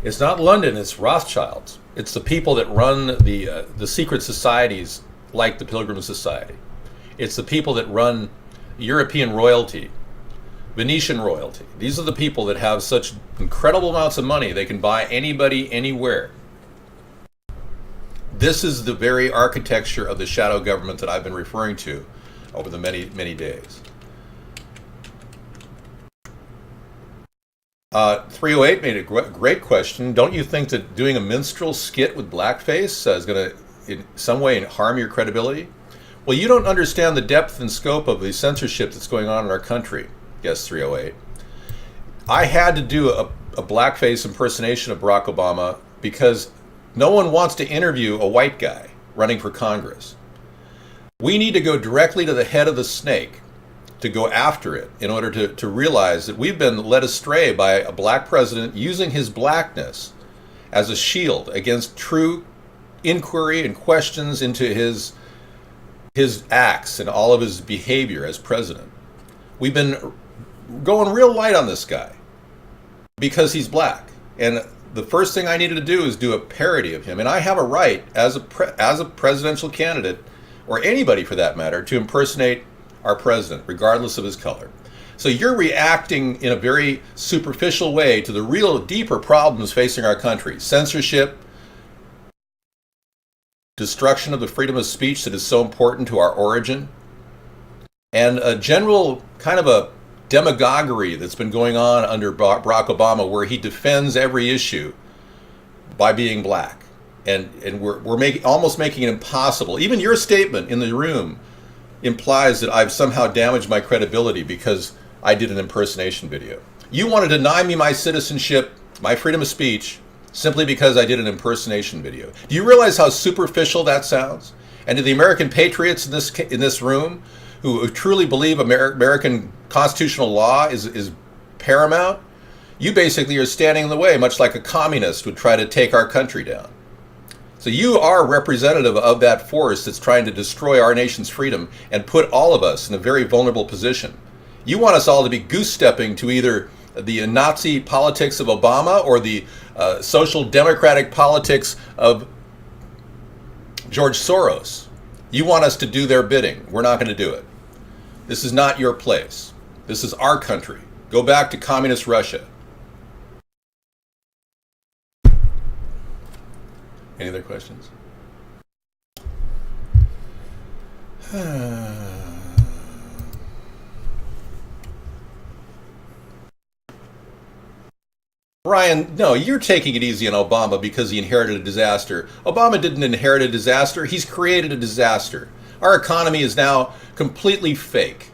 It's not London, it's Rothschilds. It's the people that run the secret societies like the Pilgrim Society. It's the people that run European royalty, Venetian royalty. These are the people that have such incredible amounts of money they can buy anybody anywhere. This is the very architecture of the shadow government that I've been referring to over the many, many days. 308 made a great question. Don't you think that doing a minstrel skit with blackface is going to in some way harm your credibility? Well, you don't understand the depth and scope of the censorship that's going on in our country, guest 308. I had to do a blackface impersonation of Barack Obama because no one wants to interview a white guy running for Congress. We need to go directly to the head of the snake to go after it in order to realize that we've been led astray by a black president using his blackness as a shield against true inquiry and questions into his acts and all of his behavior as president. We've been going real light on this guy because he's black. And the first thing I needed to do is do a parody of him. And I have a right as a presidential candidate, or anybody for that matter, to impersonate our president, regardless of his color. So you're reacting in a very superficial way to the real deeper problems facing our country. Censorship, destruction of the freedom of speech that is so important to our origin, and a general kind of a demagoguery that's been going on under Barack Obama, where he defends every issue by being black. And we're almost making it impossible. Even your statement in the room implies that I've somehow damaged my credibility because I did an impersonation video. You want to deny me my citizenship, my freedom of speech, simply because I did an impersonation video. Do you realize how superficial that sounds? And to the American patriots in this room who truly believe American constitutional law is paramount, you basically are standing in the way, much like a communist would try to take our country down. So you are representative of that force that's trying to destroy our nation's freedom and put all of us in a very vulnerable position. You want us all to be goose-stepping to either the Nazi politics of Obama or the social democratic politics of George Soros. You want us to do their bidding. We're not going to do it. This is not your place. This is our country. Go back to communist Russia. Any other questions? Brian, no, you're taking it easy on Obama because he inherited a disaster. Obama didn't inherit a disaster. He's created a disaster. Our economy is now completely fake.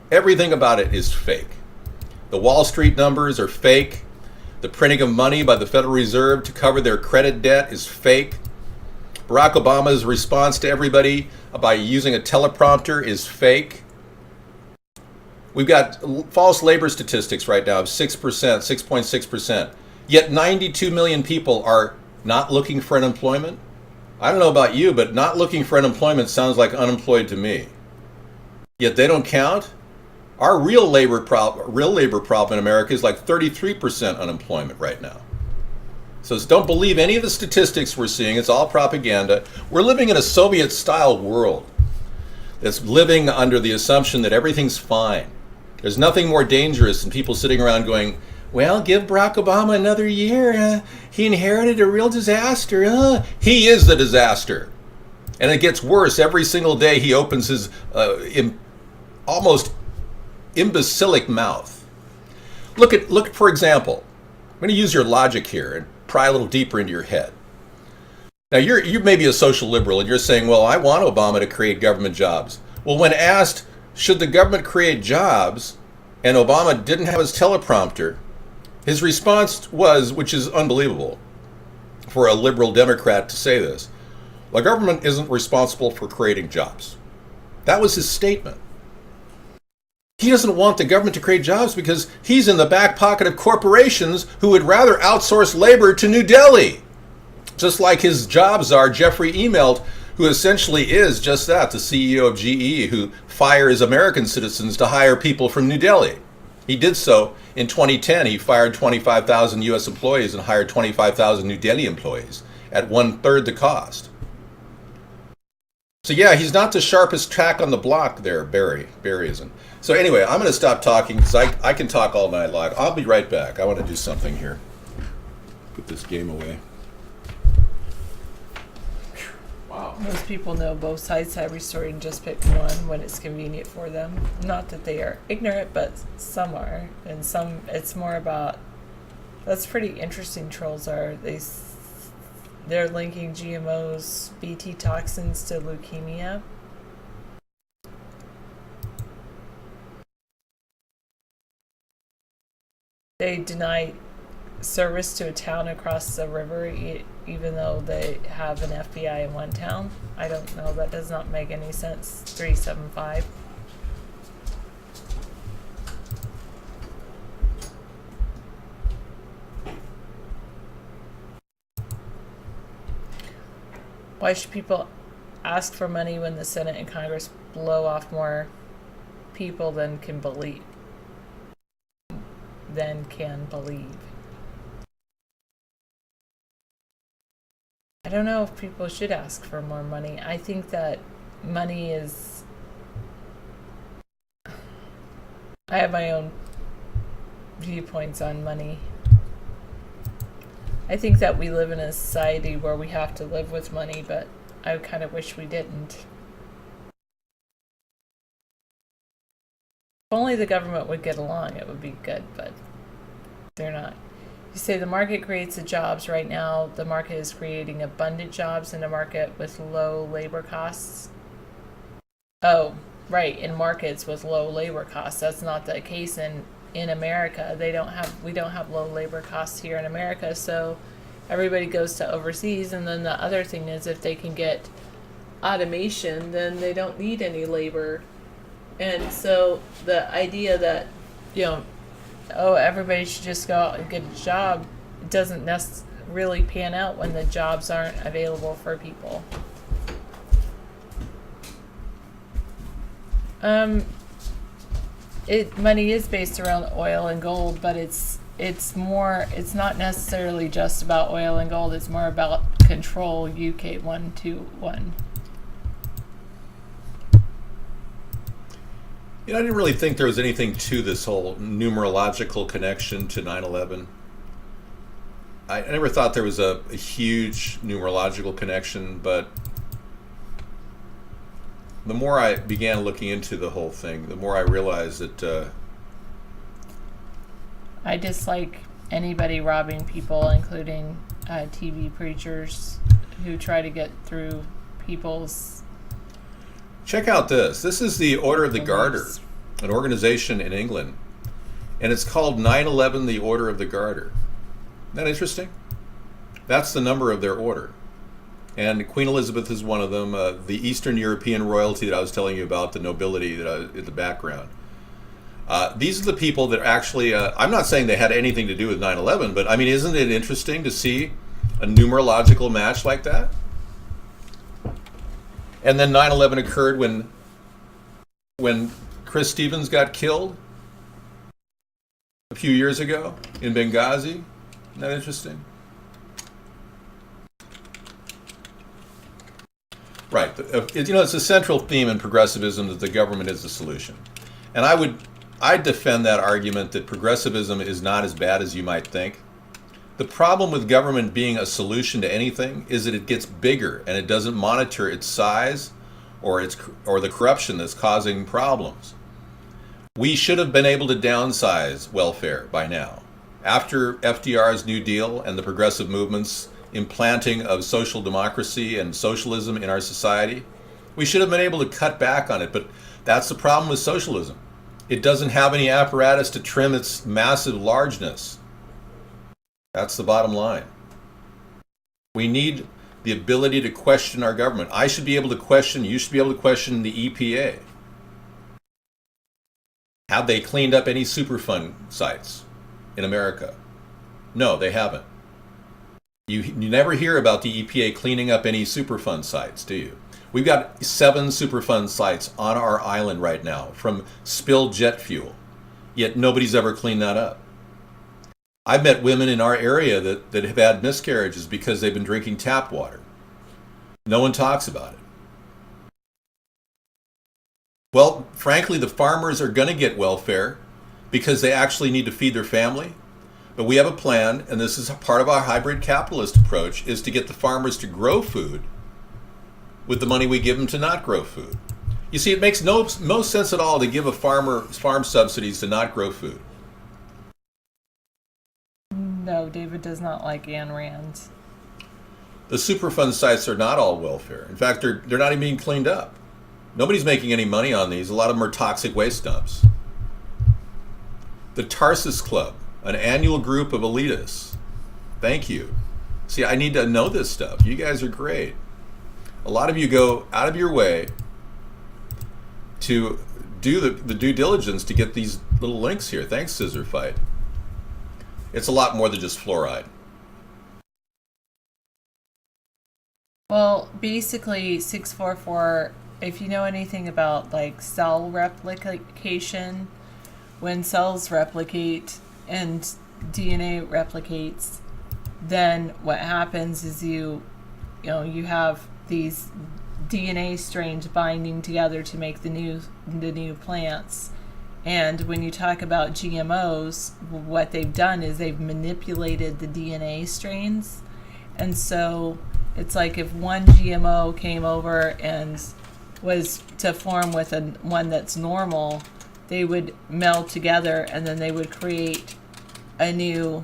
Everything about it is fake. The Wall Street numbers are fake. The printing of money by the Federal Reserve to cover their credit debt is fake. Barack Obama's response to everybody by using a teleprompter is fake. We've got false labor statistics right now of 6%, 6.6%. Yet 92 million people are not looking for unemployment. I don't know about you, but not looking for unemployment sounds like unemployed to me. Yet they don't count. Our real labor problem in America is like 33% unemployment right now. So don't believe any of the statistics we're seeing. It's all propaganda. We're living in a Soviet-style world that's living under the assumption that everything's fine. There's nothing more dangerous than people sitting around going, well, give Barack Obama another year. He inherited a real disaster. He is the disaster. And it gets worse every single day he opens his almost imbecilic mouth. Look, for example, I'm going to use your logic here and pry a little deeper into your head. Now, you may be a social liberal and you're saying, well, I want Obama to create government jobs. Well, when asked, should the government create jobs, and Obama didn't have his teleprompter, his response was, which is unbelievable for a liberal Democrat to say this, the government isn't responsible for creating jobs. That was his statement. He doesn't want the government to create jobs because he's in the back pocket of corporations who would rather outsource labor to New Delhi. Just like his job czar, Jeffrey Immelt, who essentially is just that, the CEO of GE, who fires American citizens to hire people from New Delhi. He did so in 2010. He fired 25,000 U.S. employees and hired 25,000 New Delhi employees at 1/3 the cost. So yeah, he's not the sharpest tack on the block there, Barry. Barry isn't. So anyway, I'm going to stop talking because I can talk all night long. I'll be right back. I want to do something here. Put this game away. Wow. Most people know both sides of every story and just pick one when it's convenient for them. Not that they are ignorant, but some are. And some, it's more about, that's pretty interesting, trolls are. They're linking GMOs, BT toxins to leukemia. They deny service to a town across the river, even though they have an FBI in one town. I don't know. That does not make any sense. 375. Why should people ask for money when the Senate and Congress blow off more people than can believe? I don't know if people should ask for more money. I think that money is... I have my own viewpoints on money. I think that we live in a society where we have to live with money, but I kind of wish we didn't. If only the government would get along, it would be good, but they're not. You say the market creates the jobs. Right now, the market is creating abundant jobs in a market with low labor costs. Oh, right, in markets with low labor costs. That's not the case in America. We don't have low labor costs here in America, so everybody goes to overseas. And then the other thing is, if they can get automation, then they don't need any labor. And so the idea that, everybody should just go out and get a job, doesn't really pan out when the jobs aren't available for people. Money is based around oil and gold, but it's not necessarily just about oil and gold. It's more about control. UK 121. I didn't really think there was anything to this whole numerological connection to 9/11. I never thought there was a huge numerological connection, but the more I began looking into the whole thing, the more I realized that... I dislike anybody robbing people, including TV preachers who try to get through people's... Check out this. This is the Order of the Garter, an organization in England. And it's called 9/11, the Order of the Garter. Isn't that interesting? That's the number of their order. And Queen Elizabeth is one of them. The Eastern European royalty that I was telling you about, the nobility in the background. These are the people that actually... I'm not saying they had anything to do with 9/11, but I mean, isn't it interesting to see a numerological match like that? And then 9/11 occurred when Chris Stevens got killed a few years ago in Benghazi. Isn't that interesting? Right. It's a central theme in progressivism that the government is the solution. And I defend that argument that progressivism is not as bad as you might think. The problem with government being a solution to anything is that it gets bigger and it doesn't monitor its size or the corruption that's causing problems. We should have been able to downsize welfare by now. After FDR's New Deal and the progressive movement's implanting of social democracy and socialism in our society, we should have been able to cut back on it, but that's the problem with socialism. It doesn't have any apparatus to trim its massive largeness. That's the bottom line. We need the ability to question our government. I should be able to question, you should be able to question the EPA. Have they cleaned up any Superfund sites in America? No, they haven't. You never hear about the EPA cleaning up any Superfund sites, do you? We've got 7 Superfund sites on our island right now from spilled jet fuel, yet nobody's ever cleaned that up. I've met women in our area that have had miscarriages because they've been drinking tap water. No one talks about it. Well, frankly, the farmers are going to get welfare because they actually need to feed their family. But we have a plan, and this is part of our hybrid capitalist approach, is to get the farmers to grow food with the money we give them to not grow food. You see, it makes no sense at all to give a farmer farm subsidies to not grow food. No, David does not like Ayn Rand. The Superfund sites are not all welfare. In fact, they're not even being cleaned up. Nobody's making any money on these. A lot of them are toxic waste dumps. The Tarsus Club, an annual group of elitists. Thank you. See, I need to know this stuff. You guys are great. A lot of you go out of your way to do the due diligence to get these little links here. Thanks, Scissor Fight. It's a lot more than just fluoride. Well, basically, 644, if you know anything about like cell replication, when cells replicate and DNA replicates, then what happens is you have these DNA strains binding together to make the new plants. And when you talk about GMOs, what they've done is they've manipulated the DNA strains. And so it's like if one GMO came over and was to form with one that's normal, they would meld together and then they would create a new,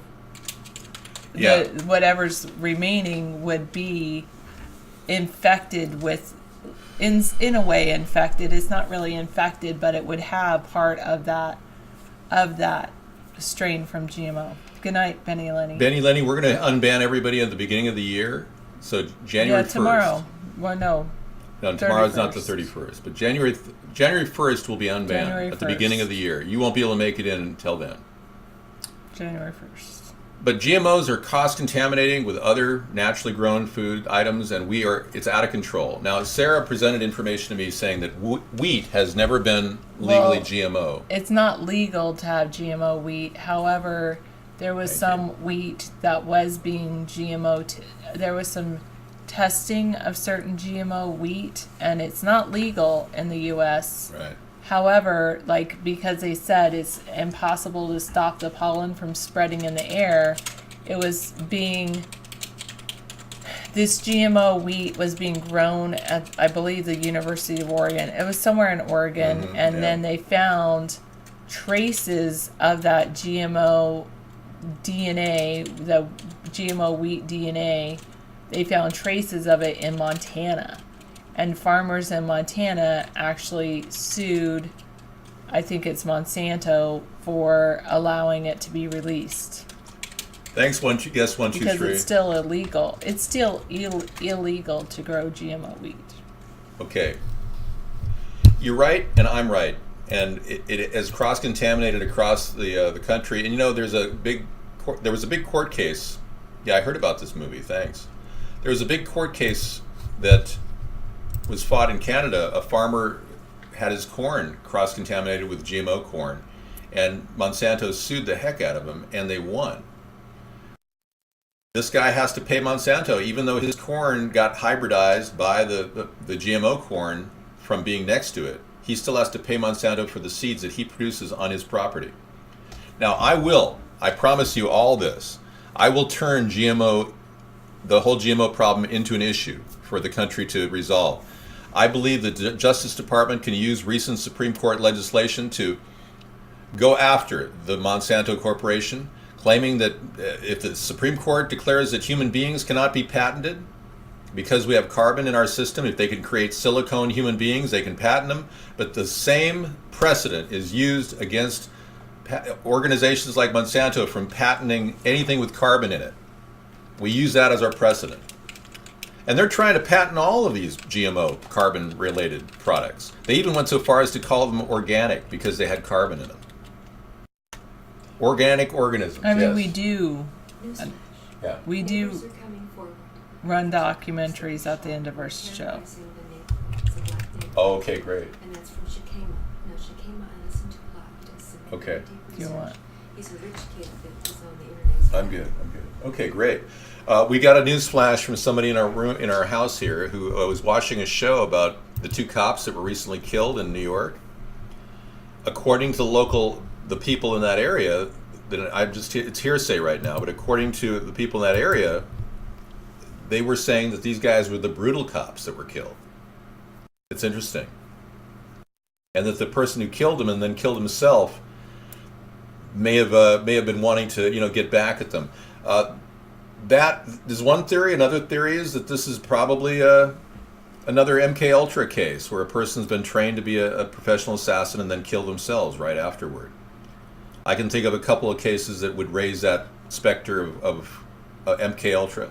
whatever's remaining would be infected with, in a way infected. It's not really infected, but it would have part of that strain from GMO. Good night, Benny Lenny. Benny Lenny, we're going to unban everybody at the beginning of the year. So January 1st. Tomorrow. Well, no. No, tomorrow's not the 31st, but January 1st will be unbanned at the beginning of the year. You won't be able to make it in until then. January 1st. But GMOs are cross-contaminating with other naturally grown food items, and it's out of control. Now, Sarah presented information to me saying that wheat has never been legally GMO. It's not legal to have GMO wheat. However, there was some wheat that was being GMO. There was some testing of certain GMO wheat, and it's not legal in the U.S. Right. However, because they said it's impossible to stop the pollen from spreading in the air, this GMO wheat was being grown at, I believe, the University of Oregon. It was somewhere in Oregon, then they found traces of that GMO DNA, the GMO wheat DNA. They found traces of it in Montana. And farmers in Montana actually sued, I think it's Monsanto, for allowing it to be released. Thanks, guess 1, 2, 3. Because it's still illegal. It's still illegal to grow GMO wheat. Okay. You're right, and I'm right. And it is cross-contaminated across the country. And there was a big court case. Yeah, I heard about this movie. Thanks. There was a big court case that was fought in Canada. A farmer had his corn cross-contaminated with GMO corn, and Monsanto sued the heck out of him, and they won. This guy has to pay Monsanto, even though his corn got hybridized by the GMO corn from being next to it. He still has to pay Monsanto for the seeds that he produces on his property. Now, I promise you all this, I will turn the whole GMO problem into an issue for the country to resolve. I believe the Justice Department can use recent Supreme Court legislation to go after the Monsanto Corporation, claiming that if the Supreme Court declares that human beings cannot be patented because we have carbon in our system, if they can create silicone human beings, they can patent them. But the same precedent is used against organizations like Monsanto from patenting anything with carbon in it. We use that as our precedent. And they're trying to patent all of these GMO carbon-related products. They even went so far as to call them organic because they had carbon in them. Organic organisms. I mean, yes. we do. Yeah. We do run documentaries at the end of our show. Oh, okay, great. And that's from Shikema. Now, Shikema, I listen to a lot. Does some Okay. deep You research. want? He's a rich kid that is on the internet. I'm good. Okay, great. We got a news flash from somebody in our room, in our house here, who was watching a show about the 2 cops that were recently killed in New York. According to the people in that area, it's hearsay right now, but according to the people in that area, they were saying that these guys were the brutal cops that were killed. It's interesting. And that the person who killed them and then killed himself may have been wanting to, get back at them. That is one theory. Another theory is that this is probably another MK Ultra case where a person's been trained to be a professional assassin and then kill themselves right afterward. I can think of a couple of cases that would raise that specter of MK Ultra.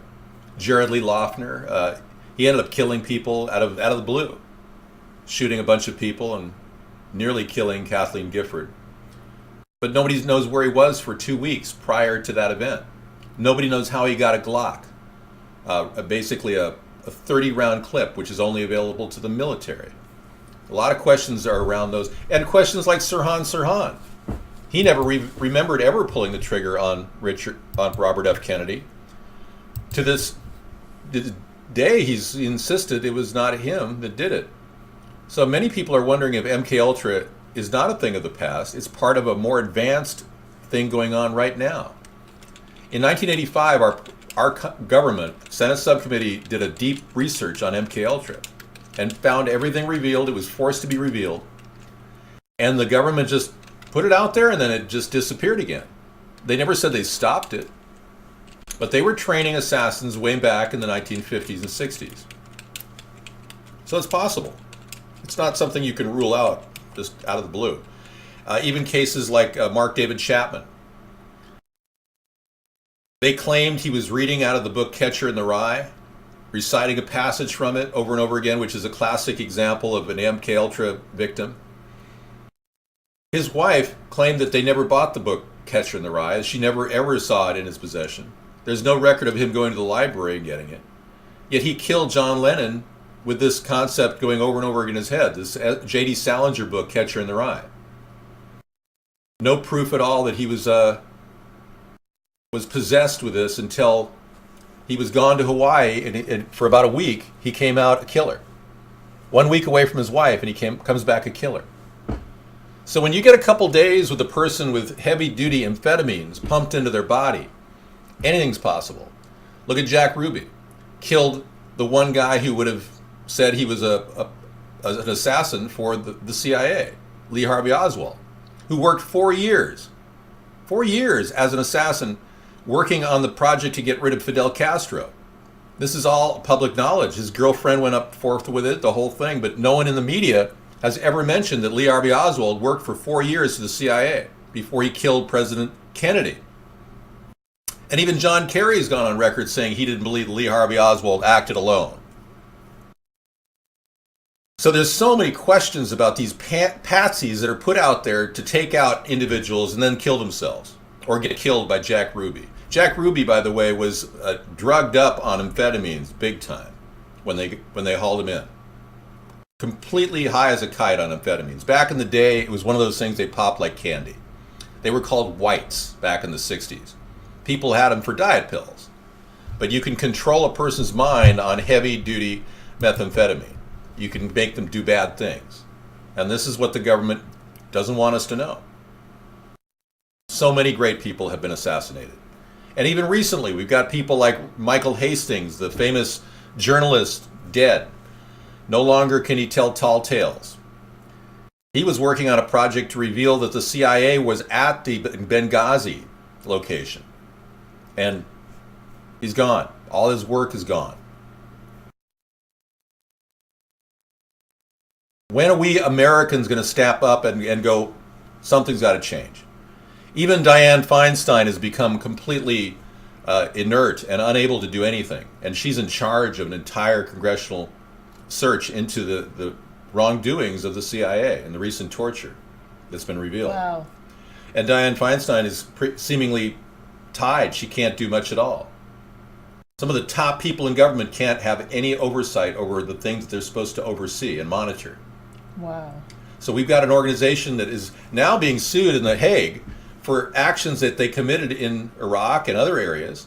Jared Lee Loughner, he ended up killing people out of the blue, shooting a bunch of people and nearly killing Kathleen Gifford. But nobody knows where he was for 2 weeks prior to that event. Nobody knows how he got a Glock, basically a 30-round clip, which is only available to the military. A lot of questions are around those, and questions like Sirhan. He never remembered ever pulling the trigger on Robert F. Kennedy. To this day, he's insisted it was not him that did it. So many people are wondering if MK Ultra is not a thing of the past. It's part of a more advanced thing going on right now. In 1985, our government, Senate subcommittee, did a deep research on MK Ultra and found everything revealed. It was forced to be revealed. And the government just put it out there and then it just disappeared again. They never said they stopped it. But they were training assassins way back in the 1950s and 60s. So it's possible. It's not something you can rule out just out of the blue. Even cases like Mark David Chapman. They claimed he was reading out of the book Catcher in the Rye, reciting a passage from it over and over again, which is a classic example of an MK Ultra victim. His wife claimed that they never bought the book Catcher in the Rye, as she never ever saw it in his possession. There's no record of him going to the library and getting it. Yet he killed John Lennon with this concept going over and over again in his head, this J.D. Salinger book, Catcher in the Rye. No proof at all that he was possessed with this until he was gone to Hawaii, and for about a week, he came out a killer. 1 week away from his wife, and he comes back a killer. So when you get a couple days with a person with heavy-duty amphetamines pumped into their body, anything's possible. Look at Jack Ruby. Killed the one guy who would have said he was an assassin for the CIA, Lee Harvey Oswald, who worked 4 years as an assassin working on the project to get rid of Fidel Castro. This is all public knowledge. His girlfriend went up forth with it, the whole thing, but no one in the media has ever mentioned that Lee Harvey Oswald worked for 4 years for the CIA before he killed President Kennedy. And even John Kerry has gone on record saying he didn't believe Lee Harvey Oswald acted alone. So there's so many questions about these patsies that are put out there to take out individuals and then kill themselves or get killed by Jack Ruby. Jack Ruby, by the way, was drugged up on amphetamines big time when they hauled him in. Completely high as a kite on amphetamines. Back in the day, it was one of those things they popped like candy. They were called whites back in the 60s. People had them for diet pills. But you can control a person's mind on heavy-duty methamphetamine. You can make them do bad things. And this is what the government doesn't want us to know. So many great people have been assassinated. And even recently, we've got people like Michael Hastings, the famous journalist, dead. No longer can he tell tall tales. He was working on a project to reveal that the CIA was at the Benghazi location. And he's gone. All his work is gone. When are we Americans going to step up and go, something's got to change? Even Dianne Feinstein has become completely inert and unable to do anything. And she's in charge of an entire congressional search into the wrongdoings of the CIA and the recent torture that's been revealed. Wow. And Dianne Feinstein is seemingly tied. She can't do much at all. Some of the top people in government can't have any oversight over the things that they're supposed to oversee and monitor. Wow. So we've got an organization that is now being sued in The Hague for actions that they committed in Iraq and other areas.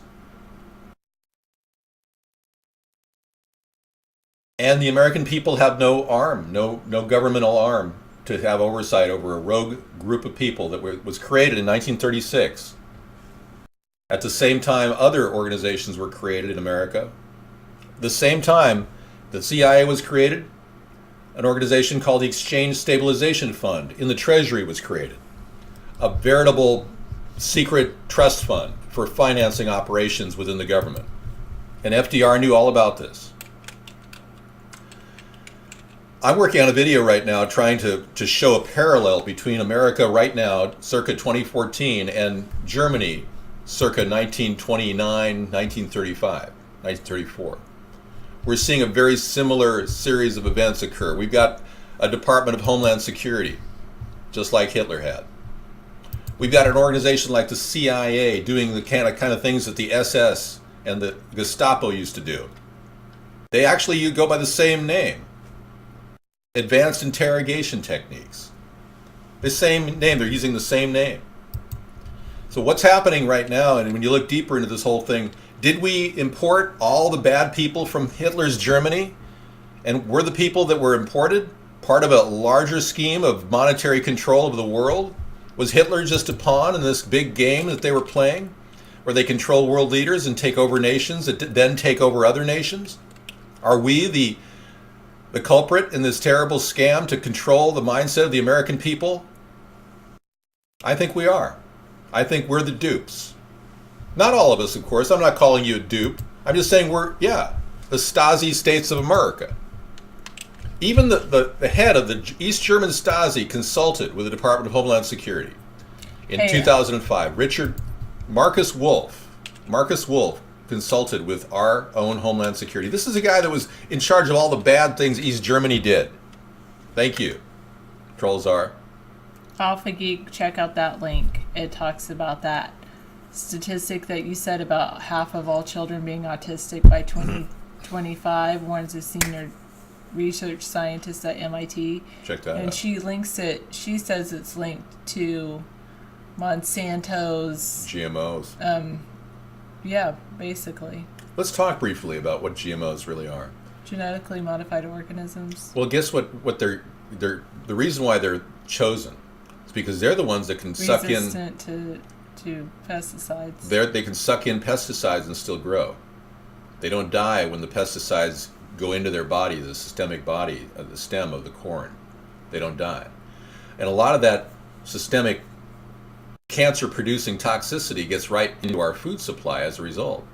And the American people have no arm, no governmental arm to have oversight over a rogue group of people that was created in 1936. At the same time, other organizations were created in America. The same time the CIA was created, an organization called the Exchange Stabilization Fund in the Treasury was created. A veritable secret trust fund for financing operations within the government. And FDR knew all about this. I'm working on a video right now trying to show a parallel between America right now, circa 2014, and Germany, circa 1929, 1935, 1934. We're seeing a very similar series of events occur. We've got a Department of Homeland Security, just like Hitler had. We've got an organization like the CIA doing the kind of things that the SS and the Gestapo used to do. They actually go by the same name. Advanced interrogation techniques. The same name, they're using the same name. So what's happening right now, and when you look deeper into this whole thing, did we import all the bad people from Hitler's Germany? And were the people that were imported part of a larger scheme of monetary control of the world? Was Hitler just a pawn in this big game that they were playing, where they control world leaders and take over nations that then take over other nations? Are we the culprit in this terrible scam to control the mindset of the American people? I think we are. I think we're the dupes. Not all of us, of course. I'm not calling you a dupe. I'm just saying we're, the Stasi states of America. Even the head of the East German Stasi consulted with the Department of Homeland Security in 2005. Marcus Wolf consulted with our own Homeland Security. This is a guy that was in charge of all the bad things East Germany did. Thank you, Trollzar. Alpha Geek, check out that link. It talks about that statistic that you said about half of all children being autistic by 2025. Warren's a senior research scientist at MIT. Check that out. And she links it. She says it's linked to Monsanto's GMOs. Yeah, basically. Let's talk briefly about what GMOs really are. Genetically modified organisms. Well, guess what they're the reason why they're chosen is because they're the ones that can suck in resistant to pesticides. They can suck in pesticides and still grow. They don't die when the pesticides go into their body, the systemic body, the stem of the corn. They don't die. And a lot of that systemic cancer-producing toxicity gets right into our food supply as a result.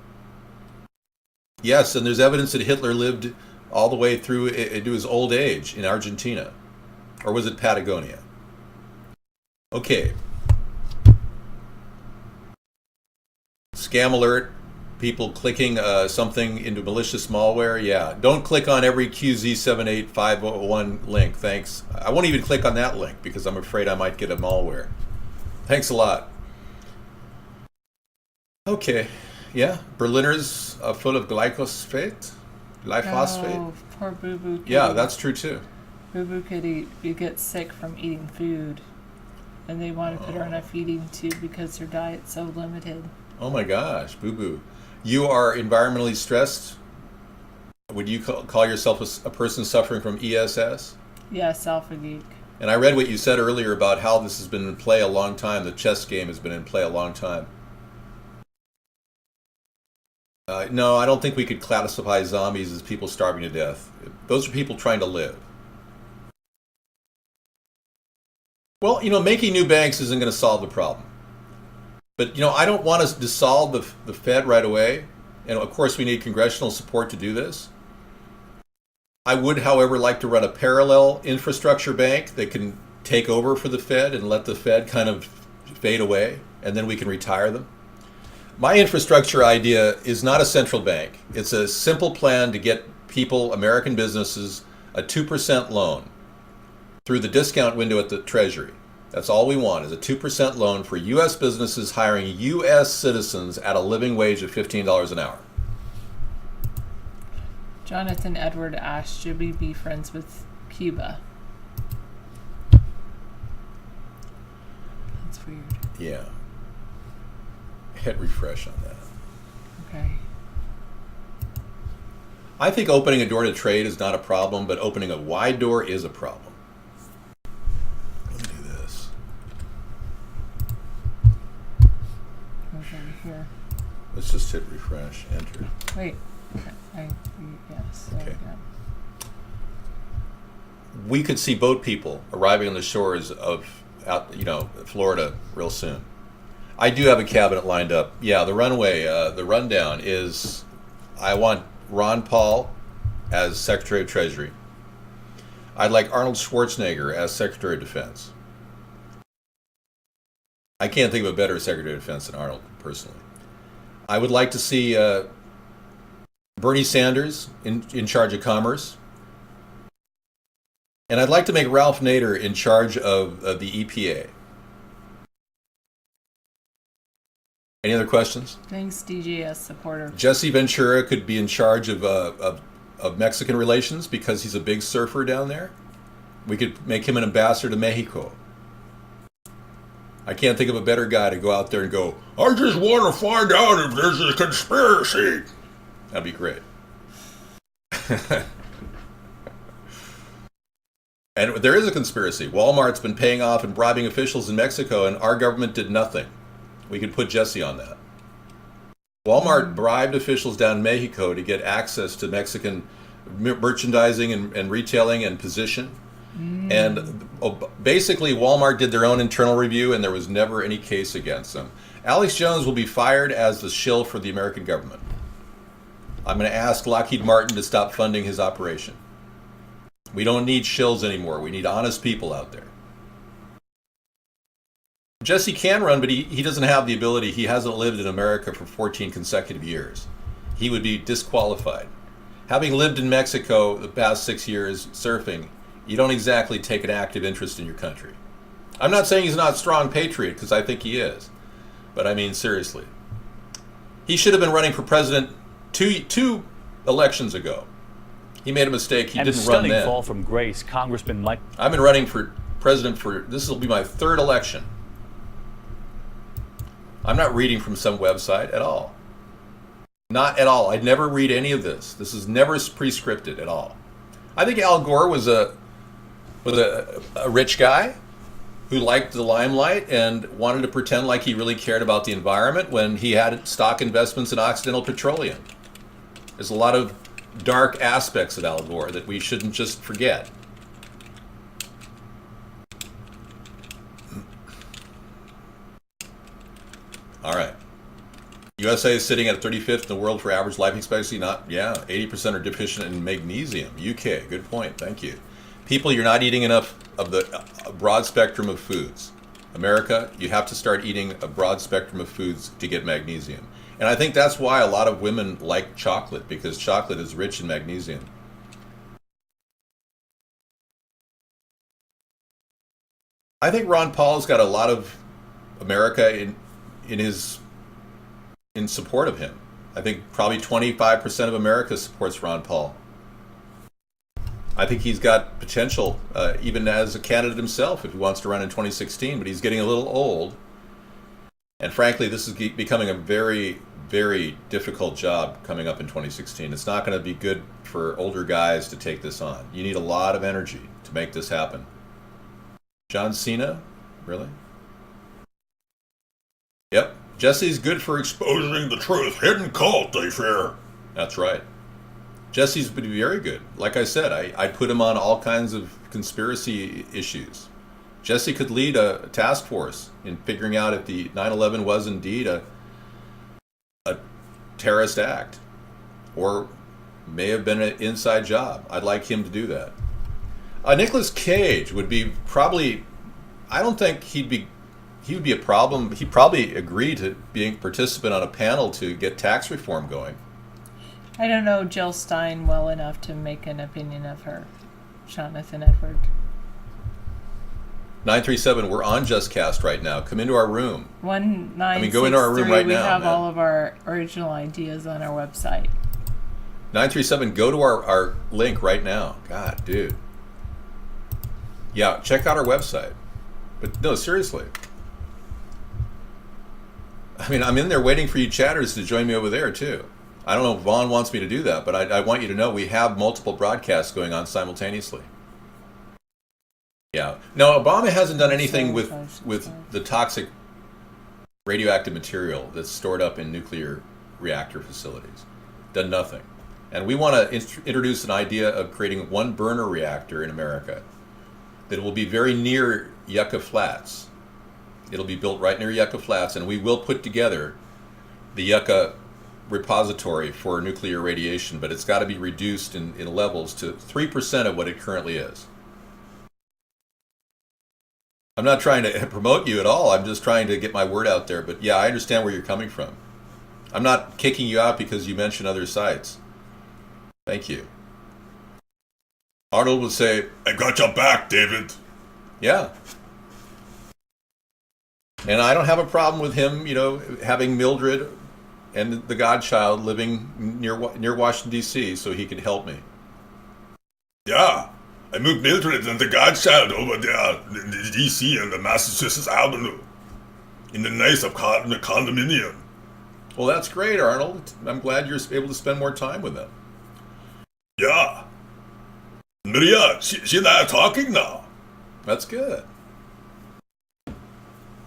Yes, and there's evidence that Hitler lived all the way through into his old age in Argentina. Or was it Patagonia? Okay. Scam alert. People clicking something into malicious malware. Yeah, don't click on every QZ78501 link. Thanks. I won't even click on that link because I'm afraid I might get a malware. Thanks a lot. Okay. Yeah, Berliners full of glyphosate. Oh, poor Boo Boo Kitty. Yeah, that's true too. Boo Boo Kitty, you get sick from eating food, and they want to put her on a feeding tube because her diet's so limited. Oh my gosh, Boo Boo. You are environmentally stressed? Would you call yourself a person suffering from ESS? Yes, Alpha Geek. And I read what you said earlier about how this has been in play a long time. The chess game has been in play a long time. No, I don't think we could classify zombies as people starving to death. Those are people trying to live. Well, making new banks isn't going to solve the problem. But, I don't want us to dissolve the Fed right away. And, of course, we need congressional support to do this. I would, however, like to run a parallel infrastructure bank that can take over for the Fed and let the Fed kind of fade away, and then we can retire them. My infrastructure idea is not a central bank. It's a simple plan to get people, American businesses, a 2% loan through the discount window at the Treasury. That's all we want, is a 2% loan for U.S. businesses hiring U.S. citizens at a living wage of $15 an hour. Jonathan Edward asked, should we be friends with Cuba? That's weird. Yeah. Hit refresh on that. Okay. I think opening a door to trade is not a problem, but opening a wide door is a problem. Let me do this. Over here. Let's just hit refresh, enter. Wait. Okay. Yes. There Okay. we go. We could see boat people arriving on the shores of, Florida real soon. I do have a cabinet lined up. Yeah, the runway, the rundown is, I want Ron Paul as Secretary of Treasury. I'd like Arnold Schwarzenegger as Secretary of Defense. I can't think of a better Secretary of Defense than Arnold, personally. I would like to see Bernie Sanders in charge of commerce. And I'd like to make Ralph Nader in charge of the EPA. Any other questions? Thanks, DGS supporter. Jesse Ventura could be in charge of Mexican relations because he's a big surfer down there. We could make him an ambassador to Mexico. I can't think of a better guy to go out there and go, I just want to find out if there's a conspiracy. That'd be great. And there is a conspiracy. Walmart's been paying off and bribing officials in Mexico, and our government did nothing. We could put Jesse on that. Walmart bribed officials down in Mexico to get access to Mexican merchandising and retailing and position. And basically, Walmart did their own internal review, and there was never any case against them. Alex Jones will be fired as the shill for the American government. I'm going to ask Lockheed Martin to stop funding his operation. We don't need shills anymore. We need honest people out there. Jesse can run, but he doesn't have the ability. He hasn't lived in America for 14 consecutive years. He would be disqualified. Having lived in Mexico the past 6 years surfing, you don't exactly take an active interest in your country. I'm not saying he's not a strong patriot, because I think he is. But I mean, seriously. He should have been running for president two elections ago. He made a mistake. He didn't run then. And a stunning fall from grace, Congressman Mike. I've been running for president this will be my third election. I'm not reading from some website at all. Not at all. I'd never read any of this. This is never pre-scripted at all. I think Al Gore was a rich guy who liked the limelight and wanted to pretend like he really cared about the environment when he had stock investments in Occidental Petroleum. There's a lot of dark aspects of Al Gore that we shouldn't just forget. All right. USA is sitting at 35th in the world for average life expectancy. 80% are deficient in magnesium. UK, good point. Thank you. People, you're not eating enough of the broad spectrum of foods. America, you have to start eating a broad spectrum of foods to get magnesium. And I think that's why a lot of women like chocolate, because chocolate is rich in magnesium. I think Ron Paul's got a lot of America in support of him. I think probably 25% of America supports Ron Paul. I think he's got potential, even as a candidate himself, if he wants to run in 2016, but he's getting a little old. And frankly, this is becoming a very, very difficult job coming up in 2016. It's not going to be good for older guys to take this on. You need a lot of energy to make this happen. John Cena? Really? Yep. Jesse's good for exposing the truth. Hidden cult, they fear. That's right. Jesse's been very good. Like I said, I put him on all kinds of conspiracy issues. Jesse could lead a task force in figuring out if the 9/11 was indeed a terrorist act, or may have been an inside job. I'd like him to do that. Nicolas Cage would be probably, I don't think he'd be he would be a problem. He'd probably agree to being a participant on a panel to get tax reform going. I don't know Jill Stein well enough to make an opinion of her. Jonathan Edward. 937, we're on JustCast right now. Come into our room. 1963. Go into our room right now. We have man. all of our original ideas on our website. 937, go to our link right now. God, dude. Yeah, check out our website. But no, seriously. I mean, I'm in there waiting for you chatters to join me over there, too. I don't know if Vaughn wants me to do that, but I want you to know we have multiple broadcasts going on simultaneously. Yeah. No, Obama hasn't done anything with the toxic radioactive material that's stored up in nuclear reactor facilities. Done nothing. And we want to introduce an idea of creating one burner reactor in America that will be very near Yucca Flats. It'll be built right near Yucca Flats, and we will put together the Yucca repository for nuclear radiation, but it's got to be reduced in levels to 3% of what it currently is. I'm not trying to promote you at all. I'm just trying to get my word out there. But yeah, I understand where you're coming from. I'm not kicking you out because you mentioned other sites. Thank you. Arnold would say, I got your back, David. Yeah. And I don't have a problem with him, having Mildred and the godchild living near Washington, D.C., so he could help me. Yeah. I moved Mildred and the godchild over there in the D.C. and the Massachusetts Avenue in the nice apartment condominium. Well, that's great, Arnold. I'm glad you're able to spend more time with them. Yeah. Maria, she and I are talking now. That's good.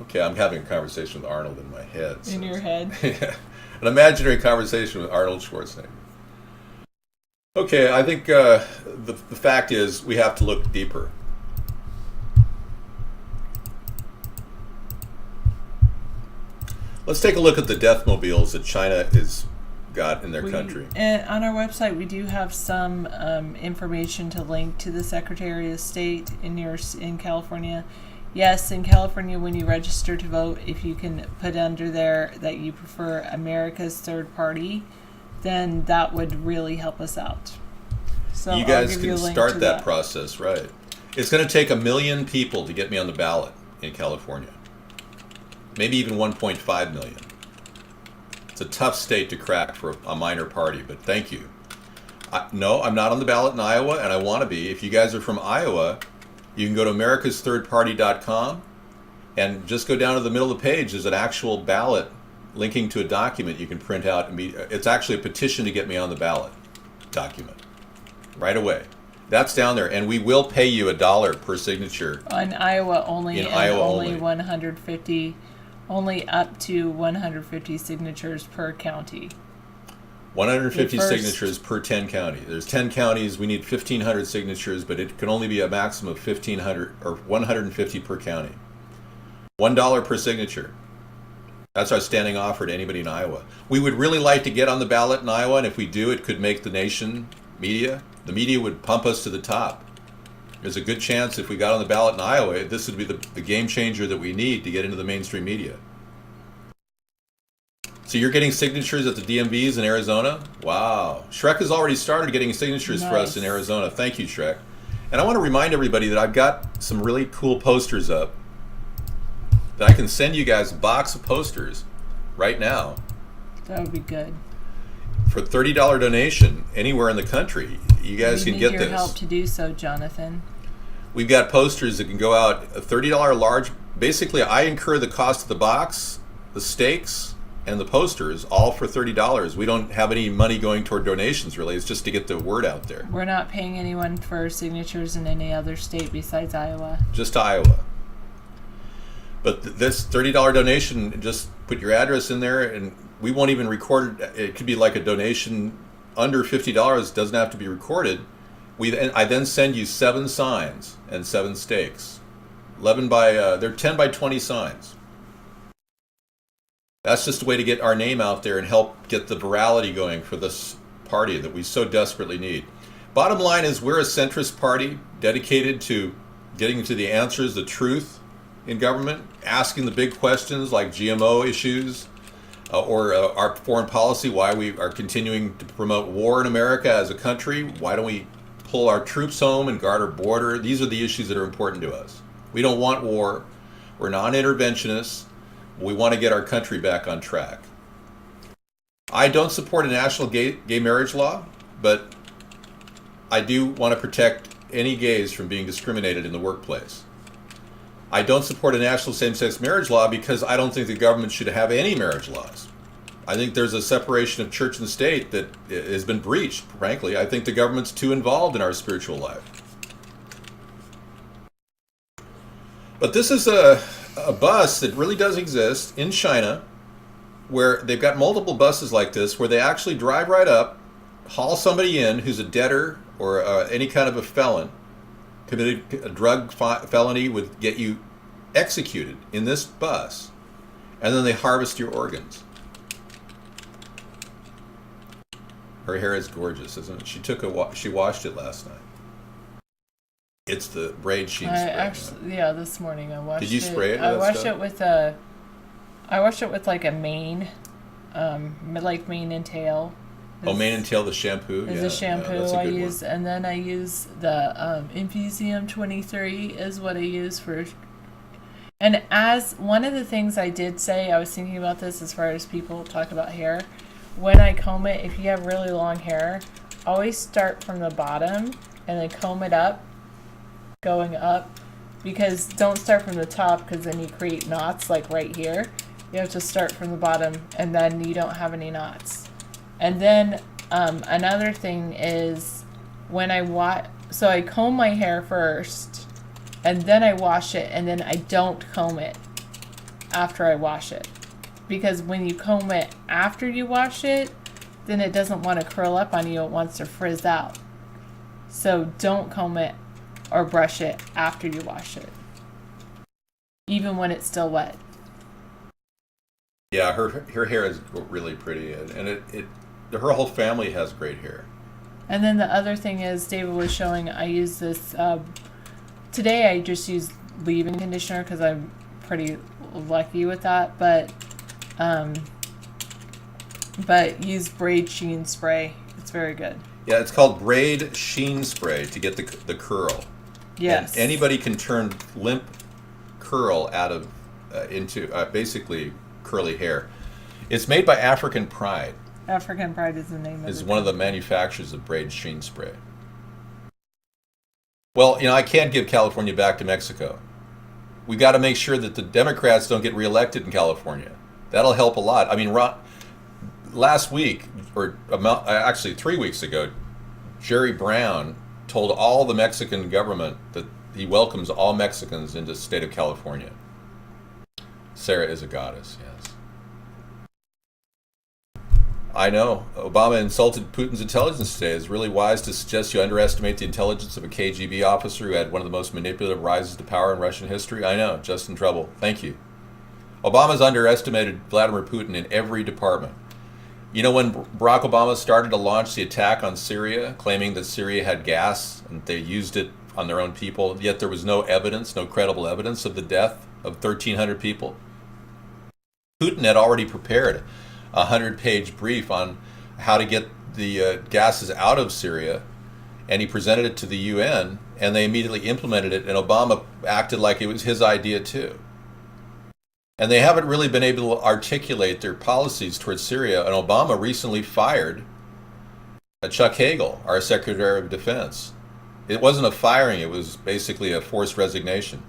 Okay, I'm having a conversation with Arnold in my head. In your head? Yeah. An imaginary conversation with Arnold Schwarzenegger. Okay, I think the fact is we have to look deeper. Let's take a look at the deathmobiles that China has got in their country. And on our website, we do have some information to link to the Secretary of State in California. Yes, in California, when you register to vote, if you can put under there that you prefer America's third party, then that would really help us out. So you guys can start that process, right? It's going to take 1 million people to get me on the ballot in California. Maybe even 1.5 million. It's a tough state to crack for a minor party, but thank you. No, I'm not on the ballot in Iowa, and I want to be. If you guys are from Iowa, you can go to americasthirdparty.com and just go down to the middle of the page. There's an actual ballot linking to a document you can print out. It's actually a petition to get me on the ballot document right away. That's down there, and we will pay you $1 per signature. On Iowa only, only 150, only up to 150 signatures per county. 150 signatures per 10 counties. There's 10 counties. We need 1,500 signatures, but it can only be a maximum of 1,500 or 150 per county. $1 per signature. That's our standing offer to anybody in Iowa. We would really like to get on the ballot in Iowa, and if we do, it could make the nation media. The media would pump us to the top. There's a good chance if we got on the ballot in Iowa, this would be the game changer that we need to get into the mainstream media. So you're getting signatures at the DMVs in Arizona? Wow. Shrek has already started getting signatures for us in Arizona. Thank you, Shrek. And I want to remind everybody that I've got some really cool posters up that I can send you guys a box of posters right now. That would be good. For $30 donation anywhere in the country, you guys can get this. We need your help to do so, Jonathan. We've got posters that can go out, a $30 large. Basically, I incur the cost of the box, the stakes, and the posters, all for $30. We don't have any money going toward donations, really. It's just to get the word out there. We're not paying anyone for signatures in any other state besides Iowa. Just Iowa. But this $30 donation, just put your address in there, and we won't even record it. It could be like a donation under $50. It doesn't have to be recorded. I then send you 7 signs and 7 stakes. They're 10 by 20 signs. That's just a way to get our name out there and help get the virality going for this party that we so desperately need. Bottom line is we're a centrist party dedicated to getting to the answers, the truth in government, asking the big questions like GMO issues or our foreign policy, why we are continuing to promote war in America as a country. Why don't we pull our troops home and guard our border? These are the issues that are important to us. We don't want war. We're non-interventionists. We want to get our country back on track. I don't support a national gay marriage law, but I do want to protect any gays from being discriminated in the workplace. I don't support a national same-sex marriage law because I don't think the government should have any marriage laws. I think there's a separation of church and state that has been breached, frankly. I think the government's too involved in our spiritual life. But this is a bus that really does exist in China, where they've got multiple buses like this, where they actually drive right up, haul somebody in who's a debtor or any kind of a felon, committed a drug felony, would get you executed in this bus, and then they harvest your organs. Her hair is gorgeous, isn't it? She washed it last night. It's the braid sheen spray. Yeah, this morning I washed it. Did you spray it? I washed it with like a mane, like mane and tail. Mane and tail, the shampoo. Is the shampoo I use, and then I use the Infusium 23 is what I use for. And as one of the things I did say, I was thinking about this as far as people talk about hair. When I comb it, if you have really long hair, always start from the bottom and then comb it up, going up, because don't start from the top, because then you create knots like right here. You have to start from the bottom, and then you don't have any knots. And then another thing is when so I comb my hair first, and then I wash it, and then I don't comb it after I wash it. Because when you comb it after you wash it, then it doesn't want to curl up on you, it wants to frizz out. So don't comb it or brush it after you wash it, even when it's still wet. Yeah, her hair is really pretty, and her whole family has great hair. And then the other thing is, David was showing, I use this, today I just use leave-in conditioner because I'm pretty lucky with that, but use braid sheen spray. It's very good. Yeah, it's called braid sheen spray to get the curl. Yes. And anybody can turn limp curl out of into basically curly hair. It's made by African Pride. African Pride is the name of it. Is one of the manufacturers of braid sheen spray. Well, I can't give California back to Mexico. We got to make sure that the Democrats don't get reelected in California. That'll help a lot. I mean, last week, or actually 3 weeks ago, Jerry Brown told all the Mexican government that he welcomes all Mexicans into the state of California. Sarah is a goddess, yes. I know. Obama insulted Putin's intelligence today. It's really wise to suggest you underestimate the intelligence of a KGB officer who had one of the most manipulative rises to power in Russian history. I know. Just in trouble. Thank you. Obama's underestimated Vladimir Putin in every department. When Barack Obama started to launch the attack on Syria, claiming that Syria had gas and they used it on their own people, yet there was no evidence, no credible evidence of the death of 1,300 people. Putin had already prepared a 100-page brief on how to get the gases out of Syria, and he presented it to the UN, and they immediately implemented it, and Obama acted like it was his idea too. And they haven't really been able to articulate their policies towards Syria, and Obama recently fired Chuck Hagel, our Secretary of Defense. It wasn't a firing, it was basically a forced resignation.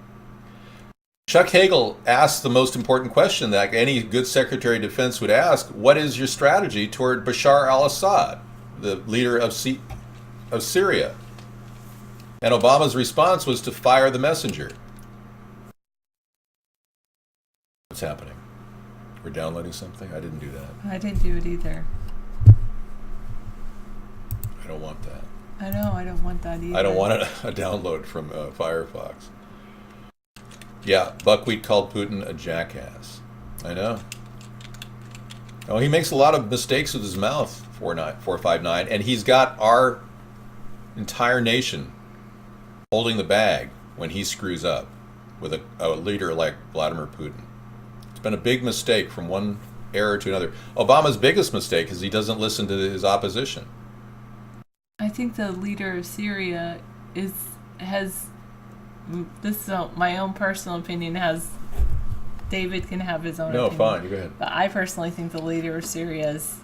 Chuck Hagel asked the most important question that any good Secretary of Defense would ask: what is your strategy toward Bashar al-Assad, the leader of Syria? And Obama's response was to fire the messenger. What's happening? We're downloading something? I didn't do that. I didn't do it either. I don't want that. I know, I don't want that either. I don't want a download from Firefox. Yeah, Buckwheat called Putin a jackass. I know. Oh, he makes a lot of mistakes with his mouth, 459, and he's got our entire nation holding the bag when he screws up. with a leader like Vladimir Putin. It's been a big mistake from one era to another. Obama's biggest mistake is he doesn't listen to his opposition. I think the leader of Syria has this is my own personal opinion. David can have his own opinion. No, fine, you go ahead. But I personally think the leader of Syria is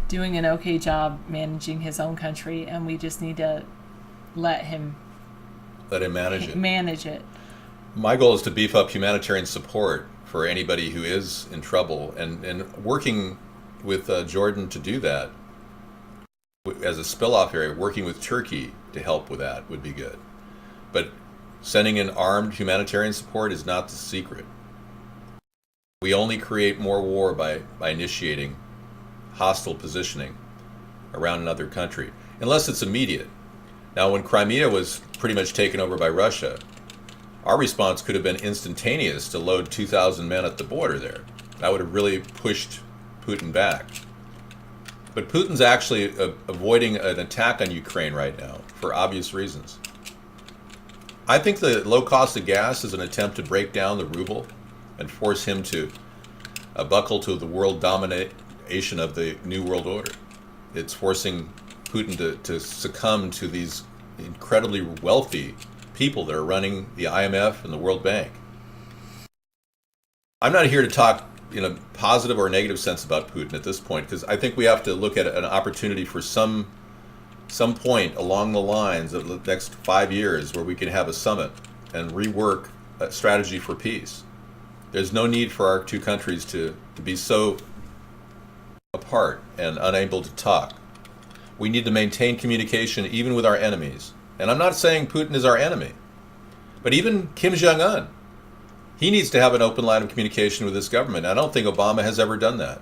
doing an okay job managing his own country, and we just need to let him manage it. My goal is to beef up humanitarian support for anybody who is in trouble, and working with Jordan to do that as a spill-off area, working with Turkey to help with that would be good. But sending in armed humanitarian support is not the secret. We only create more war by initiating hostile positioning around another country, unless it's immediate. Now, when Crimea was pretty much taken over by Russia, our response could have been instantaneous to load 2,000 men at the border there. That would have really pushed Putin back. But Putin's actually avoiding an attack on Ukraine right now for obvious reasons. I think the low cost of gas is an attempt to break down the ruble and force him to buckle to the world domination of the New World Order. It's forcing Putin to succumb to these incredibly wealthy people that are running the IMF and the World Bank. I'm not here to talk in a positive or negative sense about Putin at this point, because I think we have to look at an opportunity for some point along the lines of the next 5 years where we can have a summit and rework a strategy for peace. There's no need for our two countries to be so apart and unable to talk. We need to maintain communication even with our enemies. And I'm not saying Putin is our enemy, but even Kim Jong-un, he needs to have an open line of communication with this government. I don't think Obama has ever done that.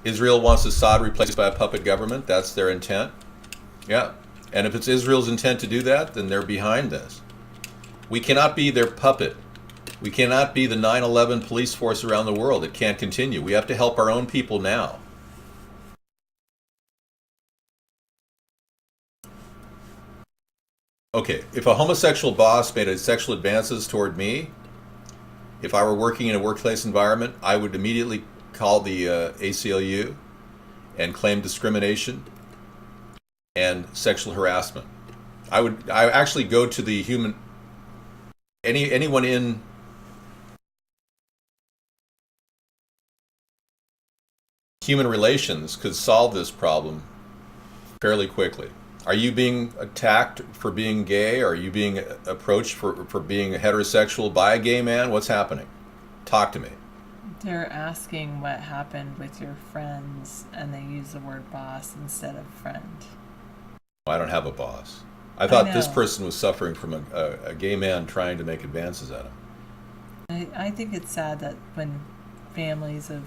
Israel wants Assad replaced by a puppet government. That's their intent. Yeah. And if it's Israel's intent to do that, then they're behind this. We cannot be their puppet. We cannot be the 9/11 police force around the world. It can't continue. We have to help our own people now. Okay, if a homosexual boss made sexual advances toward me, if I were working in a workplace environment, I would immediately call the ACLU and claim discrimination and sexual harassment. I actually go to the anyone in human relations could solve this problem fairly quickly. Are you being attacked for being gay? Are you being approached for being heterosexual by a gay man? What's happening? Talk to me. They're asking what happened with your friends, and they use the word boss instead of friend. I don't have a boss. I thought this person was suffering from a gay man trying to make advances at him. I think it's sad that when families of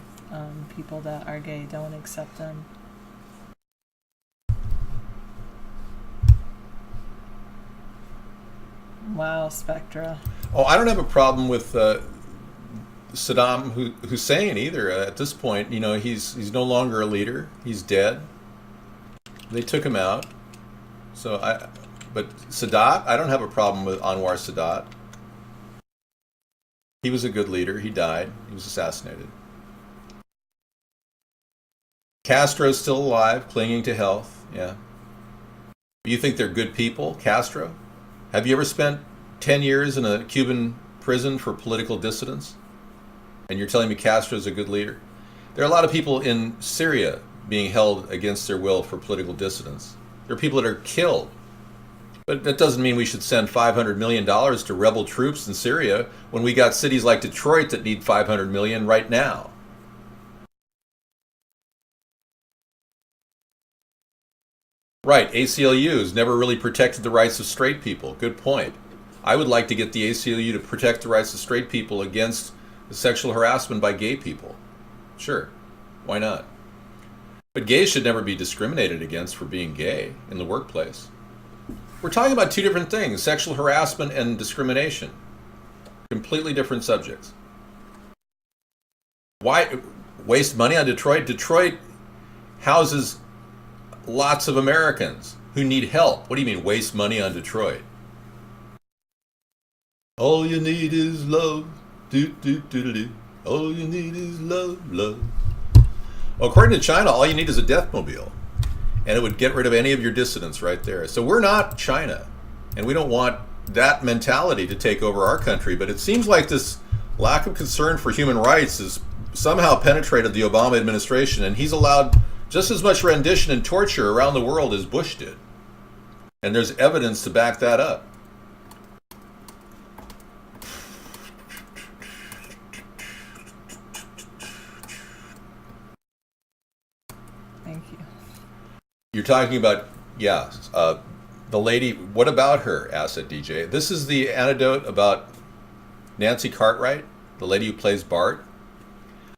people that are gay don't accept them. Wow, Spectra. Oh, I don't have a problem with Saddam Hussein either. At this point, you know, he's no longer a leader. He's dead. They took him out. But Sadat, I don't have a problem with Anwar Sadat. He was a good leader. He died. He was assassinated. Castro's still alive, clinging to health. Yeah. You think they're good people, Castro? Have you ever spent 10 years in a Cuban prison for political dissidents? And you're telling me Castro's a good leader? There are a lot of people in Syria being held against their will for political dissidents. There are people that are killed. But that doesn't mean we should send $500 million to rebel troops in Syria when we got cities like Detroit that need $500 million right now. Right, ACLU's never really protected the rights of straight people. Good point. I would like to get the ACLU to protect the rights of straight people against the sexual harassment by gay people. Sure, why not? But gays should never be discriminated against for being gay in the workplace. We're talking about two different things, sexual harassment and discrimination. Completely different subjects. Why waste money on Detroit? Detroit houses lots of Americans who need help. What do you mean waste money on Detroit? All you need is love. Do, do, do, do, do. All you need is love, love. Well, according to China, all you need is a deathmobile. And it would get rid of any of your dissidents right there. So we're not China. And we don't want that mentality to take over our country. But it seems like this lack of concern for human rights has somehow penetrated the Obama administration. And he's allowed just as much rendition and torture around the world as Bush did. And there's evidence to back that up. Thank you. You're talking about, the lady, what about her, Asset DJ? This is the anecdote about Nancy Cartwright, the lady who plays Bart.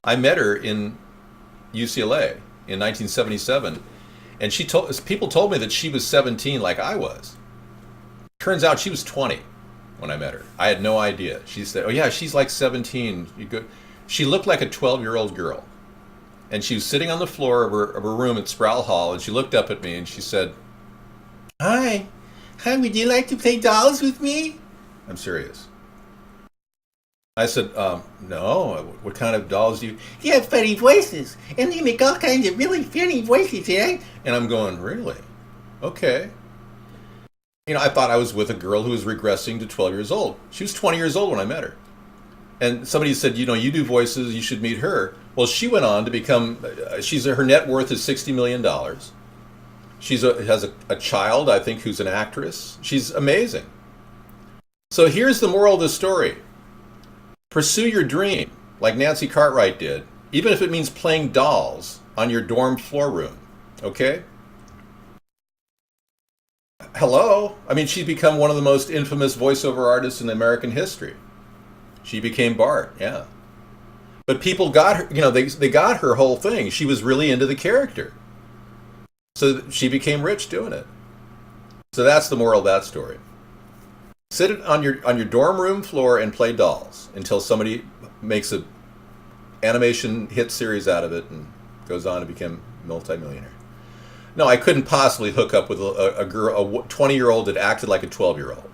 I met her in UCLA in 1977, and people told me that she was 17 like I was. Turns out she was 20 when I met her. I had no idea. She said, oh yeah, she's like 17. She looked like a 12-year-old girl. And she was sitting on the floor of her room at Sproul Hall, and she looked up at me and she said, Hi, would you like to play dolls with me? I'm serious. I said, no, what kind of dolls do you... You have funny voices, and you make all kinds of really funny voices, eh? And I'm going, really? Okay. I thought I was with a girl who was regressing to 12 years old. She was 20 years old when I met her. And somebody said, you do voices, you should meet her. Well, she went on to become, her net worth is $60 million. She has a child, I think, who's an actress. She's amazing. So here's the moral of the story. Pursue your dream, like Nancy Cartwright did, even if it means playing dolls on your dorm floor room, okay? Hello? I mean, she's become one of the most infamous voiceover artists in American history. She became Bart, yeah. But people got her, they got her whole thing. She was really into the character. So she became rich doing it. So that's the moral of that story. Sit on your dorm room floor and play dolls until somebody makes a animation hit series out of it and goes on to become multimillionaire. No, I couldn't possibly hook up with a girl, a 20-year-old that acted like a 12-year-old.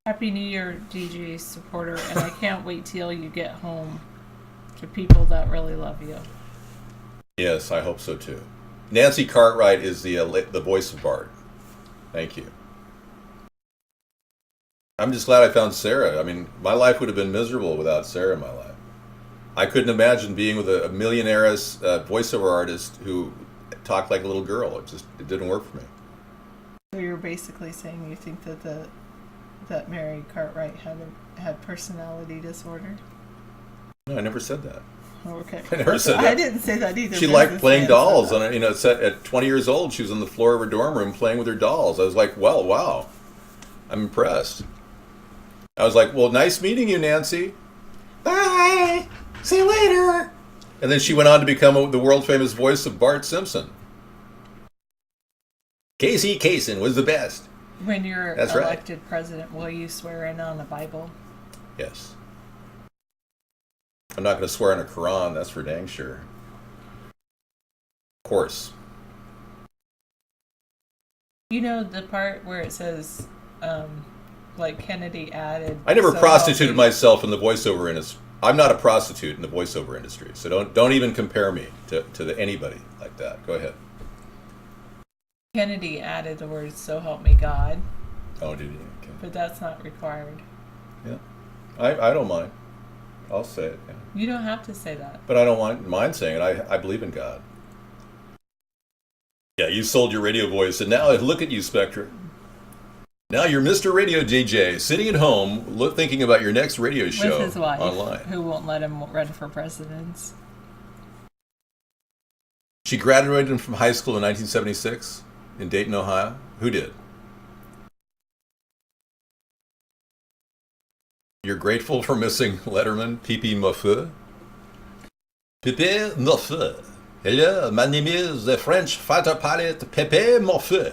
Happy New Year, DJ supporter, and I can't wait till you get home to people that really love you. Yes, I hope so too. Nancy Cartwright is the voice of Bart. Thank you. I'm just glad I found Sarah. I mean, my life would have been miserable without Sarah in my life. I couldn't imagine being with a millionaire's voiceover artist who talked like a little girl. It didn't work for me. So you're basically saying you think that Mary Cartwright had personality disorder? No, I never said that. Oh, okay. I never said that. I didn't say that either. She liked playing dolls. At 20 years old, she was on the floor of her dorm room playing with her dolls. I was like, well, wow. I'm impressed. I was like, well, nice meeting you, Nancy. Bye. See you later. And then she went on to become the world-famous voice of Bart Simpson. Casey Kasem was the best. When you're That's elected right. president, will you swear in on the Bible? Yes. I'm not going to swear on a Quran, that's for dang sure. Of course. You know the part where it says, like Kennedy added... I never prostituted myself in the voiceover industry. I'm not a prostitute in the voiceover industry, so don't even compare me to anybody like that. Go ahead. Kennedy added the words, so help me God. Oh, did he? Okay. But that's not required. Yeah. I don't mind. I'll say it. Yeah. You don't have to say that. But I don't mind saying it. I believe in God. Yeah, you sold your radio voice, and now look at you, Spectre. Now you're Mr. Radio DJ, sitting at home, thinking about your next radio show with his wife, online. Who won't let him run for president. She graduated from high school in 1976 in Dayton, Ohio. Who did? You're grateful for missing Letterman, Pipi Moffeu? Pipi Moffeu. Hello, my name is the French fighter pilot Pipi Moffeu.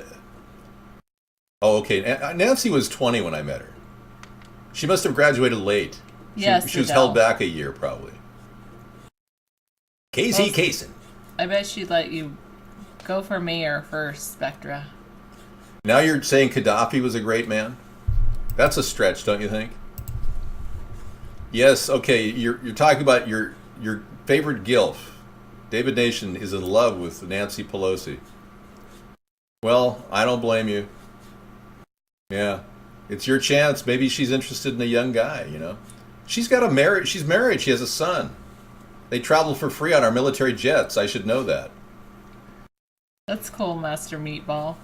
Oh, okay. Nancy was 20 when I met her. She must have graduated late. Yes, she was held back a year, probably. Casey Kasem. I bet she'd let you go for mayor first, Spectra. Now you're saying Gaddafi was a great man? That's a stretch, don't you think? Yes, okay, you're talking about your favorite gilf. David Nation is in love with Nancy Pelosi. Well, I don't blame you. Yeah. It's your chance. Maybe she's interested in a young guy, you know. She's married, she has a son. They travel for free on our military jets. I should know that. That's cool, Master Meatball.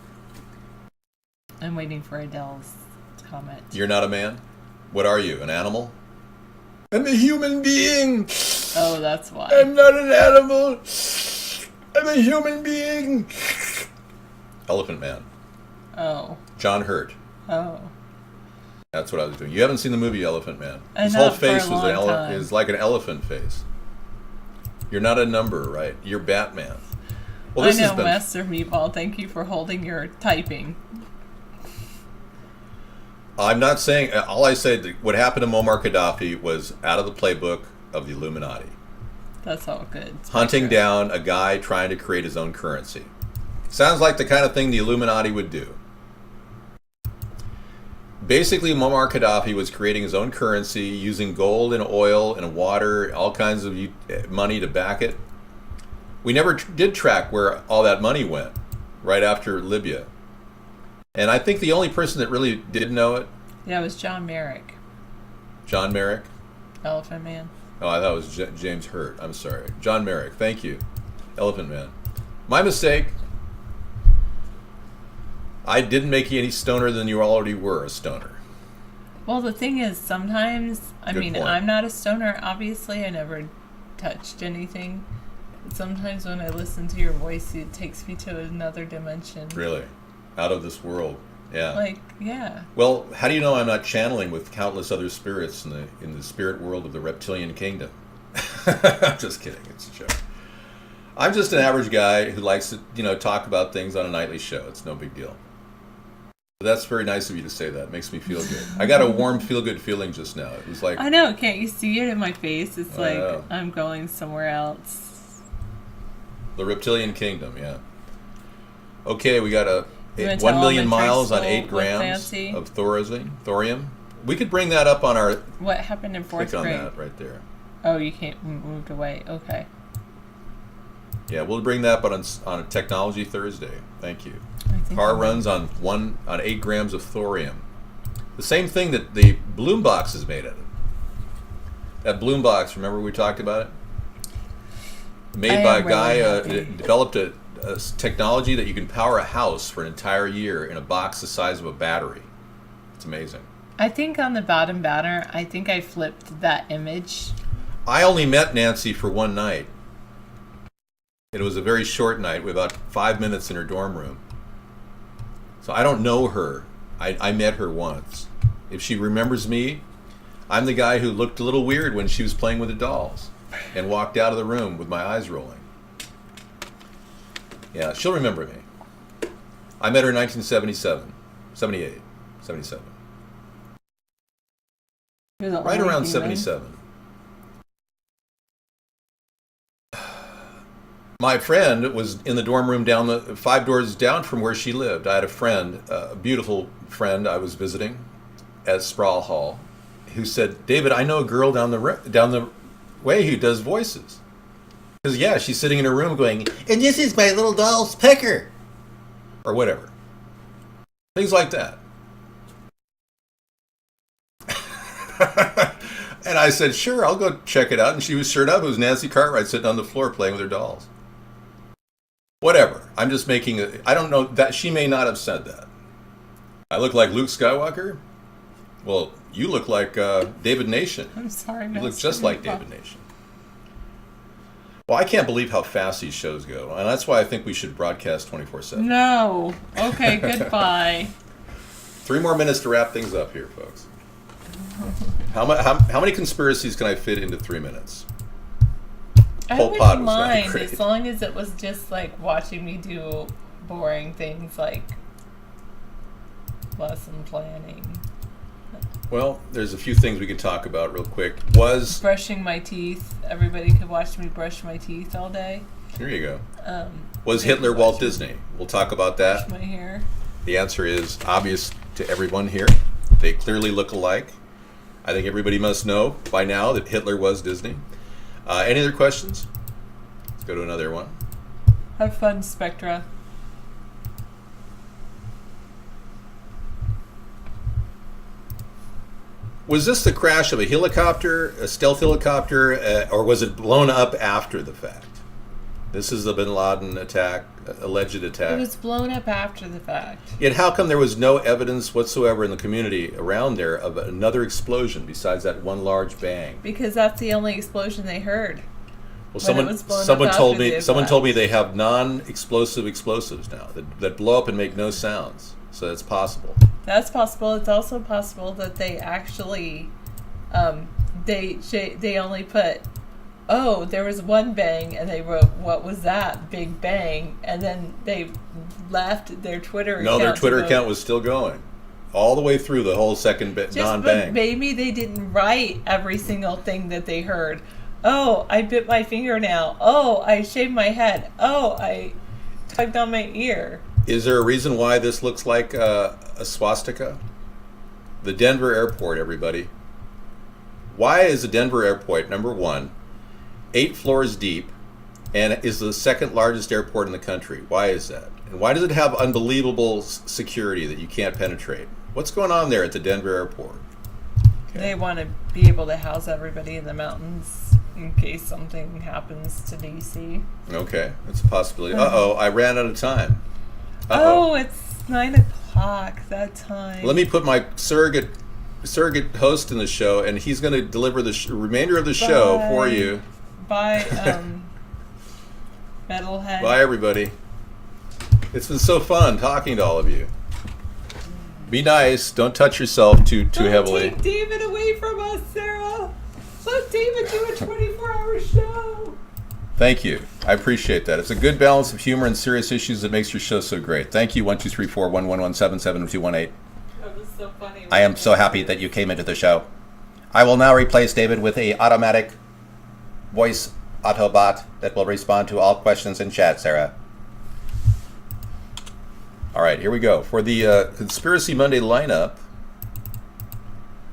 I'm waiting for Adele's comment. You're not a man? What are you, an animal? I'm a human being. Oh, that's why. I'm not an animal. I'm a human being. Elephant Man. Oh. John Hurt. Oh. That's what I was doing. You haven't seen the movie Elephant Man. His Not whole face for a long time. is like an elephant face. You're not a number, right? You're Batman. Well, I know, Master Meatball. Thank you for holding your typing. I'm not saying. All I said, what happened to Muammar Gaddafi was out of the playbook of the Illuminati. That's all good. Hunting down a guy trying to create his own currency. Sounds like the kind of thing the Illuminati would do. Basically, Muammar Gaddafi was creating his own currency using gold and oil and water, all kinds of money to back it. We never did track where all that money went right after Libya. And I think the only person that really did know it... Yeah, it was John Merrick. John Merrick? Elephant Man. Oh, I thought it was James Hurt. I'm sorry. John Merrick. Thank you. Elephant Man. My mistake. I didn't make you any stoner than you already were a stoner. Well, the thing is, sometimes... I Good mean, point. I'm not a stoner, obviously. I never touched anything. But sometimes when I listen to your voice, it takes me to another dimension. Really? Out of this world. Yeah. Like, yeah. Well, how do you know I'm not channeling with countless other spirits in the spirit world of the reptilian kingdom? I'm just kidding. It's a joke. I'm just an average guy who likes to, talk about things on a nightly show. It's no big deal. But that's very nice of you to say that. It makes me feel good. I got a warm, feel-good feeling just now. It was like... I know. Can't you see it in my face? It's I like know. I'm going somewhere else. The reptilian kingdom, yeah. Okay, we got You went to 1 million elementary miles on school 8 with grams Nancy? of thorium. We could bring that up on our... What happened in fourth Click on grade? that right there. Oh, you can't moved away. Okay. Yeah, we'll bring that up on a Technology Thursday. Thank you. think Car I will. runs on 8 grams of thorium. The same thing that the Bloom box is made of. That Bloom box, remember we talked about it? Made by a guy that developed a technology that you can power a house for an entire year in a box the size of a battery. It's amazing. I think on the bottom banner, I think I flipped that image. I only met Nancy for one night. It was a very short night, with about 5 minutes in her dorm room. So I don't know her. I met her once. If she remembers me, I'm the guy who looked a little weird when she was playing with the dolls and walked out of the room with my eyes rolling. Yeah, she'll remember me. I met her in 1977, 78, 77. Right around 77. My friend was in the dorm room down the 5 doors down from where she lived. I had a friend, a beautiful friend I was visiting at Sproul Hall, who said, "David, I know a girl down the way who does voices." Because yeah, she's sitting in her room going, "And this is my little doll's pecker," or whatever, things like that. And I said, "Sure, I'll go check it out." And she was sure enough, it was Nancy Cartwright sitting on the floor playing with her dolls. Whatever. I'm just making it. I don't know that she may not have said that. I look like Luke Skywalker. Well, you look like David Nation. I'm sorry, You look just like David Nation. Well, I can't believe how fast these shows go, and that's why I think we should broadcast 24/7. No. Okay, goodbye. 3 more minutes to wrap things up here, folks. How many conspiracies can I fit into 3 minutes? I Pol wouldn't Pot was not mind great. as long as it was just like watching me do boring things like lesson planning. Well, there's a few things we can talk about real quick. Was Brushing my teeth. Everybody could watch me brush my teeth all day. Here you go. they Was could Hitler watch Walt me Disney? We'll talk about that. Brush my hair. The answer is obvious to everyone here. They clearly look alike. I think everybody must know by now that Hitler was Disney. Any other questions? Let's go to another one. Have fun, Spectra. Was this the crash of a helicopter, a stealth helicopter, or was it blown up after the fact? This is the bin Laden attack, alleged attack. It was blown up after the fact. Yet how come there was no evidence whatsoever in the community around there of another explosion besides that one large bang? Because that's the only explosion they heard. Well, someone told me they have non-explosive explosives now that blow up and make no sounds. So that's possible. That's possible. It's also possible that they actually, they only put, oh, there was one bang, and they wrote, what was that? Big bang. And then they left their Twitter account. No, their Twitter account was still going. All the way through the whole second non-bang. Maybe they didn't write every single thing that they heard. Oh, I bit my fingernail. Oh, I shaved my head. Oh, I tugged on my ear. Is there a reason why this looks like a swastika? The Denver airport, everybody. Why is the Denver airport, number one, 8 floors deep, and is the second largest airport in the country? Why is that? And why does it have unbelievable security that you can't penetrate? What's going on there at the Denver airport? Okay. They want to be able to house everybody in the mountains in case something happens to DC. Okay, that's a possibility. Uh-oh, I ran out of time. Uh-oh. Oh, it's 9 o'clock that time. Let me put my surrogate host in the show, and he's going to deliver the remainder of the show for you. Bye, Metalhead. Bye, everybody. It's been so fun talking to all of you. Be nice. Don't touch yourself too heavily. Don't take David away from us, Sarah. Let David do a 24-hour show. Thank you. I appreciate that. It's a good balance of humor and serious issues that makes your show so great. Thank you, 1-2-3-4-1-1-1-7-7-2-1-8. That was so funny. I am so happy that you came into the show. I will now replace David with a automatic voice Autobot that will respond to all questions in chat, Sarah. All right, here we go. For the Conspiracy Monday lineup,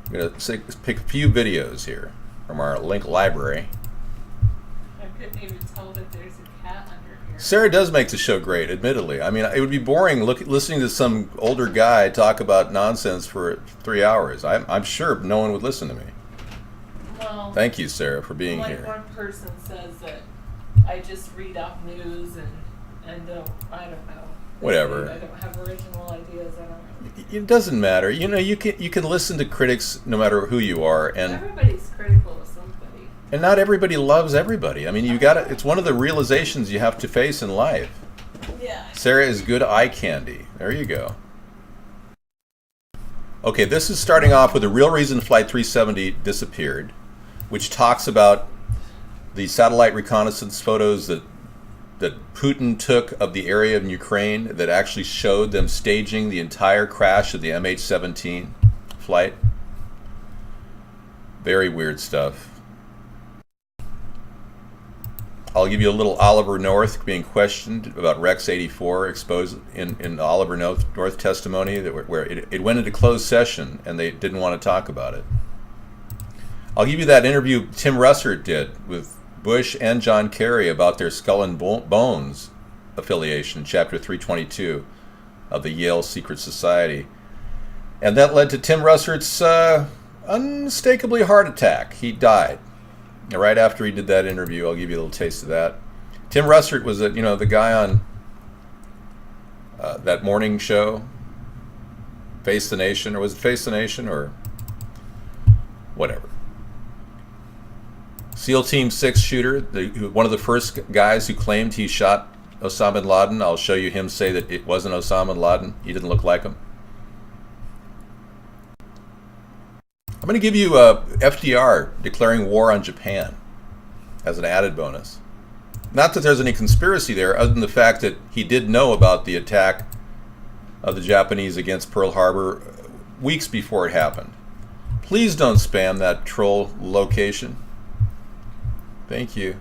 I'm going to pick a few videos here from our link library. I couldn't even tell that there's a cat under here. Sarah does make the show great, admittedly. I mean, it would be boring listening to some older guy talk about nonsense for 3 hours. I'm sure no one would listen to me. Well, thank you, Sarah, for being like here. One person says that I just read off news and I don't know. Whatever. I don't have original ideas. I don't know. It doesn't matter. You know, you can listen to critics no matter who you are, and everybody's critical of somebody. And not everybody loves everybody. I mean, you got to. It's one of the realizations you have to face in life. Yeah. Sarah is good eye candy. There you go. Okay, this is starting off with the real reason Flight 370 disappeared, which talks about the satellite reconnaissance photos that Putin took of the area in Ukraine that actually showed them staging the entire crash of the MH17 flight. Very weird stuff. I'll give you a little Oliver North being questioned about Rex 84 exposed in Oliver North testimony where it went into closed session and they didn't want to talk about it. I'll give you that interview Tim Russert did with Bush and John Kerry about their Skull and Bones affiliation, Chapter 322 of the Yale Secret Society. And that led to Tim Russert's unmistakably heart attack. He died. Right after he did that interview, I'll give you a little taste of that. Tim Russert was the guy on that morning show, Face the Nation, or was it Face the Nation, or whatever. SEAL Team 6 shooter, one of the first guys who claimed he shot Osama bin Laden. I'll show you him say that it wasn't Osama bin Laden. He didn't look like him. I'm going to give you FDR declaring war on Japan as an added bonus. Not that there's any conspiracy there, other than the fact that he did know about the attack of the Japanese against Pearl Harbor weeks before it happened. Please don't spam that troll location. Thank you.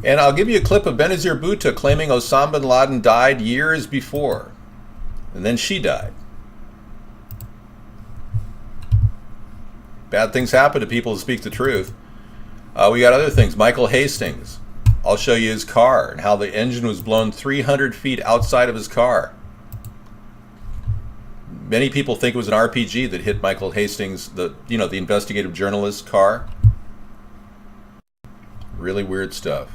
And I'll give you a clip of Benazir Bhutto claiming Osama bin Laden died years before. And then she died. Bad things happen to people who speak the truth. We got other things. Michael Hastings. I'll show you his car and how the engine was blown 300 feet outside of his car. Many people think it was an RPG that hit Michael Hastings, the investigative journalist's car. Really weird stuff.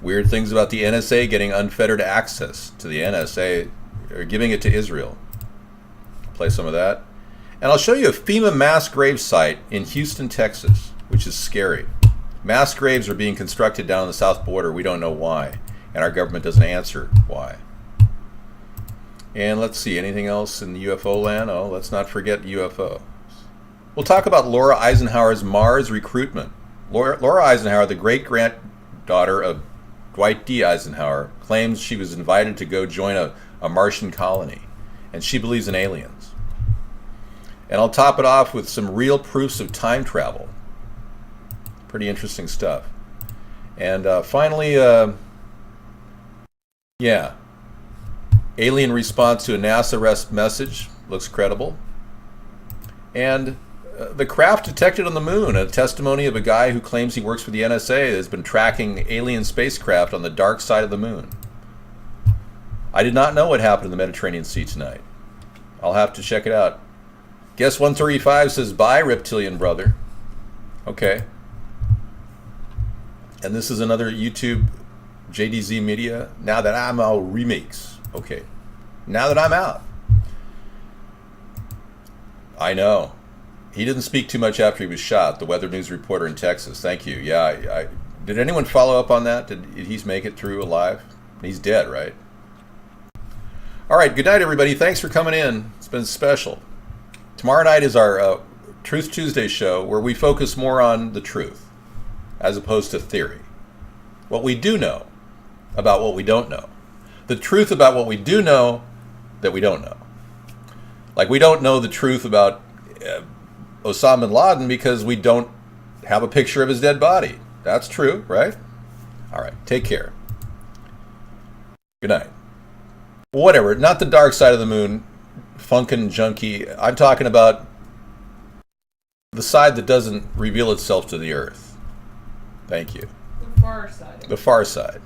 Weird things about the NSA getting unfettered access to the NSA, or giving it to Israel. Play some of that. And I'll show you a FEMA mass grave site in Houston, Texas, which is scary. Mass graves are being constructed down on the south border. We don't know why. And our government doesn't answer why. And let's see, anything else in the UFO land? Oh, let's not forget UFOs. We'll talk about Laura Eisenhower's Mars recruitment. Laura Eisenhower, the great-granddaughter of Dwight D. Eisenhower, claims she was invited to go join a Martian colony. And she believes in aliens. And I'll top it off with some real proofs of time travel. Pretty interesting stuff. And finally, alien response to a NASA arrest message looks credible. And the craft detected on the moon, a testimony of a guy who claims he works for the NSA that has been tracking alien spacecraft on the dark side of the moon. I did not know what happened in the Mediterranean Sea tonight. I'll have to check it out. Guess 135 says, bye, reptilian brother. Okay. And this is another YouTube JDZ Media. Now that I'm out, remakes. Okay. Now that I'm out. I know. He didn't speak too much after he was shot, the Weather News reporter in Texas. Thank you. Yeah, did anyone follow up on that? Did he make it through alive? He's dead, right? All right, good night, everybody. Thanks for coming in. It's been special. Tomorrow night is our Truth Tuesday show, where we focus more on the truth as opposed to theory. What we do know about what we don't know. The truth about what we do know that we don't know. Like, we don't know the truth about Osama bin Laden because we don't have a picture of his dead body. That's true, right? All right, take care. Good night. Whatever, not the dark side of the moon, funkin' junkie. I'm talking about the side that doesn't reveal itself to the earth. Thank you. The far side. The far side.